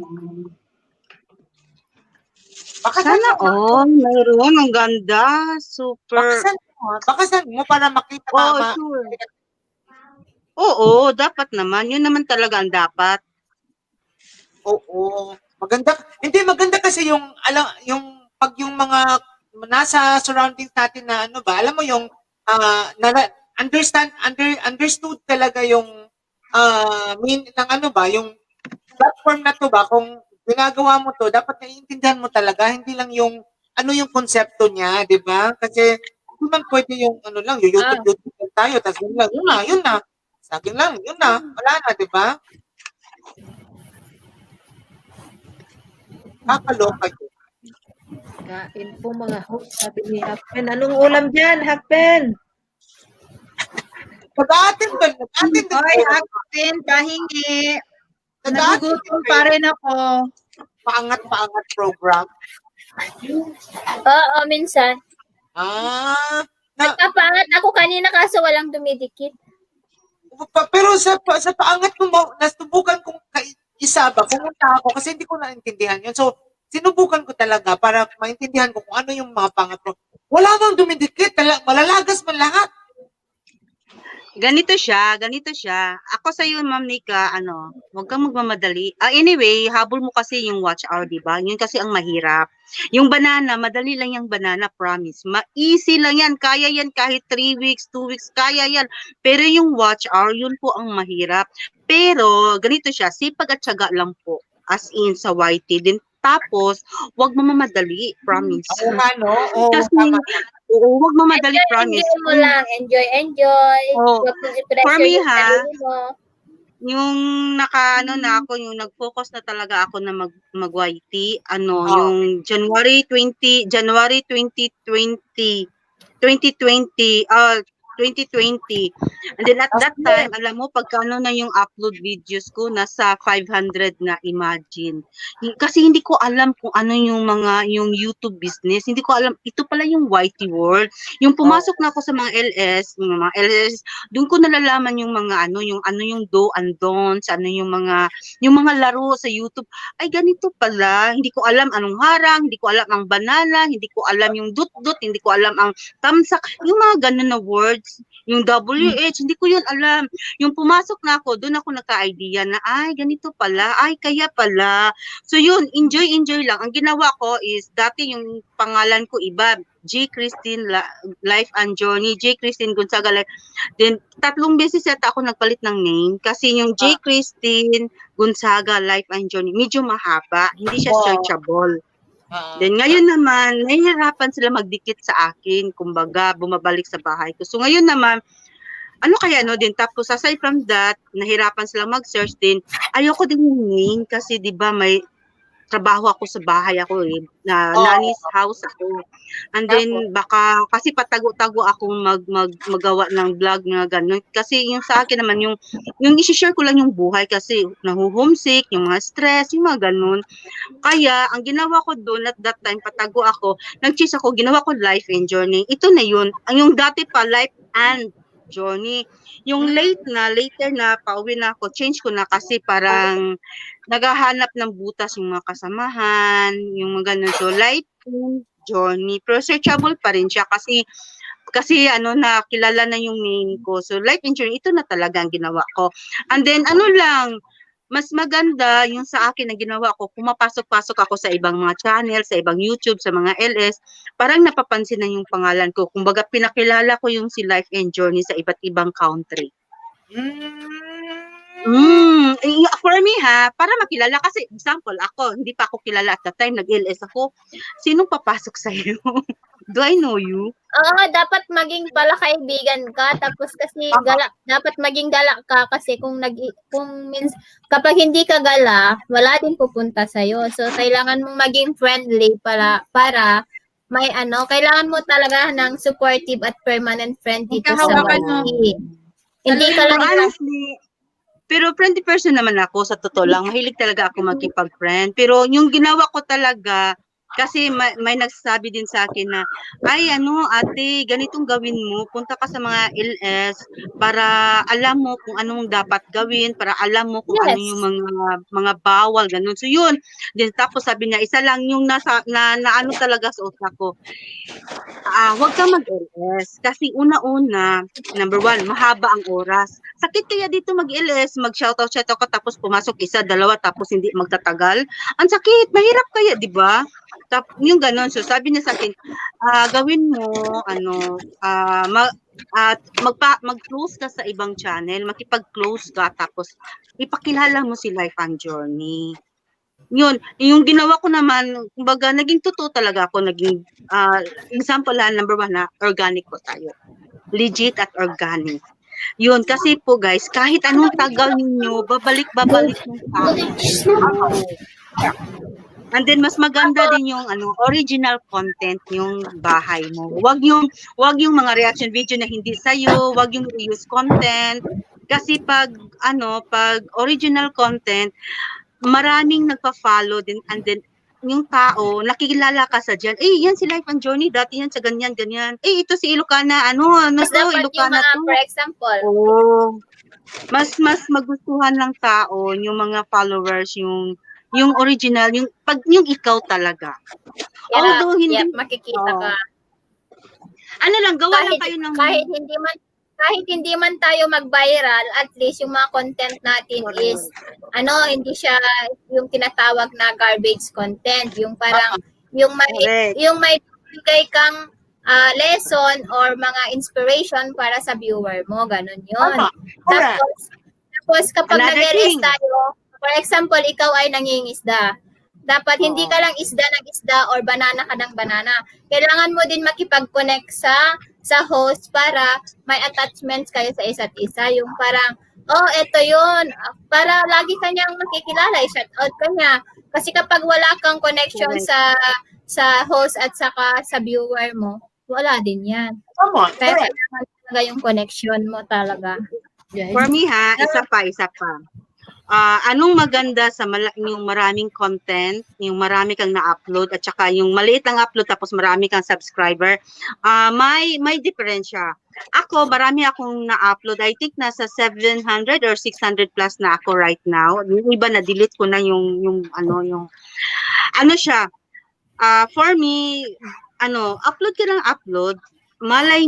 Sana all. Mayroon. Ang ganda. Super. Bakasan mo para makita Oo, sure. Oo, dapat naman. Yun naman talaga ang dapat. Oo. Maganda. Hindi, maganda kasi yung pag yung mga nasa surroundings natin na ano ba, alam mo yung understood talaga yung mean ng ano ba, yung platform na to ba, kung ginagawa mo to, dapat naiintindihan mo talaga, hindi lang yung ano yung konsepto niya, di ba? Kasi hindi man pwede yung ano lang, yung YouTube lang tayo, tapos yun na. Sa akin lang, yun na. Wala na, di ba? Kakaloka yun. Kain po mga host, sabi ni Hakpen. Anong ulam dyan, Hakpen? Mag-aatin ba? Hoy, Hakpen, pahingi. Nagugutom pa rin ako. Paangat program. Oo, minsan. Nagpapaangat ako kanina kaso walang dumidikit. Pero sa paangat ko, nasubukan kong isa ba, pumunta ako kasi hindi ko naintindihan yun. So, sinubukan ko talaga para maintindihan ko kung ano yung mga pangat ko. Wala bang dumidikit, malalagas man lahat. Ganito siya. Ako sa iyo, Ma'am Nika, huwag kang magmamadali. Anyway, habol mo kasi yung watch hour, di ba? Yun kasi ang mahirap. Yung banana, madali lang yung banana, promise. Easy lang yan. Kaya yan kahit 3 weeks, 2 weeks, kaya yan. Pero yung watch hour, yun po ang mahirap. Pero, ganito siya, sipag at tiyaga lang po. As in, sa YT din. Tapos, huwag mamamadali, promise. Oo nga, no? Oo, Kasi, tama. huwag mamadali, promise. Enjoy mo lang. Enjoy. Oh, Huwag mong i-pressure for me, yung ha, sarili mo. yung yung nag-focus na talaga ako na mag-YT, yung January 2020, 2020. And then at that time, alam mo, pagkano na yung upload videos ko, nasa 500 na, imagine. Kasi hindi ko alam kung ano yung YouTube business. Hindi ko alam, ito pala yung YT world. Yung pumasok na ako sa mga LS, doon ko nalalaman yung mga yung do and don'ts, yung mga laro sa YouTube. Ay, ganito pala. Hindi ko alam anong harang, hindi ko alam ang banana, hindi ko alam yung dut-dut, hindi ko alam ang tamsak, yung mga ganun na words. Yung WH, hindi ko yun alam. Yung pumasok na ako, doon ako nagka-idea na, ay, ganito pala, ay, kaya pala. So yun, enjoy lang. Ang ginawa ko is, dati yung pangalan ko iba, J. Christine Life and Journey, J. Christine Gonzaga Life. Then, 3 beses yata ako nagpalit ng name, kasi yung J. Christine Gonzaga Life and Journey, medyo mahaba, hindi siya searchable. Then ngayon naman, nahihirapan sila magdikit sa akin, kumbaga bumabalik sa bahay ko. So ngayon naman, din, tapos aside from that, nahirapan sila mag-search din. Ayoko din yung name kasi 'di ba may trabaho ako sa bahay ako nanny's house ako. And then baka kasi patago-tago akong magawa ng vlog na gano'n. Kasi yung sa akin naman yung i-share ko lang yung buhay kasi nahu-homesick, yung mga stress, yung mga gano'n. Kaya ang ginawa ko doon at that time patago ako, nag-choose ako, ginawa ko life and journey. Ito na yun. Yung dati pa life and journey. Yung later na pauwi na ako, change ko na kasi parang naghahanap ng butas yung mga kasamahan, yung mga ganun. So, life and journey. Pero searchable pa rin siya kasi kilala na yung name ko. So, life and journey, ito na talaga ang ginawa ko. And then, mas maganda yung sa akin na ginawa ko, pumapasok-pasok ako sa ibang mga channel, sa ibang YouTube, sa mga LS, parang napapansin na yung pangalan ko. Kumbaga, pinakilala ko yung si Life and Journey sa iba't ibang country. For me para makilala, kasi example, ako, hindi pa ako kilala at that time, nag-LS ako, sinong papasok sa iyo? Do I know you? Oo, dapat maging pala kaibigan ka tapos kasi dapat maging gala ka kasi kapag hindi ka gala, wala din pupunta sa So kailangan mong maging friendly para may kailangan mo talaga ng supportive at permanent friend dito sa Magkahawakan mo. YT. Hindi ka Pero lang honestly, pero friendly person naman ako, sa totoo lang. Mahilig talaga ako magkipag-friend. Pero yung ginawa ko talaga, kasi may nagsasabi din sa akin na, ay ate, ganitong gawin mo. Punta ka sa mga LS para alam mo kung anong dapat gawin, para alam mo kung ano Yes. yung mga bawal, ganun. So yun, din tapos sabi niya, isa lang yung na ano talaga sa utak ko. Huwag ka mag-LS. Kasi una-una, number one, mahaba ang oras. Sakit kaya dito mag-LS, mag-shoutout ka, tapos pumasok isa, dalawa, tapos hindi magtatagal. Ang sakit, mahirap kaya, di ba? Yung ganon. So sabi niya sa akin, gawin mo, mag-close ka sa ibang channel, makipag-close ka, tapos ipakilala mo si Life and Journey. Yun, yung ginawa ko naman, kumbaga, naging totoo talaga ako, naging, example number one organic po tayo. Legit at organic. Yun, kasi po guys, kahit anong tagal ninyo, babalik yung tao. And then mas maganda din yung original content yung bahay mo. Wag yung mga reaction video na hindi sa'yo, wag yung reuse content. Kasi pag original content, maraming nagpa-follow din, and then yung tao, nakikilala ka sa dyan, yan si Life and Journey, dati yan sa ganyan. Ito si Ilocana, Mas dapat Ilocana yung mga, to. for example, Mas magustuhan ng tao, yung mga followers, yung original, yung ikaw talaga. Although hindi, makikita ka. ano lang, gawa lang kayo ng... Kahit hindi man tayo mag-viral, at least yung mga content natin is, hindi siya yung tinatawag na garbage content. Yung parang, yung may bigay kang lesson or mga inspiration para sa viewer mo. Ganun yun. Tapos kapag nag-LS tayo, for example, ikaw ay nangingisda. Dapat hindi ka lang isda ng isda or banana ka ng banana. Kailangan mo din makipag-connect sa host para may attachments kayo sa isa't isa. Yung parang, eto yun. Para lagi kanyang makikilala, i-shoutout ka niya. Kasi kapag wala kang connection sa host at saka sa viewer mo, wala din yan. Kaya kailangan talaga yung connection mo talaga. For me isa pa. Anong maganda sa yung maraming content, yung marami kang na-upload, at saka yung maliit ang upload tapos marami kang subscriber, may diferensya. Ako, marami akong na-upload. I think nasa 700 or 600 plus na ako right now. Yung iba na-delete ko na yung for me, upload ka ng upload, malay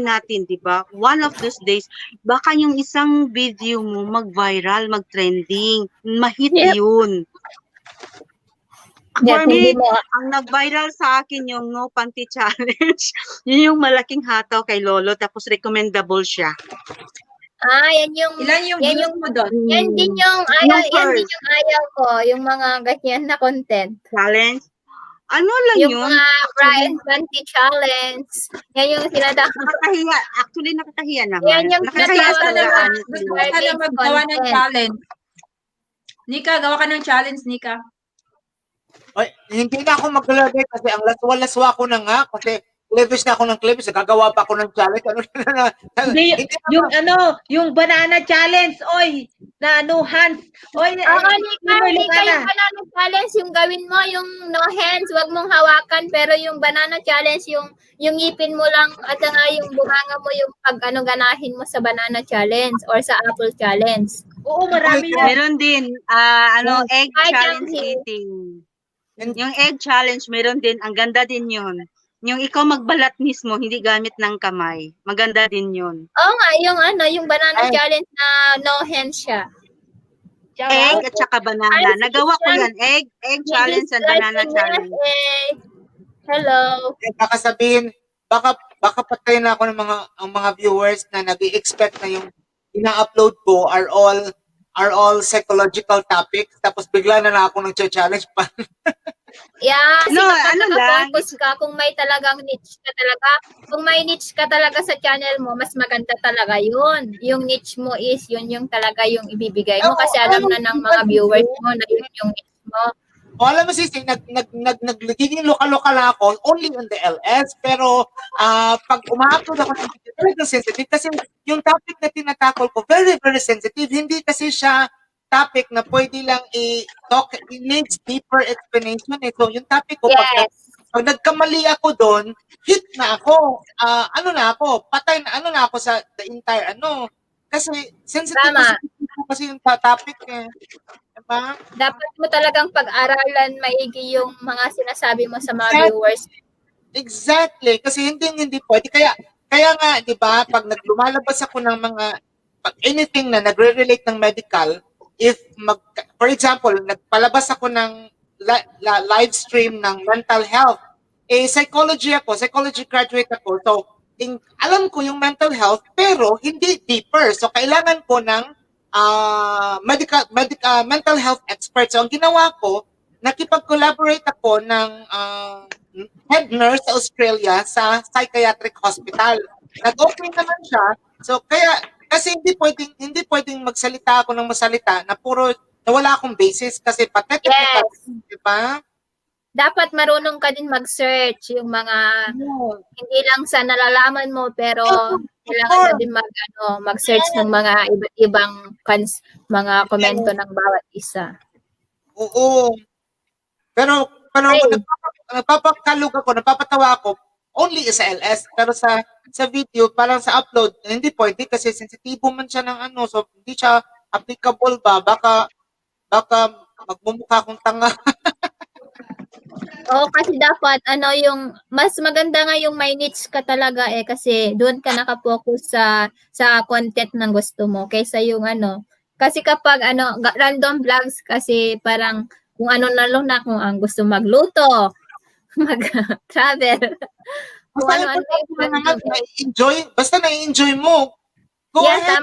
natin, di ba? One of those days, baka yung isang video mo mag-viral, mag-trending, mahit yun. For me, ang nag-viral sa akin yung No Panty Challenge. Yun yung malaking hataw kay Lolo, tapos recommendable siya. Yan yung Ilan yung views mo doon? Yan din yung ayaw ko, yung mga ganyan na content. Challenge? Ano lang yun? Yung mga Brian Panty Challenge. Yan yung sinatawag. Nakakahiya. Actually, nakakahiya naman. Yan yung nakakahiya sinatawag na Gusto ko na maggawa ng challenge. Nika, gawa ka ng challenge, Nika. Ay, hindi na ako maglalagay kasi ang laswa-laswa ko na nga kasi clevis na ako ng clevis, gagawa pa ako ng challenge. Yung banana challenge, hands. Nika, yung banana challenge, yung gawin mo, yung no hands, wag mong hawakan, pero yung banana challenge, yung ngipin mo lang, at saka yung bunganga mo, yung ganahin mo sa banana challenge or sa apple challenge. Oo, marami yan. Meron din, egg challenge eating. Yung egg challenge, meron din, ang ganda din yun. Yung ikaw magbalat mismo, hindi gamit ng kamay. Maganda din yun. Oo nga, yung banana challenge na no hands siya. Egg at saka banana. Nagawa ko yan. Egg challenge and banana challenge. Hello. Baka sabihin, baka patayin na ako ng mga viewers na nag-i-expect na yung ina-upload ko are all psychological topics. Tapos bigla na ako ng challenge pa. Yeah, kasi No, kapag ano lang, naka-focus ka, kung may talagang niche ka talaga, kung may niche ka talaga sa channel mo, mas maganda talaga yun. Yung niche mo is, yun yung talaga yung ibibigay mo kasi alam na ng mga viewers mo na yun yung niche mo. O, alam mo sisi, nagiging loka-loka lang ako only on the LS, pero pag uma-upload ako ng video, talagang sensitive kasi yung topic na tinatakol ko, very, very sensitive. Hindi kasi siya topic na pwede lang i-talk, it needs deeper explanation. So, yung topic ko, Yes. pag nagkamali ako doon, hit na ako. Ano na ako, patay na, ano na ako sa the entire, kasi sensitive Tama. kasi yung topic eh. Diba? Dapat mo talagang pag-aralan maigi yung mga sinasabi mo sa mga viewers. Exactly. Kasi hindi pwede. Kaya nga, di ba, pag lumalabas ako ng anything na nagre-relate ng medical, for example, nagpalabas ako ng live stream ng mental health, psychology graduate ako. So, alam ko yung mental health, pero hindi deeper. So, kailangan ko ng mental health expert. So, ang ginawa ko, nakipag-collaborate ako ng head nurse sa Australia sa psychiatric hospital. Nag-open naman siya. So, kasi hindi pwedeng magsalita ako ng masalita na wala akong basis kasi pathetic na di ba? Dapat marunong ka din mag-search yung mga hindi lang sa nalalaman mo pero kailangan mo din mag-search ng mga iba't ibang mga komento ng bawat isa. Oo. Pero napapatawa ako only sa LS, pero sa video, parang sa upload, hindi pwede kasi sensitibo man siya ng so hindi siya applicable ba? Baka magmumukha akong tanga. Oo, kasi dapat yung mas maganda nga yung may niche ka talaga kasi doon ka naka-focus sa content ng gusto mo kaysa yung kasi kapag random vlogs kasi parang kung ano na lang na kung ang gusto magluto, mag-travel. Kung ano-ano Basta na-enjoy mo. Go ahead.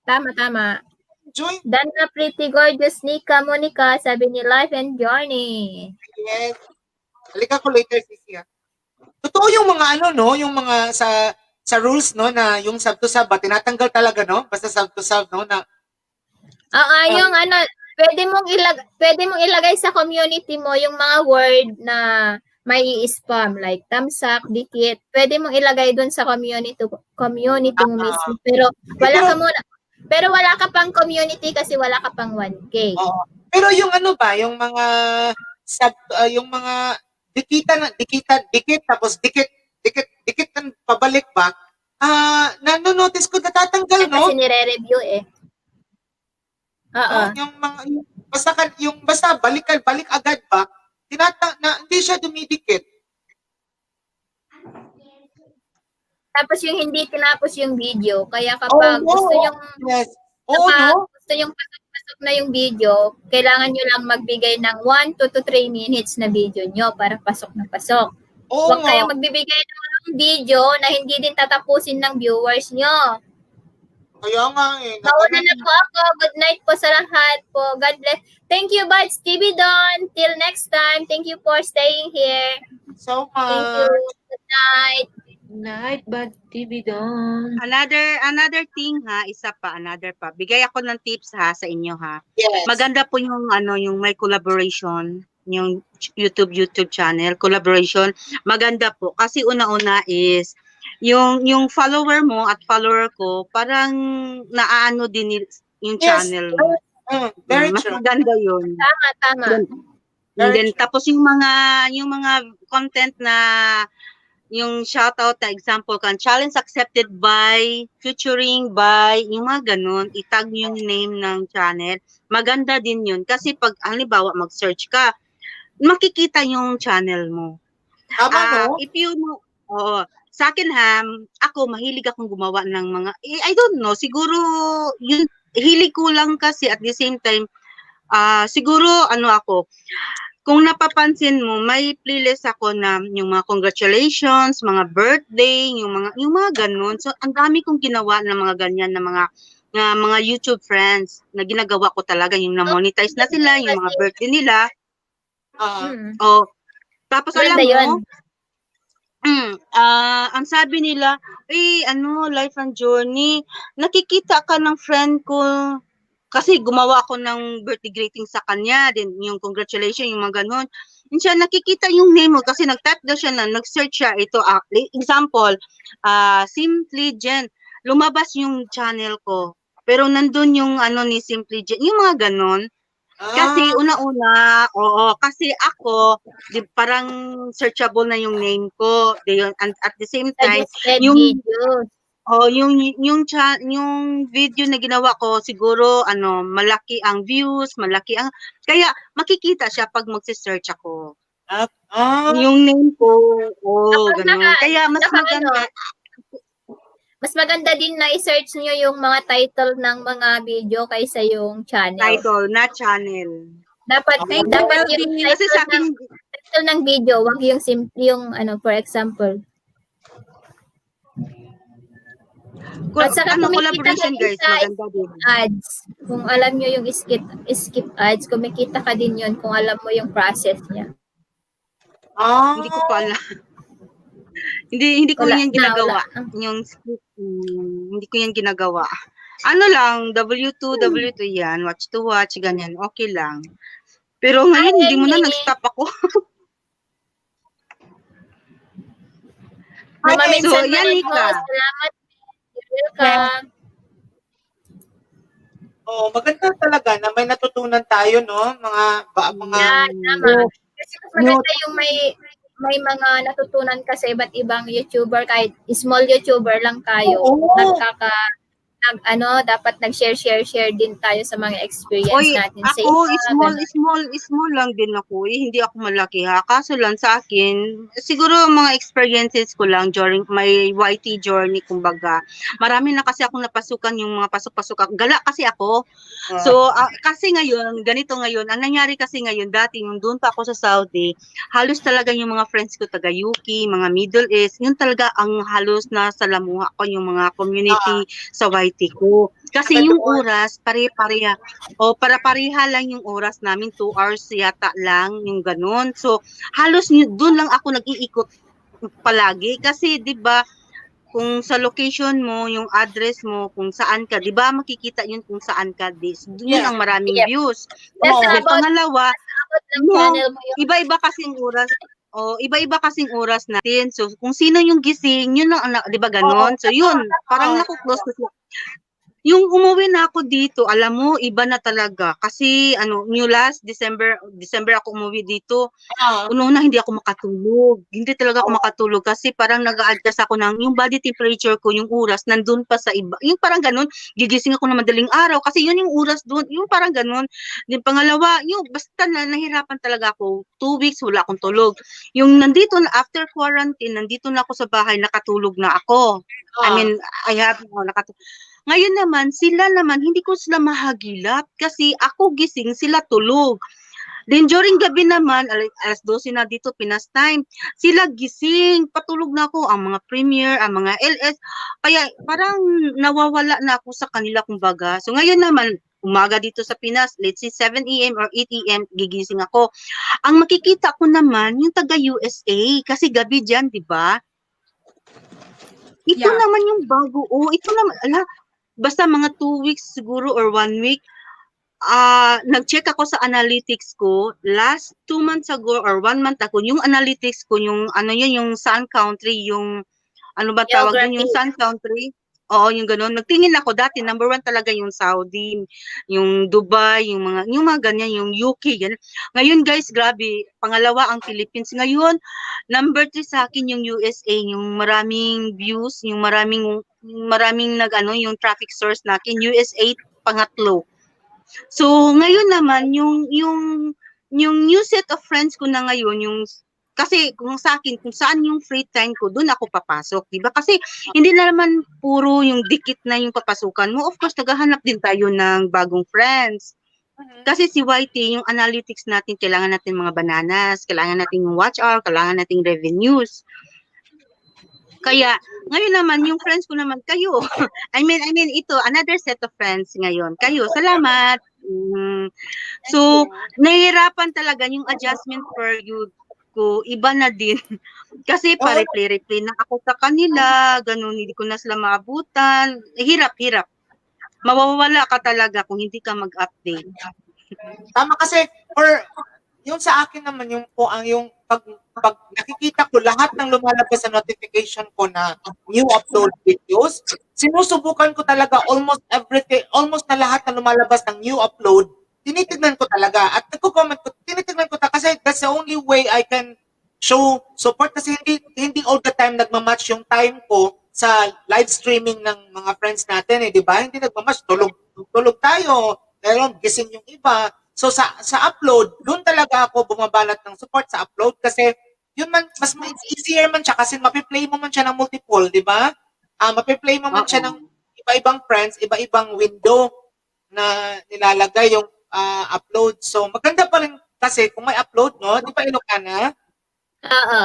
Tama. Enjoy. Dana Pretty Gorgeous Nika Monica, sabi ni Life and Journey. Yes. Halika ko later, Sisia. Totoo yung mga yung mga sa rules, na yung sub to sub, tinatanggal talaga, Basta sub to sub, na. Yung pwede mong ilagay sa community mo yung mga word na may spam like tamsak, dikit. Pwede mong ilagay doon sa community mo mismo. Pero wala ka pang community kasi wala ka pang 1K. Pero yung yung mga yung mga dikit tapos dikit ng pabalik ba? Nanonotice ko natatanggal, Kasi nire-review Oo. Basta balik agad ba? Hindi siya dumidikit. Tapos yung hindi tinapos yung video, kaya kapag gusto yung gusto yung pasok na yung video, kailangan nyo lang magbigay ng 1 to 3 minutes na video nyo para pasok na pasok. Huwag kayong magbibigay ng video na hindi din tatapusin ng viewers nyo. Kaya nga Mauna na po ako. Good night po sa lahat po. God bless. Thank you, Buds TV Don. Till next time. Thank you for staying here. So much. Thank you. Good night. Night, Buds TV Don. Another thing another pa. Bigay ako ng tips sa inyo Yes. Maganda po yung yung may collaboration, yung YouTube channel, collaboration. Maganda po kasi una-una is yung follower mo at follower ko parang naaano din yung channel mo. Very Mas true. maganda yun. Tama. And then tapos yung mga content na yung shoutout na example kan challenge accepted by, featuring by, yung mga ganun, itag yung name ng channel. Maganda din yun kasi pag halimbawa mag-search ka, makikita yung channel mo. Tama, If you know, sa akin ako mahilig akong gumawa ng mga I don't know, siguro yun hilig ko lang kasi at the same time siguro ako kung napapansin mo may playlist ako na yung mga congratulations, mga birthday, yung mga ganun. So ang dami kong ginawa ng mga ganyan na mga YouTube friends na ginagawa ko talaga yung na-monetize na sila, yung mga birthday nila. Ah, Oh, tapos alam Maganda mo, yun. ang sabi nila, life and journey, nakikita ka ng friend ko, kasi gumawa ako ng birthday greeting sa kanya, din yung congratulations, yung mga ganun. Yun siya, nakikita yung name mo, kasi nag-type daw siya nag-search siya, ito, example, Simply Jen, lumabas yung channel ko, pero nandun yung ni Simply Jen, yung mga ganun. Kasi una-una, kasi ako, parang searchable na yung name ko. And at the same time, yung videos. yung video na ginawa ko, siguro malaki ang views, kaya makikita siya pag magse-search ako. Yung name ko, ganun. Kaya mas maganda. Mas maganda din na i-search nyo yung mga title ng mga video kaysa yung channel. Title, not channel. Dapat yung kasi sa akin, title ng video, wag yung for example. At saka collaboration guys, maganda din. Ads. Kung alam nyo yung skip ads, kumikita ka din yun kung alam mo yung process niya. Hindi ko pa alam. Hindi ko yan ginagawa. Yung hindi ko yan ginagawa. Lang, W2 yan, watch to watch, ganyan, okay lang. Pero ngayon, hindi mo na nag-stop ako. So, Yanika. Salamat. Welcome. Maganda talaga na may natutunan tayo, no? Mga tama. Kasi maganda yung may mga natutunan ka sa iba't ibang YouTuber, kahit small YouTuber lang tayo. Dapat nag-share din tayo sa mga experience natin. Ako, small lang din ako. Hindi ako malaki ha. Kaso lang sa akin, siguro mga experiences ko lang during my YT journey, kumbaga. Marami na kasi akong napasukan yung mga pasok-pasok. Gala kasi ako. So, kasi ngayon, ganito ngayon, ang nangyari kasi ngayon, dati yung doon pa ako sa Saudi, halos talaga yung mga friends ko taga UK, mga Middle East, yun talaga ang halos na salamuha ko yung mga community sa YT ko. Kasi yung oras, pare-pareha. Para-pareha lang yung oras namin, 2 hours yata lang, yung ganun. So, halos doon lang ako nag-iikot palagi. Kasi, di ba, kung sa location mo, yung address mo, kung saan ka, di ba, makikita yun kung saan ka. Yun ang maraming views. Pangalawa, iba-iba kasing oras. Iba-iba kasing oras natin. So, kung sino yung gising, yun lang, di ba ganon? So, yun, parang nakuklose ko siya. Yung umuwi na ako dito, alam mo, iba na talaga. Kasi, last December ako umuwi dito. Una hindi ako makatulog. Hindi talaga ako makatulog kasi parang nag-a-adjust ako ng yung body temperature ko, yung oras, nandun pa sa iba. Yung parang ganun, gigising ako na madaling araw kasi yun yung oras doon. Yung parang ganun. Yung pangalawa, basta nahirapan talaga ako. 2 weeks, wala akong tulog. Yung nandito na, after quarantine, nandito na ako sa bahay, nakatulog na ako. Nakatulog. Ngayon naman, hindi ko sila mahagilap kasi ako gising, sila tulog. Then during gabi naman, alas 12 na dito, Pinas time, sila gising, patulog na ako, ang mga premier, ang mga LS, kaya parang nawawala na ako sa kanila kumbaga. So ngayon naman, umaga dito sa Pinas, let's say 7 AM or 8 AM, gigising ako. Ang makikita ko naman, yung taga USA, kasi gabi dyan, di ba? Ito naman yung bago, ito naman, basta mga 2 weeks siguro or 1 week, nag-check ako sa analytics ko, last 2 months ago or 1 month ago, yung analytics ko, yung yung sun country, yung, tawag yun, yung sun country, yung gano'n. Nagtingin ako dati, number 1 talaga yung Saudi, yung Dubai, yung mga ganyan, yung UK, ganyan. Ngayon guys, grabe, pangalawa ang Philippines. Ngayon, number 3 sa akin yung USA, yung maraming views, yung maraming yung traffic source natin, USA, pangatlo. So, ngayon naman, yung new set of friends ko na ngayon, kasi kung sa akin, kung saan yung free time ko, doon ako papasok, di ba? Kasi hindi na naman puro yung dikit na yung papasukan mo. Of course, naghahanap din tayo ng bagong friends. Kasi si YT, yung analytics natin, kailangan natin mga bananas, kailangan natin yung watch hour, kailangan natin revenues. Kaya, ngayon naman, yung friends ko naman, kayo. I mean, ito, another set of friends ngayon. Kayo, salamat. So, nahihirapan talaga yung adjustment period ko, iba na din. Kasi pa-replay-replay na ako sa kanila, ganun, hindi ko na sila maabutan. Hirap. Mawawala ka talaga kung hindi ka mag-update. Tama kasi yung sa akin naman yung pag nakikita ko lahat ng lumalabas sa notification ko na new upload videos, sinusubukan ko talaga almost everything, almost na lahat na lumalabas ng new upload, tinitignan ko talaga at nagko-comment ko, tinitignan ko kasi that's the only way I can show support kasi hindi all the time nagma-match yung time ko sa live streaming ng mga friends natin di ba? Hindi nagma-match, tulog tayo, pero gising yung iba. So sa upload, doon talaga ako bumabalat ng support sa upload kasi yun man mas easier man siya kasi mapi-play mo man siya ng multiple, di ba? Mapi-play mo man siya ng iba-ibang friends, iba-ibang window na nilalagay yung upload. So maganda pa rin kasi kung may upload, no? Di ba Ilocana? Oo.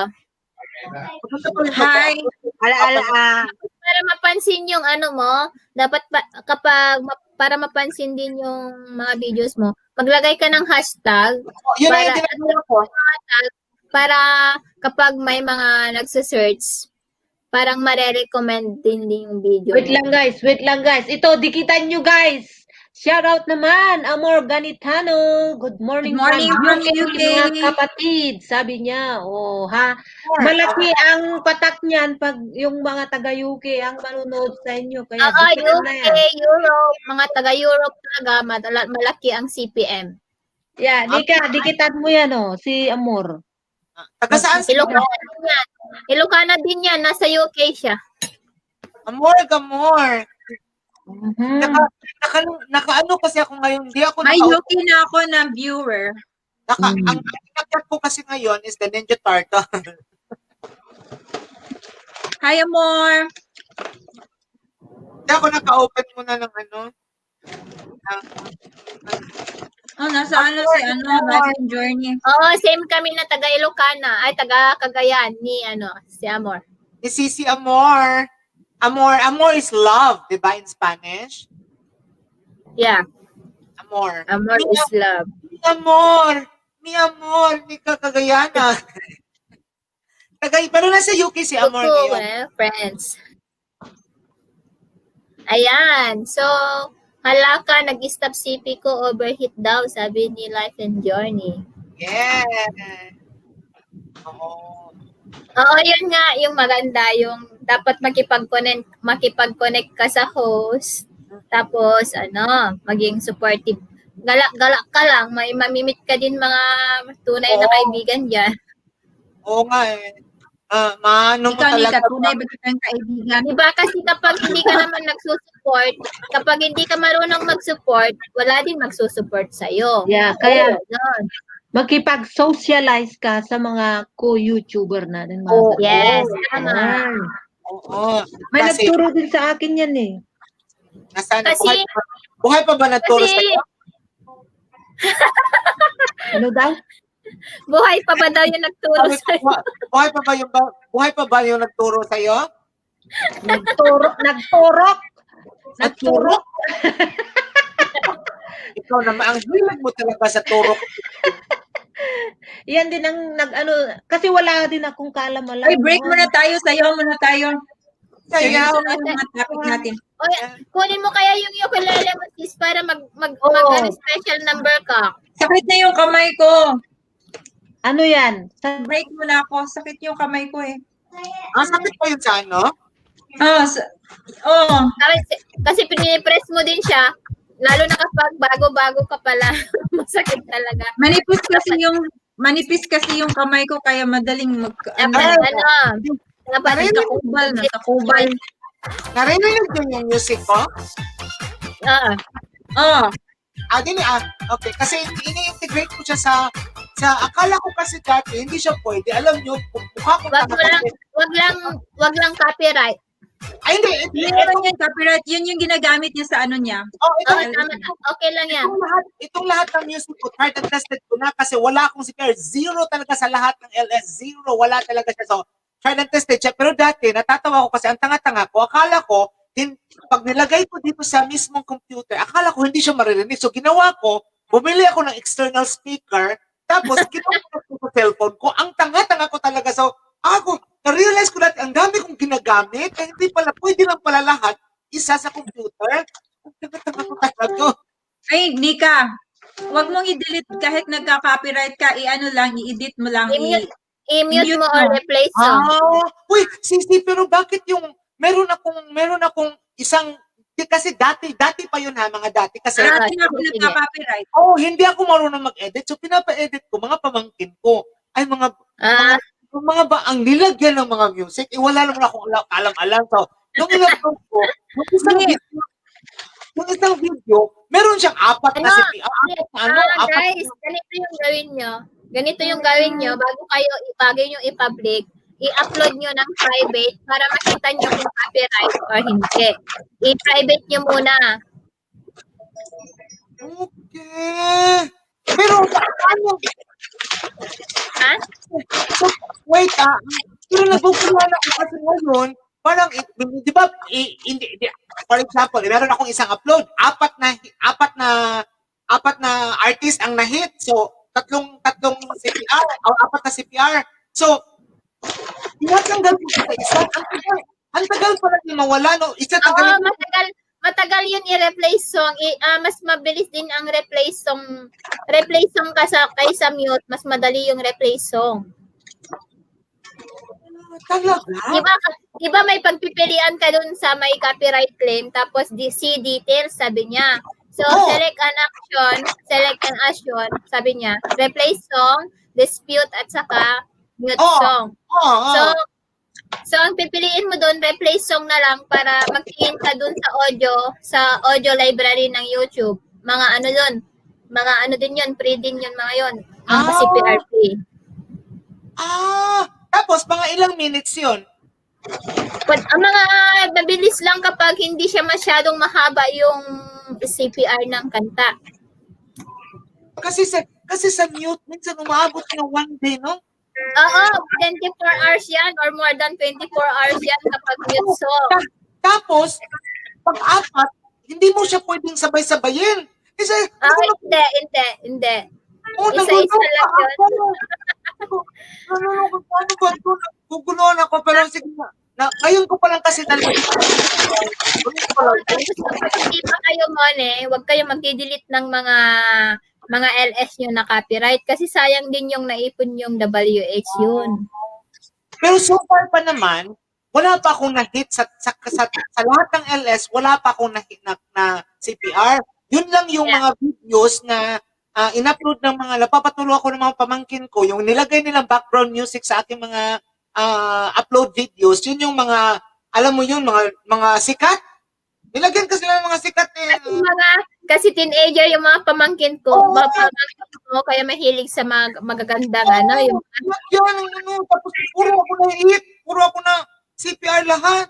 Maganda pa rin Hi. Para mapansin yung ano mo, dapat para mapansin din yung mga videos mo, maglagay ka ng hashtag Yun na yung ginagawa ko. para kapag may mga nagse-search, parang mare-recommend din yung video. Wait lang guys. Ito, dikitan nyo guys. Shout out naman, Amor Ganitano. Good morning, Good morning from UK. mga kapatid. Sabi niya, malaki ang patak niyan pag yung mga taga-UK ang manonood sa inyo. Kaya dikitan na UK, yan. Europe, mga taga-Europe talaga, malaki ang CPM. Yeah, dikitan mo yan si Amor. Taga saan si Ilocana din yan. Ilocana din yan, nasa UK siya. Amor. Naka-ano kasi ako ngayon, hindi ako May UK na ako na viewer. Ang nag-chat ko kasi ngayon is the Ninja Turtle. Hi, Amor. Hindi ako naka-open muna ng ano. Nasa Life and Journey. Oo, same kami na taga Ilocana, ay taga Cagayan ni si Amor. Ni Sisi Amor. Amor is love, di ba, in Spanish? Yeah, Amor. Amor is love. Mi amor, ni Cagayana. Pero nasa UK si Amor ngayon. Friends. Ayan, so, hala ka, nag-stop CP ko, overheat daw, sabi ni Life and Journey. Yeah. Oo, yun nga, yung maganda, yung dapat makipag-connect ka sa host, tapos, maging supportive. Galak ka lang, may mamimit ka din mga tunay na kaibigan dyan. Oo nga Maano mo talaga. Tunay ba kitang kaibigan? Diba kasi kapag hindi ka naman nagsusupport, kapag hindi ka marunong mag-support, wala din magsusupport sa'yo. Yeah, kaya makipag-socialize ka sa mga co-YouTuber natin. Yes, tama. Oo. May nagturo din sa akin yan Nasaan? Buhay pa ba nagturo sa'yo? Ano daw? Buhay pa ba daw yung nagturo sa'yo? Buhay pa ba yung nagturo sa'yo? Nagturok. Ikaw naman, ang hilig mo talaga sa turok. Yan din ang kasi wala din akong kalam-alam. Ay, break muna tayo. Sayaw muna tayo. Sayaw. Seryoso na yung mga topic natin. Kunin mo kaya yung ukulele mo, sis, para special number ka. Sakit na yung kamay ko. Ano yan? Break muna ako. Sakit yung kamay ko eh. Sakit pa yun sa ano? Kasi pinipress mo din siya, lalo na kapag bago-bago ka pala, masakit talaga. Manipis kasi yung kamay ko, kaya madaling Dapat nakakubal. Narinig yung music ko? Okay. Kasi ini-integrate ko siya sa akala ko kasi dati, hindi siya pwede. Alam nyo, mukha ko wag lang copyright. Ay, hindi. Meron yung copyright. Yun yung ginagamit niya sa ano niya. Okay lang yan. Itong lahat ng music ko, tried and tested ko na kasi wala akong CPR. Zero talaga sa lahat ng LS. Zero. Wala talaga siya. So, tried and tested siya. Pero dati, natatawa ko kasi ang tanga-tanga ko. Akala ko, pag nilagay ko dito sa mismong computer, akala ko hindi siya maririnig. So, ginawa ko, bumili ako ng external speaker, tapos kinuha ko sa cellphone ko. Ang tanga-tanga ko talaga. So, ako, na-realize ko dati, ang dami kong ginagamit, kaya hindi pala, pwede lang pala lahat, isa sa computer. Ang tanga-tanga ko talaga. Ay, Nika, wag mong i-delete kahit nagka-copyright ka, i-ano lang, i-edit mo lang, I-mute mo or replace song. Uy, Sisi, pero bakit yung, meron akong isang, kasi dati pa yun ha, mga dati. Kasi, Dati nga ako nagka-copyright. hindi ako marunong mag-edit. So, pinapa-edit ko, mga pamangkin ko. Ay, mga ba, ang nilagyan ng mga music, wala naman akong alam-alam. So, nung in-upload ko, yung isang video, meron siyang 4 na CPR. Guys, ganito yung gawin nyo. Ganito yung gawin nyo, bago nyo i-public, i-upload nyo ng private para makita nyo kung copyright or hindi. I-private nyo muna. Okay. Pero, ano? Ha? So, wait, pero nagpupunan ako kasi ngayon, parang, di ba, for example, meron akong isang upload, apat na artist ang na-hit. So, tatlong CPR, o 4 na CPR. So, tinatanggal ko sa isa. Ang tagal pala yung mawala, no? Matagal yun i-replace song. Mas mabilis din ang replace song. Replace song kaysa mute, mas madali yung replace song. Diba may pagpipilian ka dun sa may copyright claim, tapos see details, sabi niya. So, select an action, sabi niya. Replace song, dispute, at saka mute song. So, ang pipiliin mo doon, replace song na lang para magtingin ka doon sa audio library ng YouTube. Mga ano doon, mga ano din yun, free din yun, mga yun. Mga CPRP. Tapos, mga ilang minutes yun? Ang mga mabilis lang kapag hindi siya masyadong mahaba yung CPR ng kanta. Kasi sa mute, minsan umabot ng 1 day, no? Oo, 24 hours yan or more than 24 hours yan kapag mute song. Tapos, pag-apat, hindi mo siya pwedeng sabay-sabayin. Hindi. Isa-isa lang yun. Guguloan ako, pero sige na. Ngayon ko pa lang kasi Hindi pa kayo huwag kayo mag-delete ng mga LS nyo na copyright kasi sayang din yung naipon yung WH yun. Pero so far pa naman, wala pa akong na-hit sa lahat ng LS, wala pa akong na-hit na CPR. Yun lang yung mga videos na in-upload ng mga, napapatulo ako ng mga pamangkin ko, yung nilagay nilang background music sa aking mga upload videos, yun yung mga, alam mo yun, mga sikat. Nilagyan kasi ng mga sikat Kasi teenager yung mga pamangkin ko, kaya mahilig sa magagandang yung tapos puro ako na CPR lahat.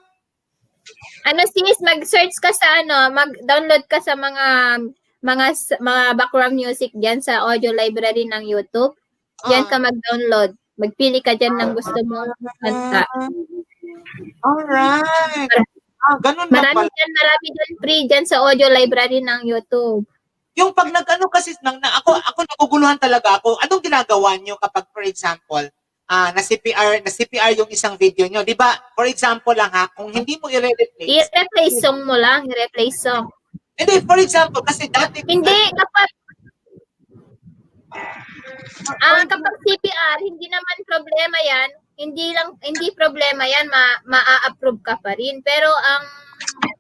Sis, mag-search ka sa mag-download ka sa mga background music diyan sa audio library ng YouTube. Diyan ka mag-download. Magpili ka diyan ng gusto mo kanta. Alright. Ganun na marami dyan free dyan sa audio library ng YouTube. Yung pag kasi ako naguguluhan talaga ako. Anong ginagawa nyo kapag, for example, na CPR yung isang video nyo, di ba? For example lang kung hindi mo i-replace. I-replace song mo lang, i-replace song. Hindi, for example, kasi dati hindi kapag CPR, hindi naman problema yan. Hindi problema yan, ma-approve ka pa rin. Pero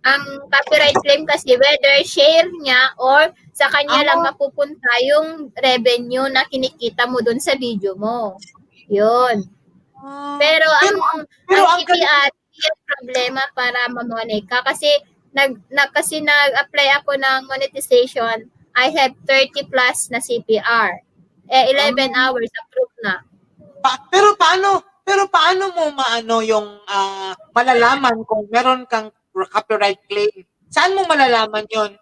ang copyright claim kasi whether share niya or sa kanya lang mapupunta yung revenue na kinikita mo dun sa video mo. Yun. Pero ang CPR, yung problema para ma-monetize ka kasi nag-apply ako ng monetization. I have 30 plus na CPR. 11 hours approved na. Pero paano mo yung malalaman kung meron kang copyright claim? Saan mo malalaman yon?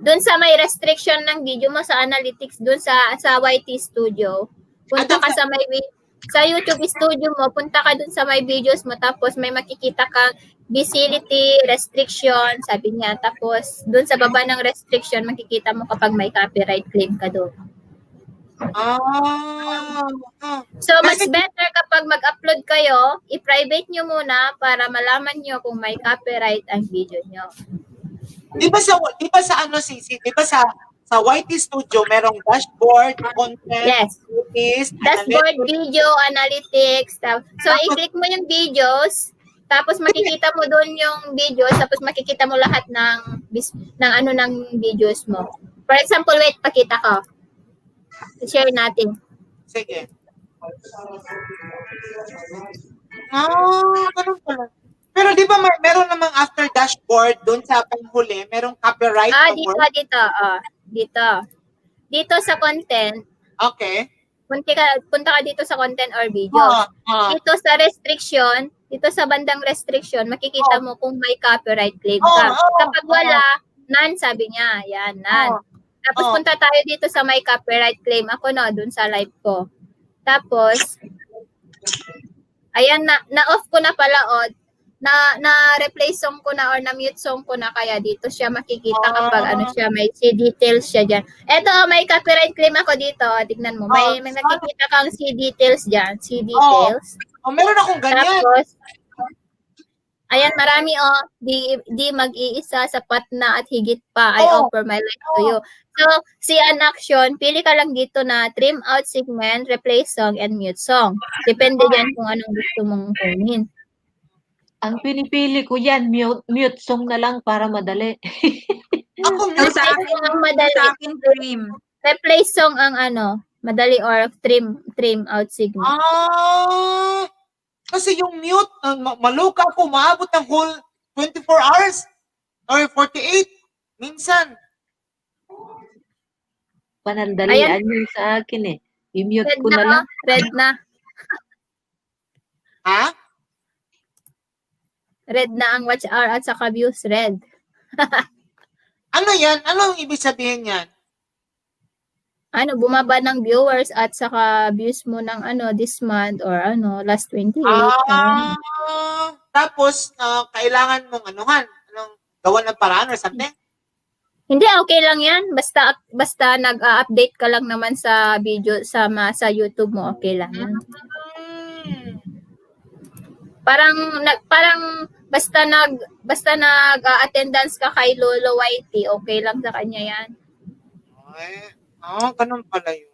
Doon sa may restriction ng video mo sa analytics, doon sa YT Studio. Punta ka sa may sa YouTube studio mo, punta ka dun sa my videos mo, tapos may makikita kang visibility restriction, sabi niya. Tapos, dun sa baba ng restriction, makikita mo kapag may copyright claim ka doon. So, mas Kasi- better kapag mag-upload kayo, i-private nyo muna para malaman nyo kung may copyright ang video nyo. Di ba sa ano, Sisi? Di ba sa YT Studio, merong dashboard, content, Yes. list, Dashboard, video, analytics. So, i-click mo yung videos, tapos makikita mo doon yung videos, tapos makikita mo lahat ng videos mo. For example, wait, pakita ko. I-share natin. Sige. Ganun pala. Pero di ba meron namang after dashboard doon sa panghuli, merong copyright na word? Dito sa content, Okay. punta ka dito sa content or videos. Dito sa restriction, dito sa bandang restriction, makikita mo kung may copyright claim ka. Kapag wala, none sabi niya. Yan, none. Tapos punta tayo dito sa may copyright claim. Ako dun sa live ko. Tapos, ayan, na-off ko na pala, na-replace song ko na or na-mute song ko na, kaya dito siya makikita kapag may see details siya dyan. Eto, may copyright claim ako dito. Tignan mo. May nakikita kang see details dyan. See details. Meron akong ganyan. Tapos, ayan, marami di mag-iisa, sapat na at higit pa. I offer my life to you. So, see an action, pili ka lang dito na trim out segment, replace song, and mute song. Depende yan kung anong gusto mong kunin. Ang pinipili ko yan, mute song na lang para madali. Ako, Replace song ang madali. Sa akin, trim. Replace song ang madali or trim out segment. Kasi yung mute, maluka ako, maabot ng whole 24 hours or 48 minsan. Panandalian yun sa akin eh. I-mute ko na lang. Red na. Ha? Red na ang watch hour at saka views, red. Ano yan? Ano ang ibig sabihin yan? Bumaba ng viewers at saka views mo ng this month or last 28. Tapos, kailangan mong gawa ng paraan or something? Hindi, okay lang yan. Basta nag-update ka lang naman sa video, sa YouTube mo, okay lang yan. Parang basta nag-attendance ka kay Lolo Whitey, okay lang sa kanya yan. Ganun pala yun.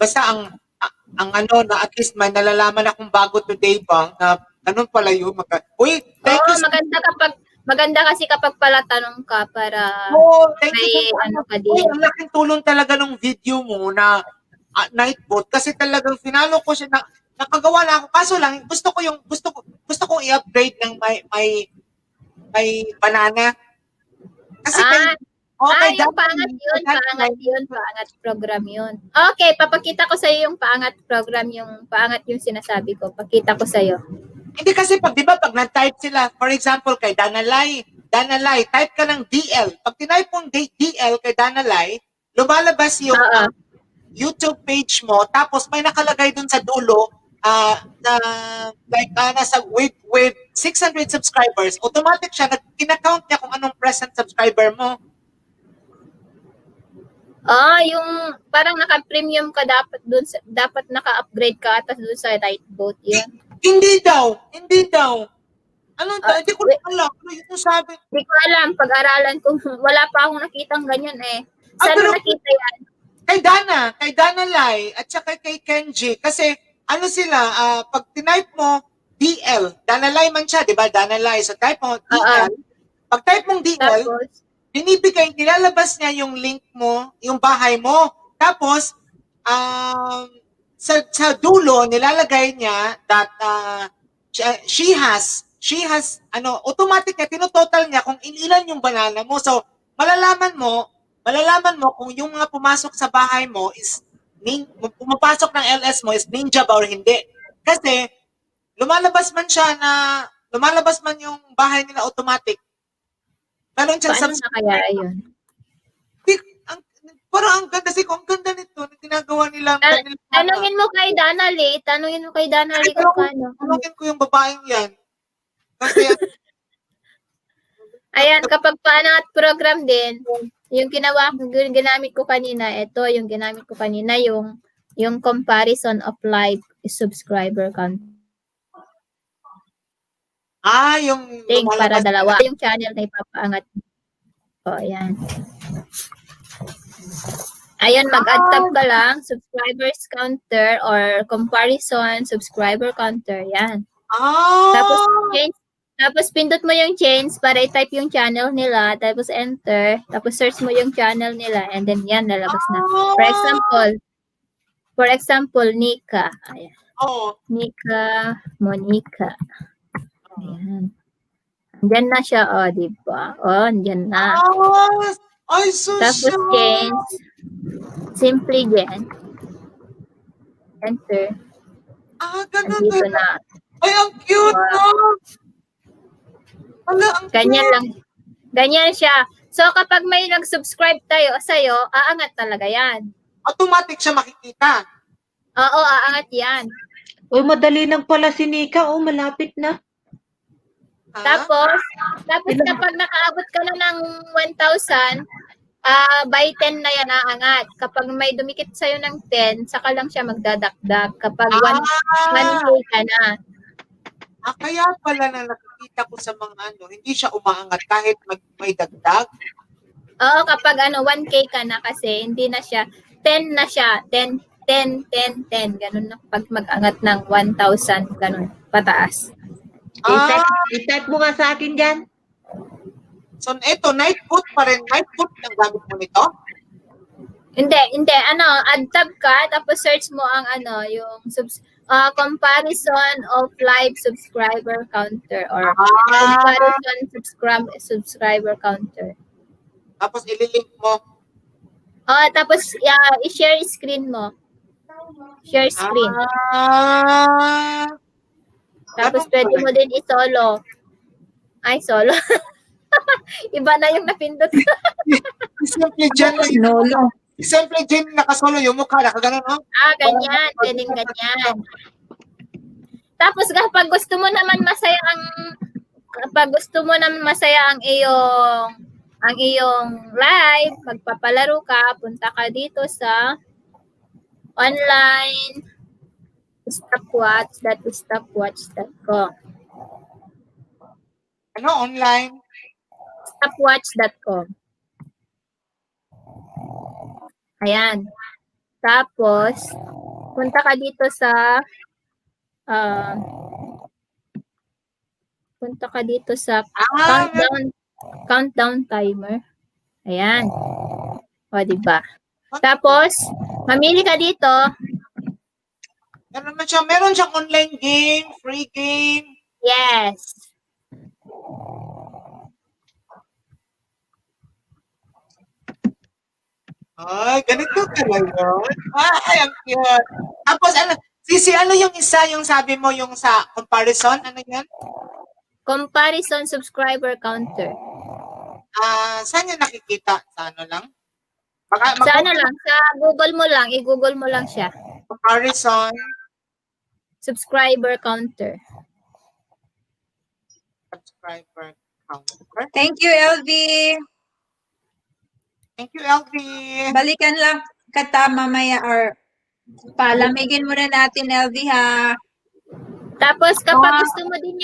Basta na at least may nalalaman akong bago today ba, na ganun pala yun. Uy, thank you. Maganda kasi kapag pala tanong ka para thank may you. ka din. Ang laking tulong talaga ng video mo na Nightbot kasi talagang finalo ko siya nakagawa na ako. Kaso lang, gusto kong i-upgrade ng may banana. Kasi yung paangat program yun. Okay, papakita ko sa iyo yung paangat program, yung paangat yung sinasabi ko. Pakita ko sa iyo. Hindi kasi pag nag-type sila, for example, kay Danalay, type ka ng DL. Pag tinype mong DL kay Danalay, lumalabas yung YouTube page mo, tapos may nakalagay dun sa dulo, nasa with 600 subscribers, automatic siya, kinakount niya kung anong present subscriber mo. Yung parang naka-premium ka dapat naka-upgrade ka at doon sa Nightbot yun. Hindi daw. Hindi ko alam. Ano yung sabi? Hindi ko alam. Pag-aralan ko, wala pa akong nakitang ganyan eh. Saan mo nakita yan? Kay Dana Lai, at saka kay Kenji. Kasi, sila, pag tinype mo, DL, Dana Lai man siya, di ba? Dana Lai. So, type mo, DL. Pag type mong DL, nilalabas niya yung link mo, yung bahay mo. Tapos, sa dulo, nilalagay niya that she has, automatic niya, tinototal niya kung ilan yung banana mo. So, malalaman mo kung yung mga pumasok sa bahay mo is, pumapasok ng LS mo is ninja ba or hindi. Kasi, lumalabas man yung bahay nila automatic. Meron siyang Paano na kaya yun? Parang ang ganda, ang ganda nito na ginagawa nilang Tanungin mo kay Danali. Tanungin mo kay Danali kung paano. Tanungin ko yung babaeng yan. Kasi Ayan, kapag paangat program din, yung ginamit ko kanina, ito yung ginamit ko kanina, yung comparison of live subscriber count. yung Para lumalabas dalawa. Yung channel na ipapaangat. O, ayan. Ayun, mag-add tab ka lang, subscribers counter or comparison subscriber counter. Yan. Tapos pindot mo yung change para i-type yung channel nila, tapos enter, tapos search mo yung channel nila, and then yan, lalabas na. For example, Nika. Ayan. Nika, Monica. Ayan. Andyan na siya, di ba? Andyan na. Ay, so Tapos change. Simply Jen. Enter. Ganun. Andito na. Ay, ang cute, no? Ang Ganyan lang. Ganyan siya. So, kapag may nag-subscribe sa'yo, aangat talaga yan. Automatic siya makikita. Oo, aangat yan. Uy, madali lang pala si Nika. Malapit na. Tapos kapag nakaabot ka na ng 1,000, by 10 na yan aangat. Kapag may dumikit sa'yo ng 10, saka lang siya magdadagdag. Kapag 1K ka na. Kaya pala na nakikita ko sa mga hindi siya umaangat kahit may dagdag. Oo, kapag 1K ka na kasi, hindi na siya, 10 na siya, 10, 10, 10, 10, ganun na pag mag-angat ng 1,000, ganun, pataas. I-type mo nga sa akin dyan. So, ito, night boot pa rin. Night boot ang gamit mo nito? Hindi, add tab ka, tapos search mo ang yung comparison of live subscriber counter or comparison subscriber counter. Tapos ililink mo. Tapos i-share screen mo. Share screen. Tapos pwede mo din i-solo. Ay, solo. Iba na yung napindot. Simple dyan. Simple dyan nakasolo yung mukha. Nakagano, no? Ganyan. Pwedeng ganyan. Tapos kapag gusto mo naman masaya ang iyong live, magpapalaro ka, punta ka dito sa online stopwatch.com. Online? Stopwatch.com. Ayan. Tapos, punta ka dito sa countdown timer. Ayan. Diba? Tapos, mamili ka dito. Meron siyang online game, free game. Yes. Ay, ganito talaga. Ay, ang cute. Tapos, yung isa, yung sabi mo, yung sa comparison, ano yan? Comparison subscriber counter. Saan yung nakikita? Sa lang? Sa Google mo lang. I-Google mo lang siya. Comparison. Subscriber counter. Subscriber counter. Thank you, LV. Thank you, LV. Balikan lang kita mamaya or palamigin mo na natin, LV, ha? Tapos, kapag gusto mo din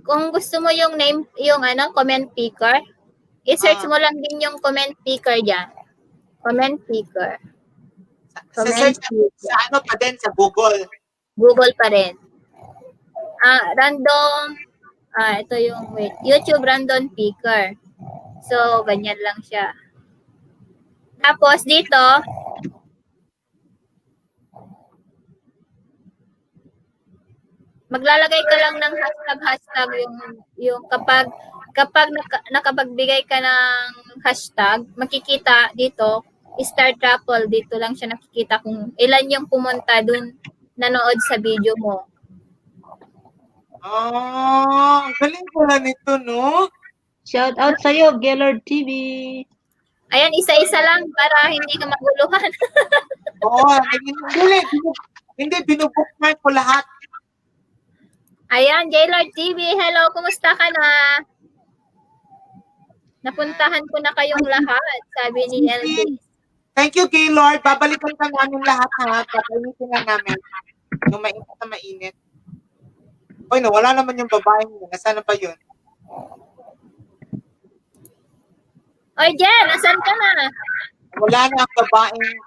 kung gusto mo yung name, yung comment picker, i-search mo lang din yung comment picker dyan. Comment picker. Sa pa din, sa Google. Google pa rin. Random, ito yung, YouTube random picker. So, ganyan lang siya. Tapos, dito, maglalagay ka lang ng hashtag yung kapag nakapagbigay ka ng hashtag, makikita dito, start raffle, dito lang siya nakikita kung ilan yung pumunta dun nanood sa video mo. Galing pala nito, no? Shout out sa'yo, Gaylord TV. Ayan, isa-isa lang para hindi ka maguluhan. Oo, hindi, binubookmark ko lahat. Ayan, Jaylord TV, hello, kumusta ka na? Napuntahan ko na kayong lahat, sabi ni LB. Thank you, Gaylord. Babalikan ka namin lahat, ha? Papainitin lang namin. Yung mainit na mainit. Uy, nawala naman yung babaeng yun. Nasaan na ba yun? Oy, Jen, asan ka na? Wala na ang babaeng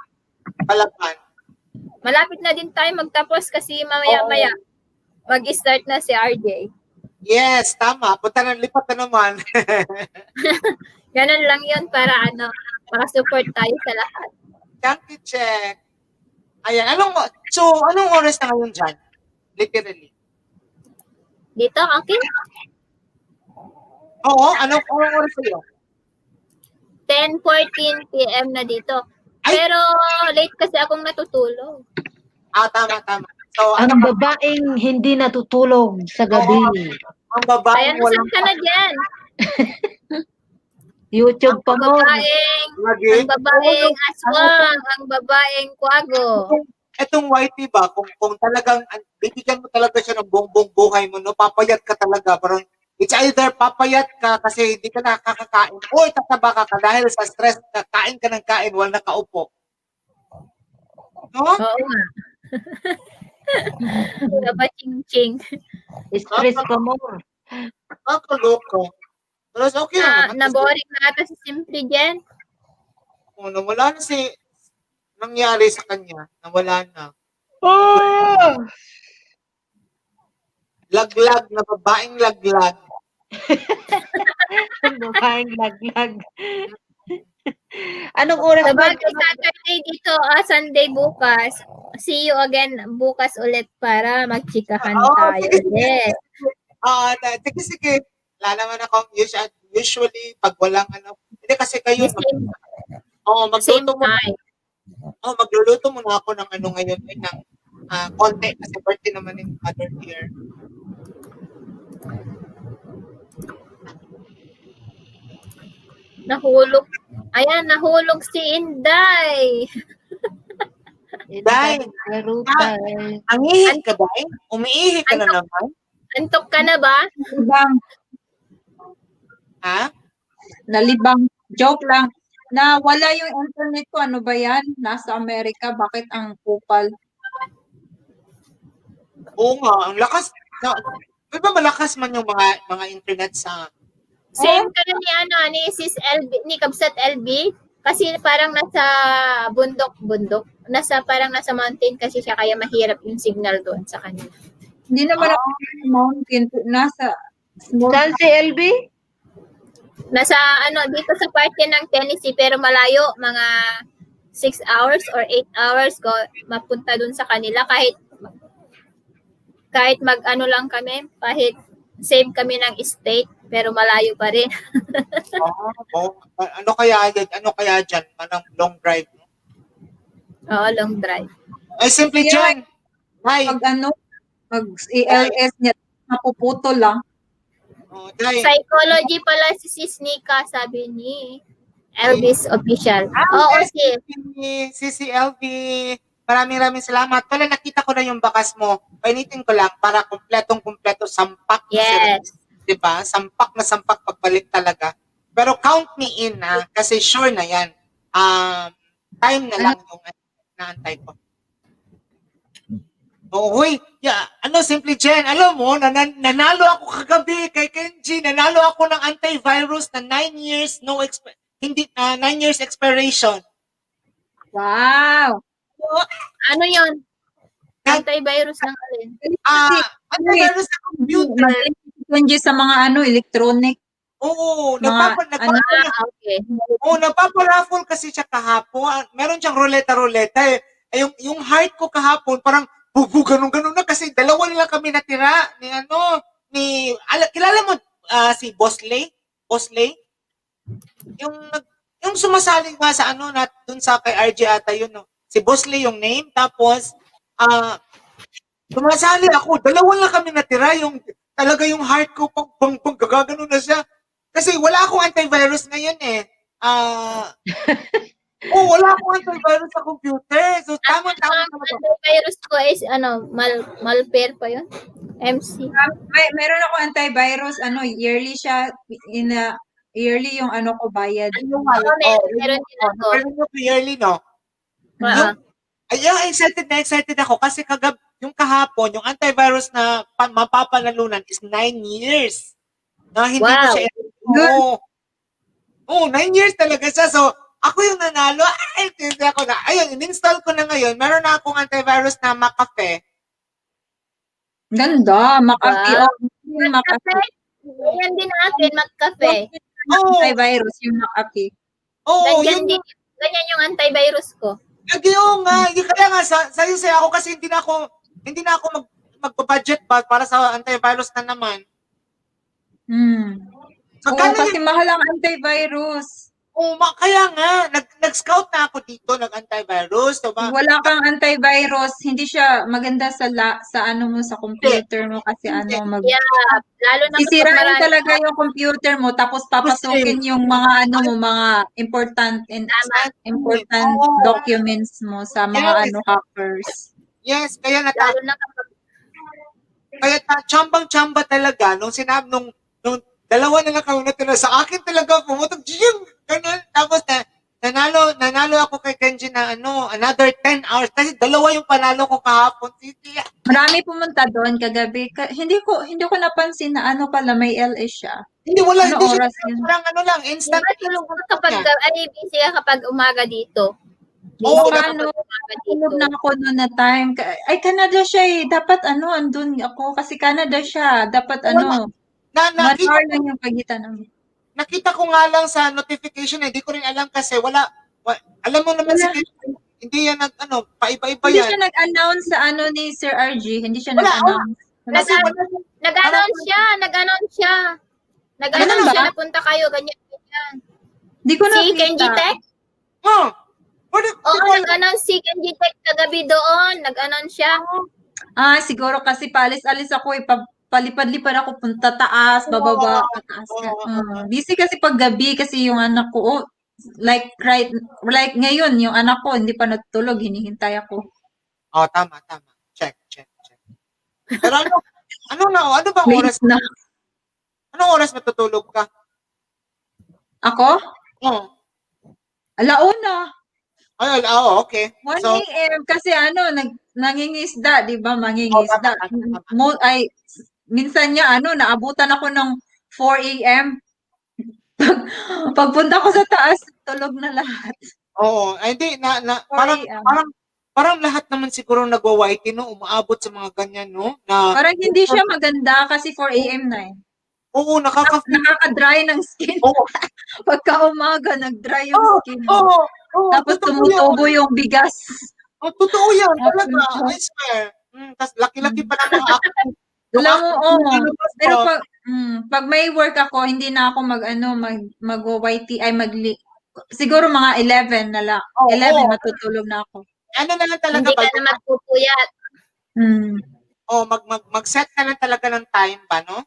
palaban. Malapit na din tayo magtapos kasi mamaya-maya mag-start na si RJ. Yes, tama. Punta na, lipat na naman. Ganun lang yun para makasupport tayo sa lahat. Thank you, check. Ayan, anong oras na ngayon dyan? Literally. Dito, okay? Oo, anong oras sa'yo? 10:14 p.m. na dito. Pero late kasi akong natutulog. Tama. So, Ang babaeng hindi natutulog sa gabi. ang babaeng Ayan, nasan ka na dyan? YouTube pa mo. Ang babaeng aswang, ang babaeng kwago. Etong whitey ba, kung talagang bibigyan mo talaga siya ng buong buhay mo, no, papayat ka talaga. Parang it's either papayat ka kasi hindi ka nakakakain o tataba ka dahil sa stress, kain ka ng kain, wala nakaupo. No? Oo nga. Diba, ching-ching. Stress ka mo. Kakaloko. Pero okay lang. Naboring na ata si Simply Jen. Nawala na nangyari sa kanya. Nawala na. Laglag na babaeng laglag. Babaeng laglag. Anong oras ba? Sabagay Saturday dito, Sunday bukas. See you again bukas ulit para magchikahan tayo ulit. Sige. Wala naman akong usually pag walang hindi kasi kayo magluluto muna ako ng ngayon ng konti kasi birthday naman ng mother here. Nahulog. Ayan, nahulog si Inday. Day, ang ihi ka ba? Umiihi ka na naman? Antok ka na ba? Nalibang. Ha? Nalibang. Joke lang. Wala yung internet ko. Ano ba yan? Nasa Amerika. Bakit ang kupal? Oo nga, ang lakas. Di ba malakas man yung mga internet sa... Same ka na ni Sis LB, ni Kabsat LB. Kasi parang nasa bundok. Parang nasa mountain kasi siya kaya mahirap yung signal doon sa kanya. Hindi naman ako sa mountain. Nasa Saan si LB? Nasa dito sa parte ng Tennessee pero malayo, mga 6 hours or 8 hours ko mapunta doon sa kanila kahit lang kami, kahit same kami ng state pero malayo pa rin. Ano kaya dyan? Anong long drive? Oo, long drive. Simply dyan. Pag ELS niya, napuputo lang. Psychology pala si Sis Nika, sabi ni Elvis Official. Okay. Si LV, maraming salamat. Pala nakita ko na yung bakas mo. Painitin ko lang para kumpleto sampak. Yes. Diba? Sampak na sampak pagbalik talaga. Pero count me in kasi sure na yan. Time na lang yung naantay ko. Hoy, Simply Jen, alam mo, nanalo ako kagabi kay Kenji, nanalo ako ng antivirus na 9 years 9 years expiration. Wow! Ano yun? Antivirus ng alin? Antivirus sa computer. Hindi sa mga electronic. Oo, okay. Napaparaffle kasi siya kahapon. Meron siyang ruleta eh. Yung heart ko kahapon, parang ganun na kasi dalawa nila kami natira kilala mo si Bosley? Yung sumasali nga sa dun sa kay RJ ata yun, no? Si Bosley yung name, tapos sumasali ako, dalawa lang kami natira, yung talaga yung heart ko pang gagano na siya. Kasi wala akong antivirus ngayon eh. wala akong antivirus sa computer. So, tama talaga. Antivirus ko is, malware pa yun? MC. Meron ako antivirus, yearly siya, yearly yung ko bayad. Meron din ako. Meron yung yearly, no? Excited ako kasi yung kahapon, yung antivirus na mapapanalunan is 9 years. Na hindi ko siya 9 years talaga siya. So, ako yung nanalo. In-install ko na ngayon. Meron na akong antivirus na McAfee. Ganda, McAfee. McAfee. Yan din natin, McAfee. Antivirus, yung McAfee. Ganyan yung antivirus ko. Oo nga. Kaya nga, sayo ako kasi hindi na ako magpa-budget ba para sa antivirus na naman. So, kasi mahal ang antivirus. Kaya nga, nag-scout na ako dito, nag-antivirus. So, wala kang antivirus, hindi siya maganda sa sa computer mo kasi lalo na sisirain talaga yung computer mo tapos papasukin yung mga mga important documents mo sa mga hackers. Yes, kaya kaya chambang-chamba talaga nung sinabi nung dalawa na lang kami natira sa akin talaga pumutok ganun. Tapos nanalo ako kay Kenji na another 10 hours kasi dalawa yung panalo ko kahapon. Marami pumunta doon kagabi. Hindi ko napansin na pala may LS siya. Hindi wala hindi oras siya. yun? Parang instant. Tulog ka kapag busy ka kapag umaga dito. Tulog na ako noon na time. Ay, Canada siya eh. Dapat andun ako kasi Canada siya. Dapat 1 hour lang yung pagitan namin. Nakita ko nga lang sa notification, hindi ko rin alam kasi alam mo naman hindi yan paiba-iba Hindi yan. siya nag-announce sa ni Sir RG. Hindi siya nag-announce. Nag-announce siya. Napunta kayo, ganyan. Hindi ko Si Kenji Tech? Nag-announce si Kenji Tech kagabi doon. Nag-announce siya. Siguro kasi palis-alis ako palipad-lipad ako punta taas, bababa, pataas. Busy kasi pag gabi kasi yung anak ko, like ngayon, yung anak ko hindi pa natutulog, hinihintay ako. Tama. Check. Pero ano bang oras na? Anong oras matutulog ka? Ako? Alauna. Okay. 1 a.m. kasi nangingisda, di ba? Mangingisda. Minsan niya, naabutan ako ng 4 a.m. Pagpunta ko sa taas, tulog na lahat. Hindi, parang lahat naman siguro nagwa-whitey, no? Umaabot sa mga ganyan, no? Parang hindi siya maganda kasi 4 a.m. na eh. Nakaka-dry ng skin. Pagka umaga, nag-dry yung skin. Tapos tumutubo yung bigas. Totoo yan, talaga. I swear. Tapos laki-laki pa ng mga alam mo, pero pag may work ako, hindi na ako mag-YT, siguro mga 11 na lang. 11, matutulog na ako. Na lang talaga. Hindi ka na magpupuyat. Mag-set na lang talaga ng time ba, no?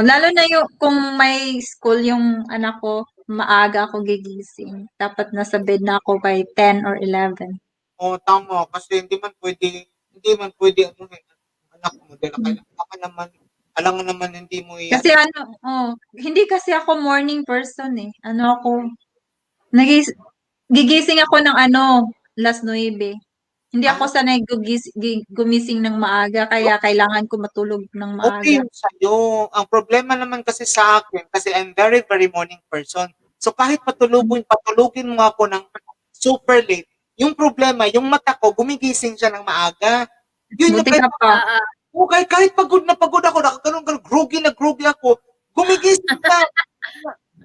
Lalo na kung may school yung anak ko, maaga ako gigising. Dapat nasa bed na ako by 10 or 11. Tama. Kasi hindi man pwede anak mo, dahil alangan naman hindi mo yan. Kasi hindi kasi ako morning person eh. Gigising ako ng 9:00. Hindi ako sanay gumising ng maaga, kaya kailangan ko matulog ng maaga. Okay yun sa'yo. Ang problema naman kasi sa akin, kasi I'm very, very morning person. So kahit patulugin mo ako ng super late, yung problema, yung mata ko, gumigising siya ng maaga. Yun Buti ka pa. Kahit pagod na pagod ako, ganun, groggy ako, gumigising ka.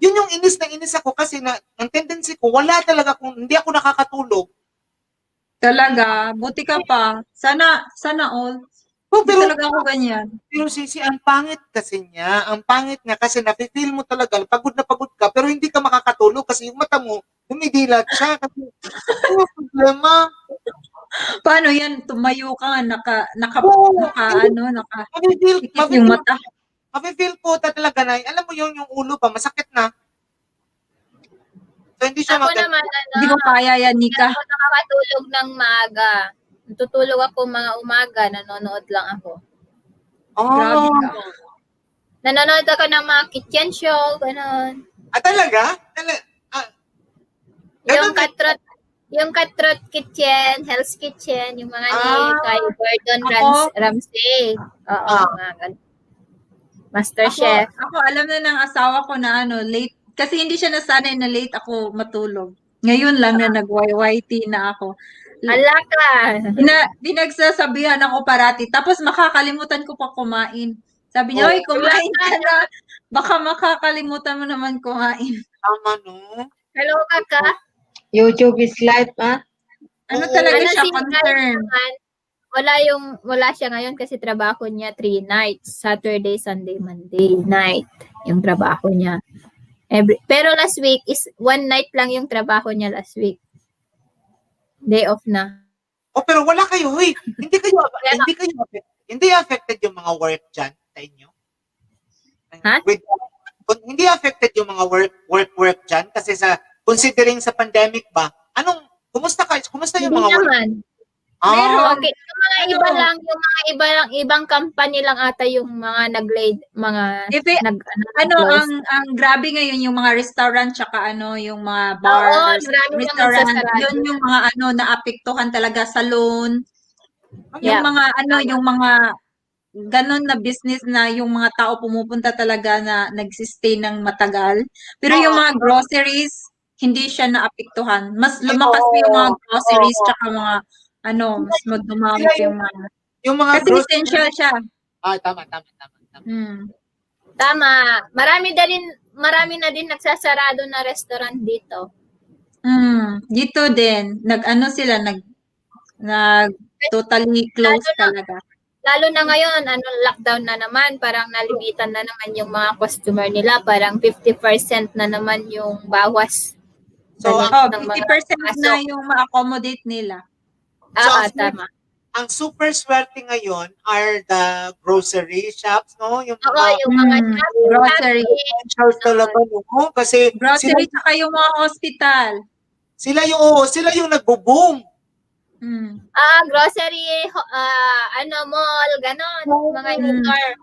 Yun yung inis ako kasi ang tendency ko, wala talaga hindi ako nakakatulog. Talaga, buti ka pa. Sana all. Pero talaga ako ganyan. Pero Sisi, ang pangit niya kasi nafe-feel mo talaga, pagod na pagod ka, pero hindi ka makakatulog kasi yung mata mo, dumidilat siya. Kasi, problema. Paano yan? Tumayo ka, yung mata. Mafe-feel ko talaga na, alam mo yung ulo ba, masakit na. So, hindi siya Ako maganda. naman, Hindi ko kaya yan, hindi Nika. ako nakakatulog ng maaga. Natutulog ako mga umaga, nanonood lang ako. Grabe Oh. ka. Nanonood ako ng mga kitchen show, gano'n. Talaga? Yung Ganun Katrot Kitchen, Hell's Kitchen, yung mga ni kay Gordon Ako? Ramsay. Oo, mga ganun. Master Ako, Chef. ako alam na ng asawa ko na late. Kasi hindi siya nasanay na late ako matulog. Ngayon lang na nag-YYT na ako. Ala ka. Pinagsasabihan ako parati. Tapos makakalimutan ko pa kumain. Sabi niya, Oh. "Oy, kumain ka na. Baka makakalimutan mo naman kumain." Tama, no? Hello, kaka. YouTube is life, ah. Ano Oo. talaga Ano siya, si concern. naman, wala siya ngayon kasi trabaho niya 3 nights. Saturday, Sunday, Monday night. Yung trabaho niya. Pero last week is 1 night lang yung trabaho niya last week. Day off na. Oh, pero wala kayo, hoy. Hindi affected yung mga work dyan sa inyo? Ha? Hindi affected yung mga work dyan kasi considering sa pandemic ba, kumusta yung Hindi mga work? naman. Meron. Okay, yung mga iba lang, ibang company lang ata yung mga Ang grabe ngayon yung mga restaurant tsaka yung mga Oo, bars, marami nang restaurant, nagsasarado. yun yung mga naapektuhan talaga, salon, yung Yeah. yung mga ganon na business na yung mga tao pumupunta talaga na nagsistay ng matagal. Pero yung mga groceries, hindi siya naapektuhan. Mas lumakas pa yung mga groceries tsaka mga mas magdumami pa Yung mga kasi essential siya. Tama. Tama. Marami na din nagsasarado na restaurant dito. Dito din, sila, nag totally close talaga. Lalo na ngayon, lockdown na naman, parang nalimitan na naman yung mga customer nila, parang 50% na naman yung bawas. So, 50% na yung ma-accommodate nila. Tama. Ang super swerte ngayon are the grocery shops, no? Yung yung mga grocery. essentials talaga, no? Kasi Grocery tsaka yung mga hospital. sila yung nagbo-boom. Grocery, mall, ganon. Mga store.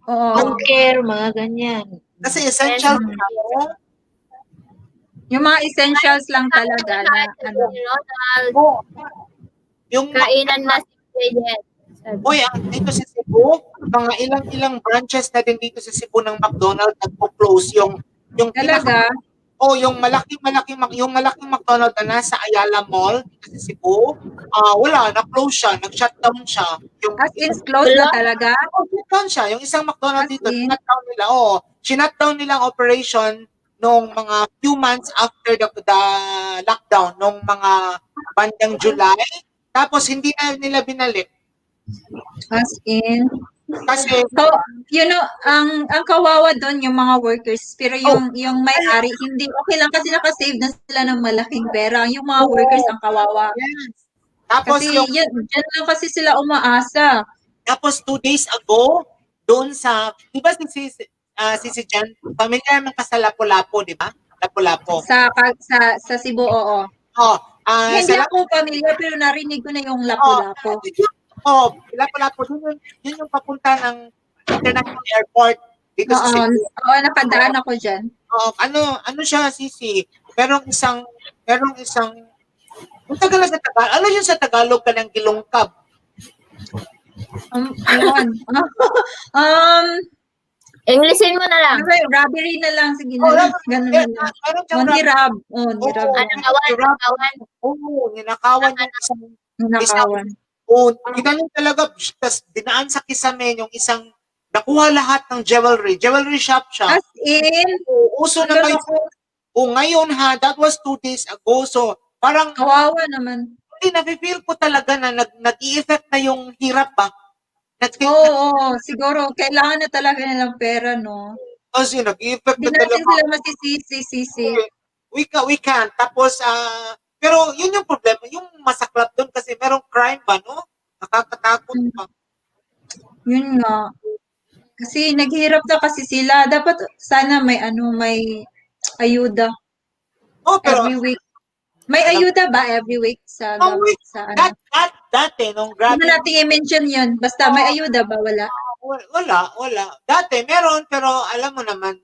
Oo. Home care, mga ganyan. Kasi essential no? Yung mga essentials lang talaga na Yung Kainan na si President. Uy, dito sa Cebu, mga ilang branches na din dito sa Cebu ng McDonald's nagpo-close yung talaga. yung malaking McDonald's na nasa Ayala Mall dito sa Cebu, wala, na-close siya, nag-shutdown siya. As in close na talaga? Shutdown siya. Yung isang McDonald's dito, sinutdown nila ang operation nung mga few months after the lockdown, nung mga bandang July. Tapos hindi na nila binalik. As in? Kasi ang kawawa doon yung mga workers, pero yung may-ari hindi okay lang kasi naka-save na sila ng malaking pera. Yung mga workers ang kawawa. Yes. Tapos kasi dyan lang kasi sila umaasa. Tapos 2 days ago, doon di ba si Jan, familiar man ka sa Lapu-Lapu, di ba? Lapu-Lapu. Sa Cebu, oo. Hindi ako familiar pero narinig ko na yung Lapu-Lapu. Lapu-Lapu, yun yung papunta ng International Airport dito sa Cebu. Oo, napadaan ako dyan. Ano siya, Sisi? Merong isang, ang tagal na sa Tagalog, ano yun sa Tagalog ka ng gilongkab? Ayun. Englishin mo na lang. Robbery na lang. Sige na lang. Ganun na lang. Nirab. Ninakawan yung isang Ninakawan. Ginanon talaga, tas dinaan sa Kisame yung isang nakuha lahat ng jewelry shop siya. As in? Uso na ngayon. Ngayon that was 2 days ago. So, parang kawawa naman. Hindi, nafe-feel ko talaga na nag-i-effect na yung hirap ba? Oo, siguro. Kailangan na talaga nilang pera, no? Kasi nag-i-effect na Hindi natin talaga. sila masisisi. We can't. Tapos, pero yun yung problema. Yung masaklap doon kasi merong crime ba, no? Nakakatakot pa. Yun nga. Kasi naghihirap na kasi sila. Dapat sana may ayuda. every week. May ayuda ba every week sa sa ano? Dati, nung Hindi grabe, na natin i-mention yun. Basta may ayuda ba? Wala. wala. Dati, meron, pero alam mo naman,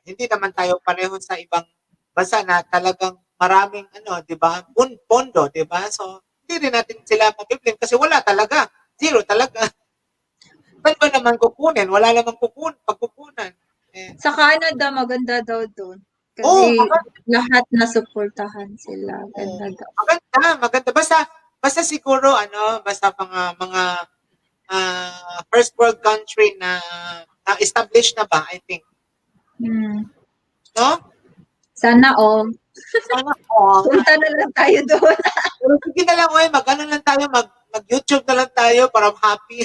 hindi naman tayo pareho sa ibang bansa na talagang maraming, di ba, pondo, di ba? So, hindi rin natin sila mag-blame kasi wala talaga. Zero talaga. Ba't ba naman kukunin? Wala namang pagkukunan. Sa Canada, maganda daw doon. Oo, Kasi lahat na suportahan sila. Ganda daw. Maganda. Basta siguro, basta mga first world country na established na ba, I think. No? Sana all. Sana all. Punta na lang tayo doon. Pero sige na lang, mag-ano lang tayo, mag-YouTube na lang tayo para happy.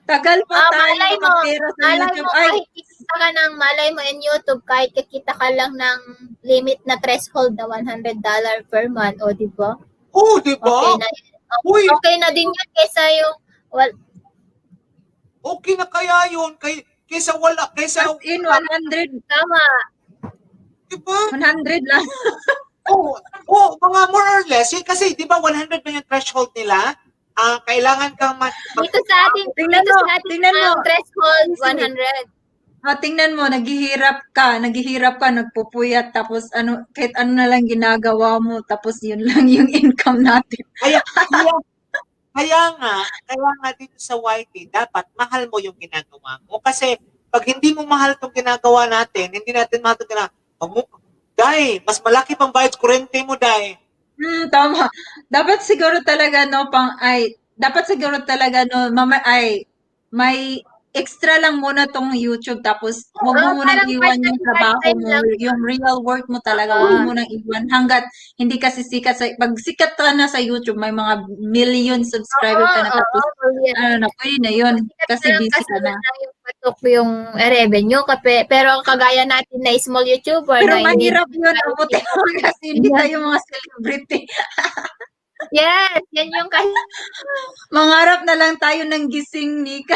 Tagal pa tayo Malay mo, makapera sa YouTube. Ay, kahit kikita ka ng malay mo in YouTube, kahit kikita ka lang ng limit na threshold na $100 per month, o di ba? Oo, di ba? Okay na din yun kaysa yung, Okay na kaya yun, kaysa wala, kaysa, in 100. Tama. di ba? 100 lang. Oo, mga more or less, kasi di ba 100 na yung threshold nila? Kailangan kang Dito sa atin, Tingnan mo. ang threshold 100. Tingnan mo, naghihirap ka, nagpupuyat, tapos kahit ano na lang ginagawa mo, tapos yun lang yung income natin. Kaya nga dito sa YT, dapat mahal mo yung ginagawa mo. Kasi pag hindi mo mahal itong ginagawa natin, hindi natin mahal itong ginagawa, Day, mas malaki pang bayad kurente mo, Day. Tama. Dapat siguro talaga may extra lang muna tong YouTube, tapos huwag mo munang parang iwan yung trabaho part-time mo, lang. yung real work mo talaga, huwag mo nang iwan hanggat hindi kasi sikat pag sikat ka na sa YouTube, may mga million subscriber ka na, tapos pwede na yun kasi busy ka na. Yung patok yung revenue, pero kagaya natin na small YouTuber Pero na hindi mahirap yun, abutin kasi hindi tayo mga celebrity. Yes, yan yung Mangarap na lang tayo ng gising, Nika.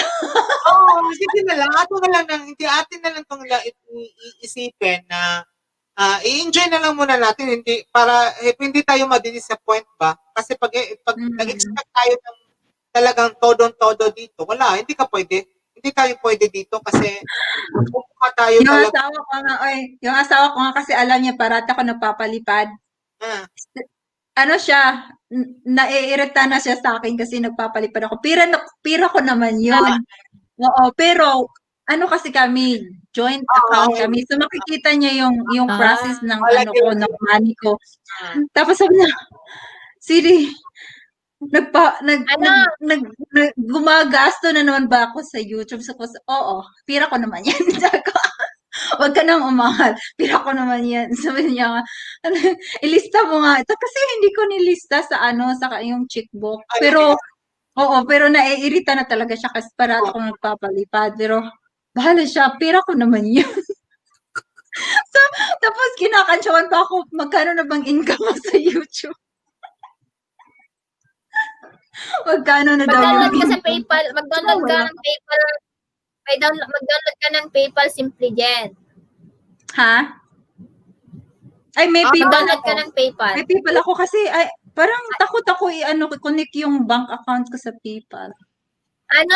Sige na lang. Atin na lang itong iisipin na i-enjoy na lang muna natin, hindi tayo ma-disappoint ba? Kasi pag nag-expect tayo ng talagang todo dito, wala, hindi tayo pwede dito kasi pupuka tayo talaga. Yung asawa ko nga kasi alam niya, parata ako nagpapalipad. Siya, naiirita na siya sa akin kasi nagpapalipad ako. Pira ko naman yun. Oo, pero kasi kami, joint account kami. So makikita niya yung process ng ng money ko. Tapos sabi niya, Siri, gumagasto na naman ba ako sa YouTube? So, oo, pira ko naman yan. Huwag ka nang umahal. Pira ko naman yan. Sabi niya, ilista mo nga ito. Kasi hindi ko nilista sa yung checkbook. Pero, pero naiirita na talaga siya kasi parata akong nagpapalipad. Pero, bahala siya. Pira ko naman yun. So, tapos kinakantsawan pa ako, magkano na bang income mo sa YouTube? Magkano na daw mag-download yung ka sa PayPal, mag-download ka ng PayPal. Mag-download ka ng PayPal Simply Jen. Ha? Ay, may PayPal Mag-download ako. ka ng PayPal. May PayPal ako kasi parang takot ako connect yung bank account ko sa PayPal.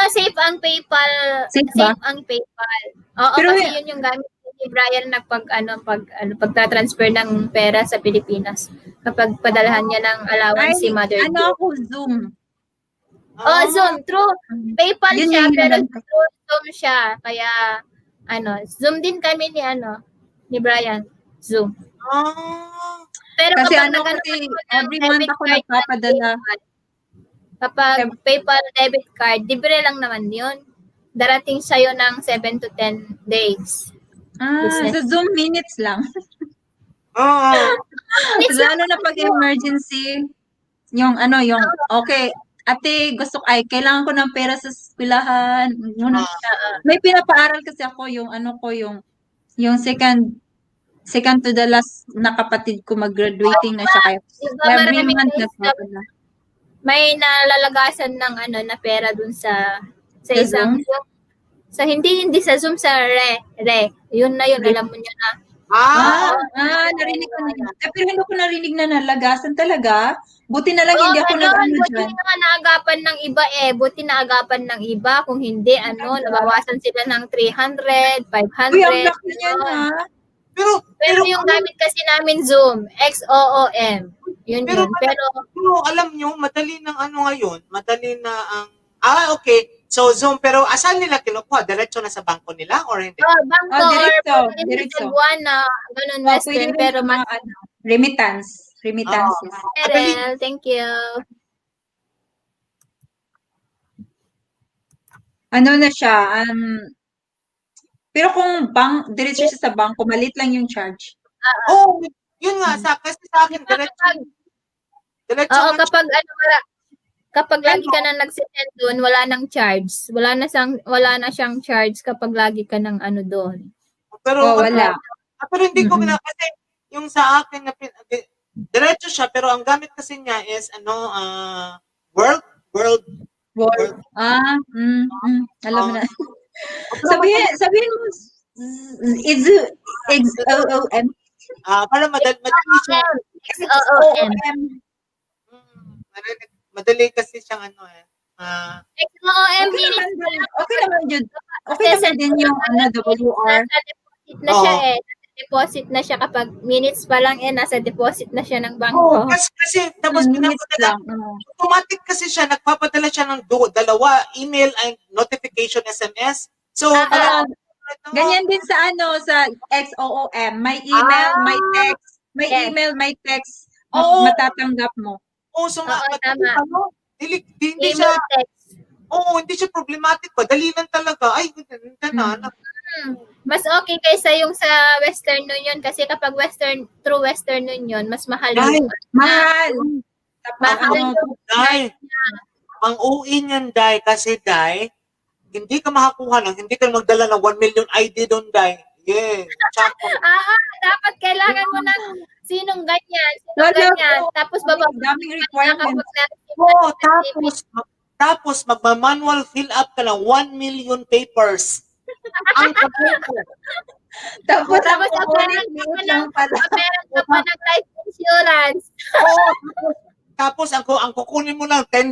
Safe ang PayPal. Safe ba? Ang PayPal. Oo, Pero kasi yun yung gamit ni Brian na pagta-transfer ng pera sa Pilipinas. Kapag padalahan niya ng allowance si Mother Joe. Ako, Zoom. Zoom. True. PayPal Yun siya, yung pero ginagawa ko. through Zoom siya. Kaya, Zoom din kami ni Brian. Zoom. Pero Kasi kapag every month ako nagpapadala. Kapag PayPal debit card, libre lang naman yun. Darating sa'yo ng 7 to 10 days. Sa Zoom minutes lang. Lalo na pag emergency, okay, ate, kailangan ko ng pera sa eskwelahan. May pinapaaral kasi ako yung second to the last na kapatid ko mag-graduating na siya. Kaya every month nagpapadala. May nalalagasan ng na pera dun sa isang Zoom? hindi sa Zoom, sa Re. Yun na yun, alam mo nyo na. Narinig ko na yun. Pero hindi ko narinig na nalagasan talaga. Buti na lang hindi ako nag-ano buti dyan. nga naagapan ng iba Buti naagapan ng iba. Kung hindi, nabawasan sila ng 300, 500. Uy, ang laki niyan ha. Pero yung gamit kasi namin Zoom, XOOM. Yun. Pero alam nyo, madali ng ano ngayon, madali na ang, okay. So, Zoom, pero asan nila kinukuha? Diretso na sa bangko nila or hindi? bangko or diretso. Cebuana, ganun Western, pero mas remittances. Erel, thank you. Ano na siya, pero kung diretso siya sa bangko, malit lang yung charge. Yun nga, kasi sa akin, diretso. Oo, kapag lagi ka na nagsisend doon, wala nang charge. Wala na siyang charge kapag lagi ka nang doon. Pero wala. Pero hindi ko kasi yung sa akin na diretso siya, pero ang gamit kasi niya is world. Alam mo na. Sabihin mo, it's XOOM. Para madali siya. XOOM. Madali kasi siyang XOOM meaning okay naman yun. Okay naman din yung WR. Deposit na siya deposit na siya kapag minutes pa lang nasa deposit na siya ng bangko. Kasi tapos automatic kasi siya, nagpapadala siya ng dalawa, email and notification SMS. So, ganyan din sa sa XOOM. May email, may text. May email, may text. Matatanggap mo. So tama. Hindi siya, hindi siya problematic ba? Dali lang talaga. Ay, mas okay kaysa yung sa Western Union kasi kapag through Western Union, mas mahal yung mahal. Ang OE niyan, Day, kasi Day, hindi ka makakuha hindi ka magdala ng 1 million ID doon, Day. Yeah. Dapat kailangan mo ng sinong ganyan. Tapos daming requirements. Tapos magma-manual fill up ka ng 1 million papers. Tapos meron ka pa ng life insurance. Tapos ang kukunin mo lang $10.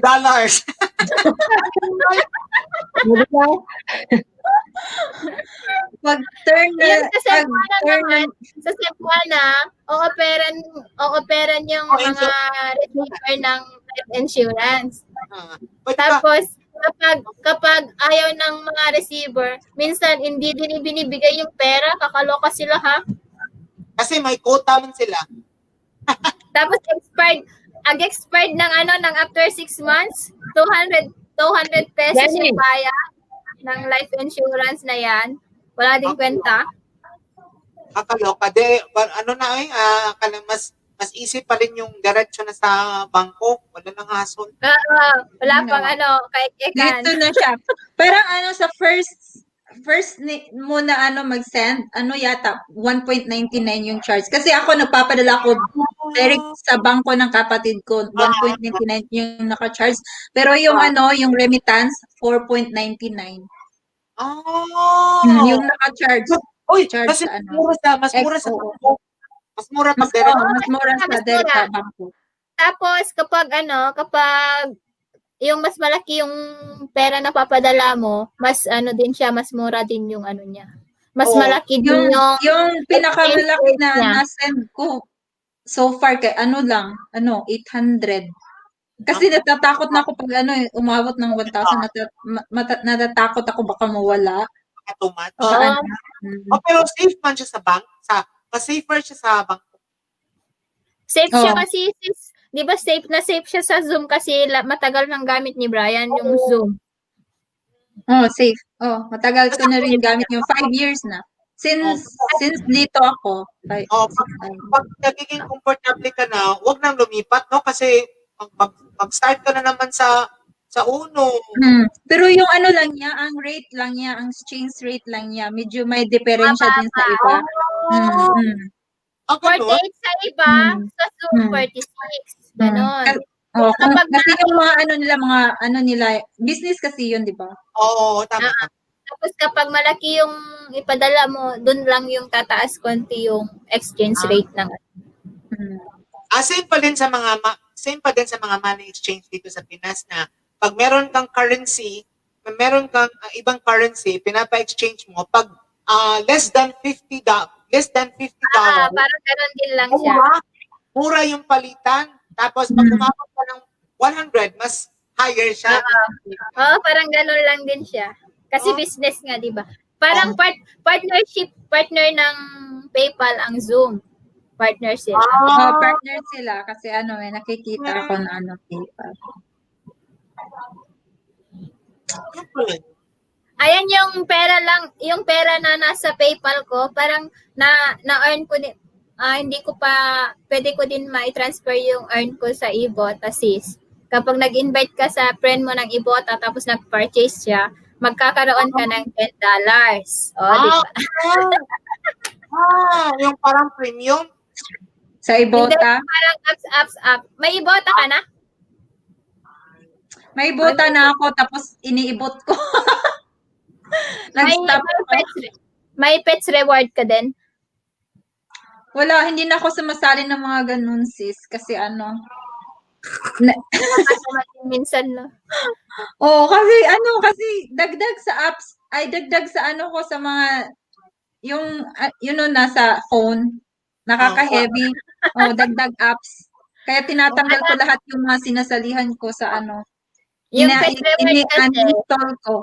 Pag-turn sa Cebuana, o-operan yung mga receiver ng life insurance. Tapos, kapag ayaw ng mga receiver, minsan hindi din ibinibigay yung pera, kakaloka sila ha. Kasi may quota man sila. Tapos expired ng after 6 months, 200 pesos yung bayad ng life insurance na yan. Wala din kwenta. Kakaloka. Mas easy pa rin yung diretso na sa bangko. Wala nang hassle. Wala pang kaikikan. Dito na siya. Parang sa first mo na mag-send, yata 1.99 yung charge. Kasi ako nagpapadala ko direct sa bangko ng kapatid ko, 1.99 yung naka-charge. Pero yung yung remittance 4.99. Yung naka-charge. Kasi mas mura sa bangko. Mas mura pag mas mura sa direct sa bangko. Tapos kapag yung mas malaki yung pera na papadala mo, mas din siya, mas mura din yung niya. Mas malaki din yung pinakamalaki na na-send ko so far kay 800. Kasi natatakot na ako pag umabot ng 1,000, natatakot ako baka mawala. Pero safe man siya sa bank, safer siya sa bank. Safe siya kasi di ba safe siya sa Zoom kasi matagal nang gamit ni Brian yung Zoom. Safe. Matagal ko na rin gamit yung 5 years na. Since dito ako. Pag nagiging komportable ka na, huwag nang lumipat, no? Kasi mag-start ka na naman sa uno. Pero yung lang niya, ang rate lang niya, ang exchange rate lang niya, medyo may diferensya din sa iba. 48 sa iba, sa Zoom 46. Ganon. Kasi yung mga nila, business kasi yun, di ba? Oo, tama. Tapos kapag malaki yung ipadala mo, dun lang yung tataas konti yung exchange rate ng Same pa din sa mga money exchange dito sa Pinas na pag meron kang currency, meron kang ibang currency, pinapa-exchange mo pag less than $50. parang ganun din lang siya. Mura yung palitan. Tapos pag umabot ka ng 100, mas higher siya. Oo, parang ganun lang din siya. Kasi business nga, di ba? Parang partner ng PayPal ang Zoom. Partner sila. Partner sila kasi may nakikita ako na PayPal. Ayan yung pera na nasa PayPal ko, parang na-earn ko din. Hindi ko pa, pwede ko din ma-transfer yung earn ko sa Ibotta, sis. Kapag nag-invite ka sa friend mo ng Ibotta tapos nag-purchase siya, magkakaroon ka ng $10. Di ba? Yung parang premium. Sa Ibotta? Hindi, parang up. May Ibotta ka na? May Ibotta na ako tapos iniibot ko. Nag-stop ako. May pets reward ka din? Wala, hindi na ako sumasali ng mga ganun, sis. Kasi minsan na. Kasi dagdag sa apps, dagdag sa ko sa mga, nasa phone, nakaka-heavy, dagdag apps. Kaya tinatanggal ko lahat yung mga sinasalihan ko sa Yung pets reward kasi, uninstall ko.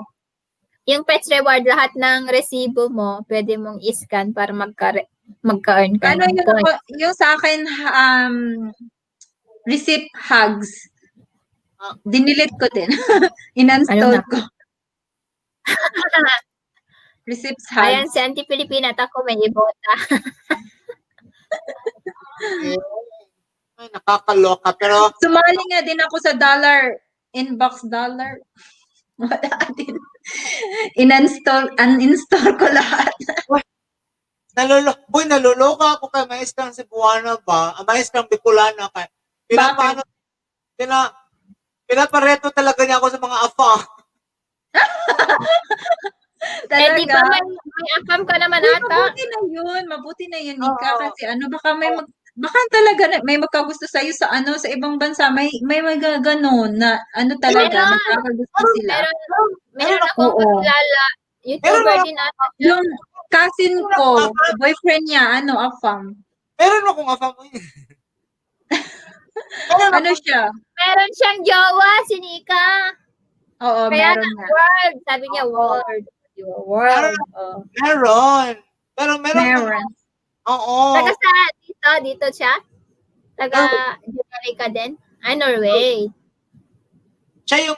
yung pets reward, lahat ng resibo mo, pwede mong i-scan para magka-earn ka ng points. Yung sa akin, receipt hugs. Dinilit ko din. Ininstall ko. Receipts hugs. Ayan, si Auntie Pilipina at ako may Ibotta. Ay, nakakaloka. Pero sumali nga din ako sa inbox dollar. Wala din. Uninstall ko lahat. Naloloka ako kay Maestrang Cebuana ba? Maestrang Bicolana kay. Pinapareto talaga niya ako sa mga afa. Talaga. Di ba may account ka naman ata? Mabuti na yun, Nika. Kasi baka talaga may magkagusto sa'yo sa sa ibang bansa. May magaganon na talaga, magkakagusto sila. Meron akong kakilala. YouTuber din ata. Yung cousin ko, boyfriend niya, afam. Meron akong afam. Siya? Meron siyang jowa, si Nika. Oo, Kaya meron nga. World. Sabi niya, world. Meron. Pero meron. Oo. Taga sa dito siya? Taga Jamaica din? Norway. Siya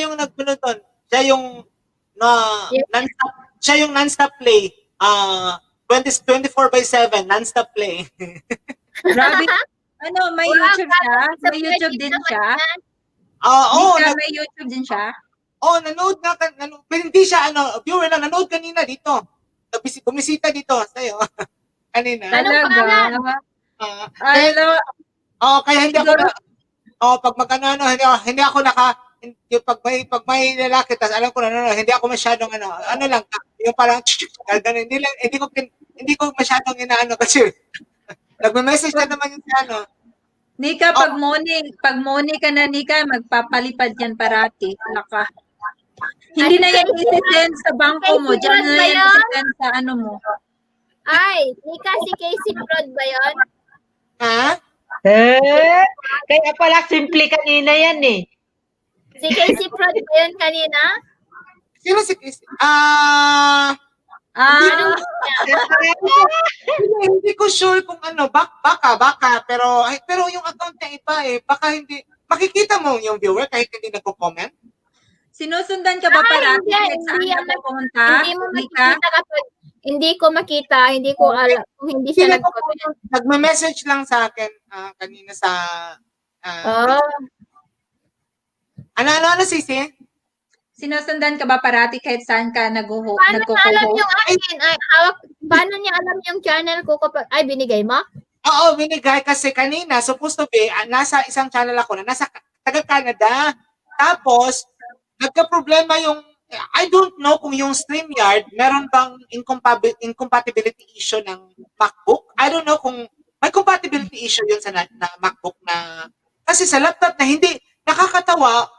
yung nagpunod doon. Siya yung non-stop play. 24/7 non-stop play. Grabe. May YouTube siya? May YouTube din siya? May YouTube din siya? Nanood nga. Hindi siya, viewer lang. Nanood kanina dito. Bumisita dito sa'yo. Kanina. Talaga? Kaya hindi ako pag hindi ako pag may lalaki, tas alam ko na hindi ako masyadong lang, yung parang ganun, hindi ko masyadong inaano kasi nagme-message na naman yung Nika, pag morning ka na, Nika, magpapalipad yan parati. Hindi na yan isi-send sa bangko mo. Diyan na yan isi-send sa mo. Ay, Nika, si Casey Prod ba yun? Ha? Kaya pala simple kanina yan eh. Si Casey Prod ba yun kanina? Sino si Casey? Hindi ko sure kung baka, pero yung account niya iba baka hindi, makikita mo yung viewer kahit hindi nagko-comment? Sinusundan ka ba parati kahit saan ka pupunta? Hindi mo makikita kapag hindi ko makita, hindi ko alam kung hindi siya nag-comment. Nagme-message lang sa akin kanina sa ano Sisi? Sinusundan ka ba parati kahit saan ka Paano niya alam yung akin? Paano niya alam yung channel ko kapag binigay mo? Oo, binigay kasi kanina supposed to be nasa isang channel ako na nasa taga Canada. Tapos nagka-problema yung I don't know kung yung StreamYard, meron bang incompatibility issue ng MacBook. I don't know kung may compatibility issue yun sa na MacBook na, kasi sa laptop na hindi, nakakatawa,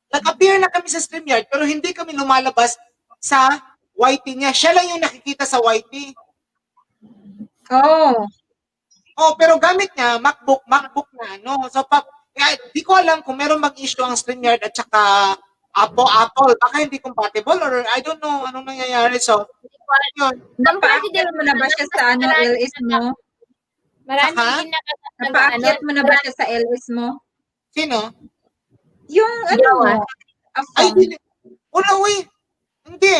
nag-appear na kami sa StreamYard, pero hindi kami lumalabas sa YT niya. Siya lang yung nakikita sa YT. Oh. Oh, pero gamit niya, MacBook na ano. So, di ko alam kung meron bang issue ang StreamYard at saka Apple. Baka hindi compatible or I don't know anong nangyayari. So, yun. Napaakyat mo na ba siya sa ano, LS mo? Marami Saka? din nakakatawa. Napaakyat mo na ba siya sa LS mo? Sino? Yung ano mo? Ay, wala, uy. Hindi.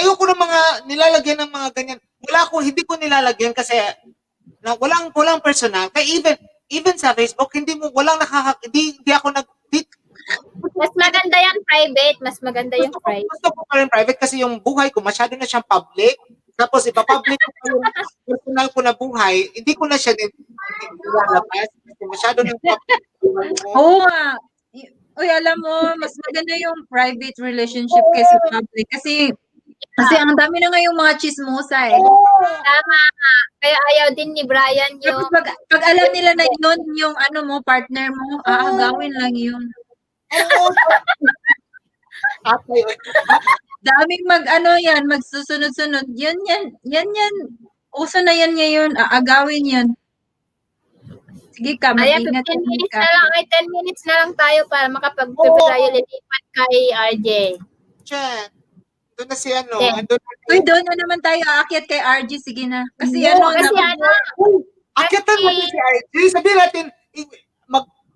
Ayoko ng mga nilalagyan ng mga ganyan. Hindi ko nilalagyan kasi walang personal. Kaya even sa Facebook, hindi ako Mas maganda yung private. Mas maganda yung private. Gusto ko pa rin private kasi yung buhay ko masyado na siyang public. Tapos ipapublic ko yung personal ko na buhay, hindi ko na siya nilalabas kasi masyado na public. Oo nga. Uy, alam mo, mas maganda yung private relationship kaysa public. Kasi ang dami na ngayong mga chismosa eh. Tama. Kaya ayaw din ni Brian yung... Tapos pag alam nila na yun, yung ano mo, partner mo, aagawin lang yun. Daming magsusunod-sunod. Yan. Uso na yan ngayon, aagawin yan. Sige ka, Ayan, mag-ingat 10 ka. minutes na lang. 10 minutes na lang tayo para makapag-prepare tayo lilipat kay RJ. Diyan. Doon na si ano. Yeah. Uy, doon na naman tayo aakyat kay RG. Sige na. Kasi Akyatan mo si RJ. Sabihin natin,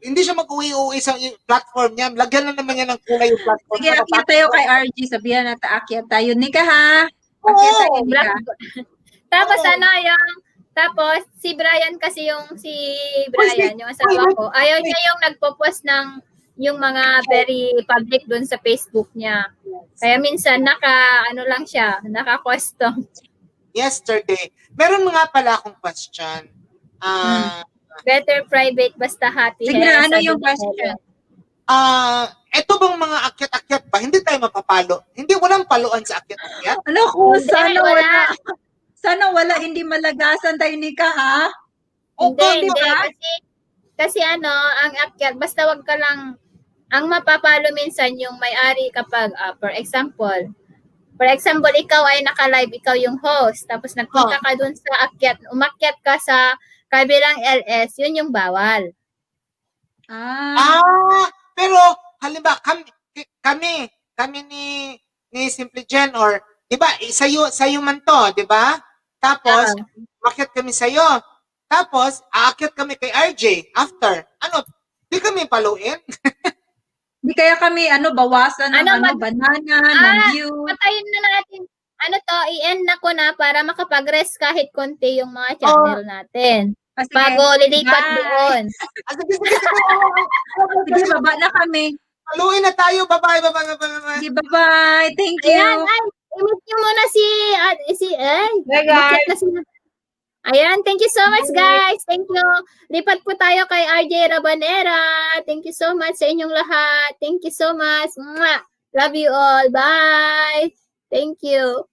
hindi siya mag-uwi-uwi sa platform niya. Lagyan na naman niya ng kulay yung platform. Sige, akyat tayo kay RG. Sabihan natin, akyat tayo. Nika ha? Akyat tayo, Nika. Tapos tapos si Brian kasi yung yung asawa ko. Ayaw niya yung nagpo-post ng yung mga very public doon sa Facebook niya. Kaya minsan lang siya, naka-custom. Yesterday. Meron nga pala akong question. Better private basta happy. Sige na, ano yung question? Ito bang mga akyat-akyat ba? Hindi tayo mapapalo. Walang paluan sa akyat-akyat. Ano ko? Sana wala. Sana wala, hindi malagasan tayo, Nika, ha? Hindi. Kasi ang akyat, basta wag ka lang, ang mapapalo minsan yung may-ari kapag, for example, ikaw ay naka-live, ikaw yung host, tapos nagpunta ka dun sa akyat, umakyat ka sa kabilang LS, yun yung bawal. Pero, halimbawa, kami ni Simple Jen, or, di ba, sa'yo man to, di ba? Tapos, makyat kami sa'yo. Tapos, aakyat kami kay RJ after. Di kami paluin? Di kaya kami, bawasan ng banana, ng view. Patayin na natin. I-end na ko na para makapag-rest kahit konti yung mga channel natin. Bago lilipat doon. Sige, baba na kami. Paluin na tayo. Bye-bye. Sige, bye-bye. Thank you. I-meet nyo muna Bye, guys. Ayan, thank you so much, guys. Thank you. Lipat po tayo kay RJ Rabanera. Thank you so much sa inyong lahat. Thank you so much. Mwah! Love you all. Bye. Thank you.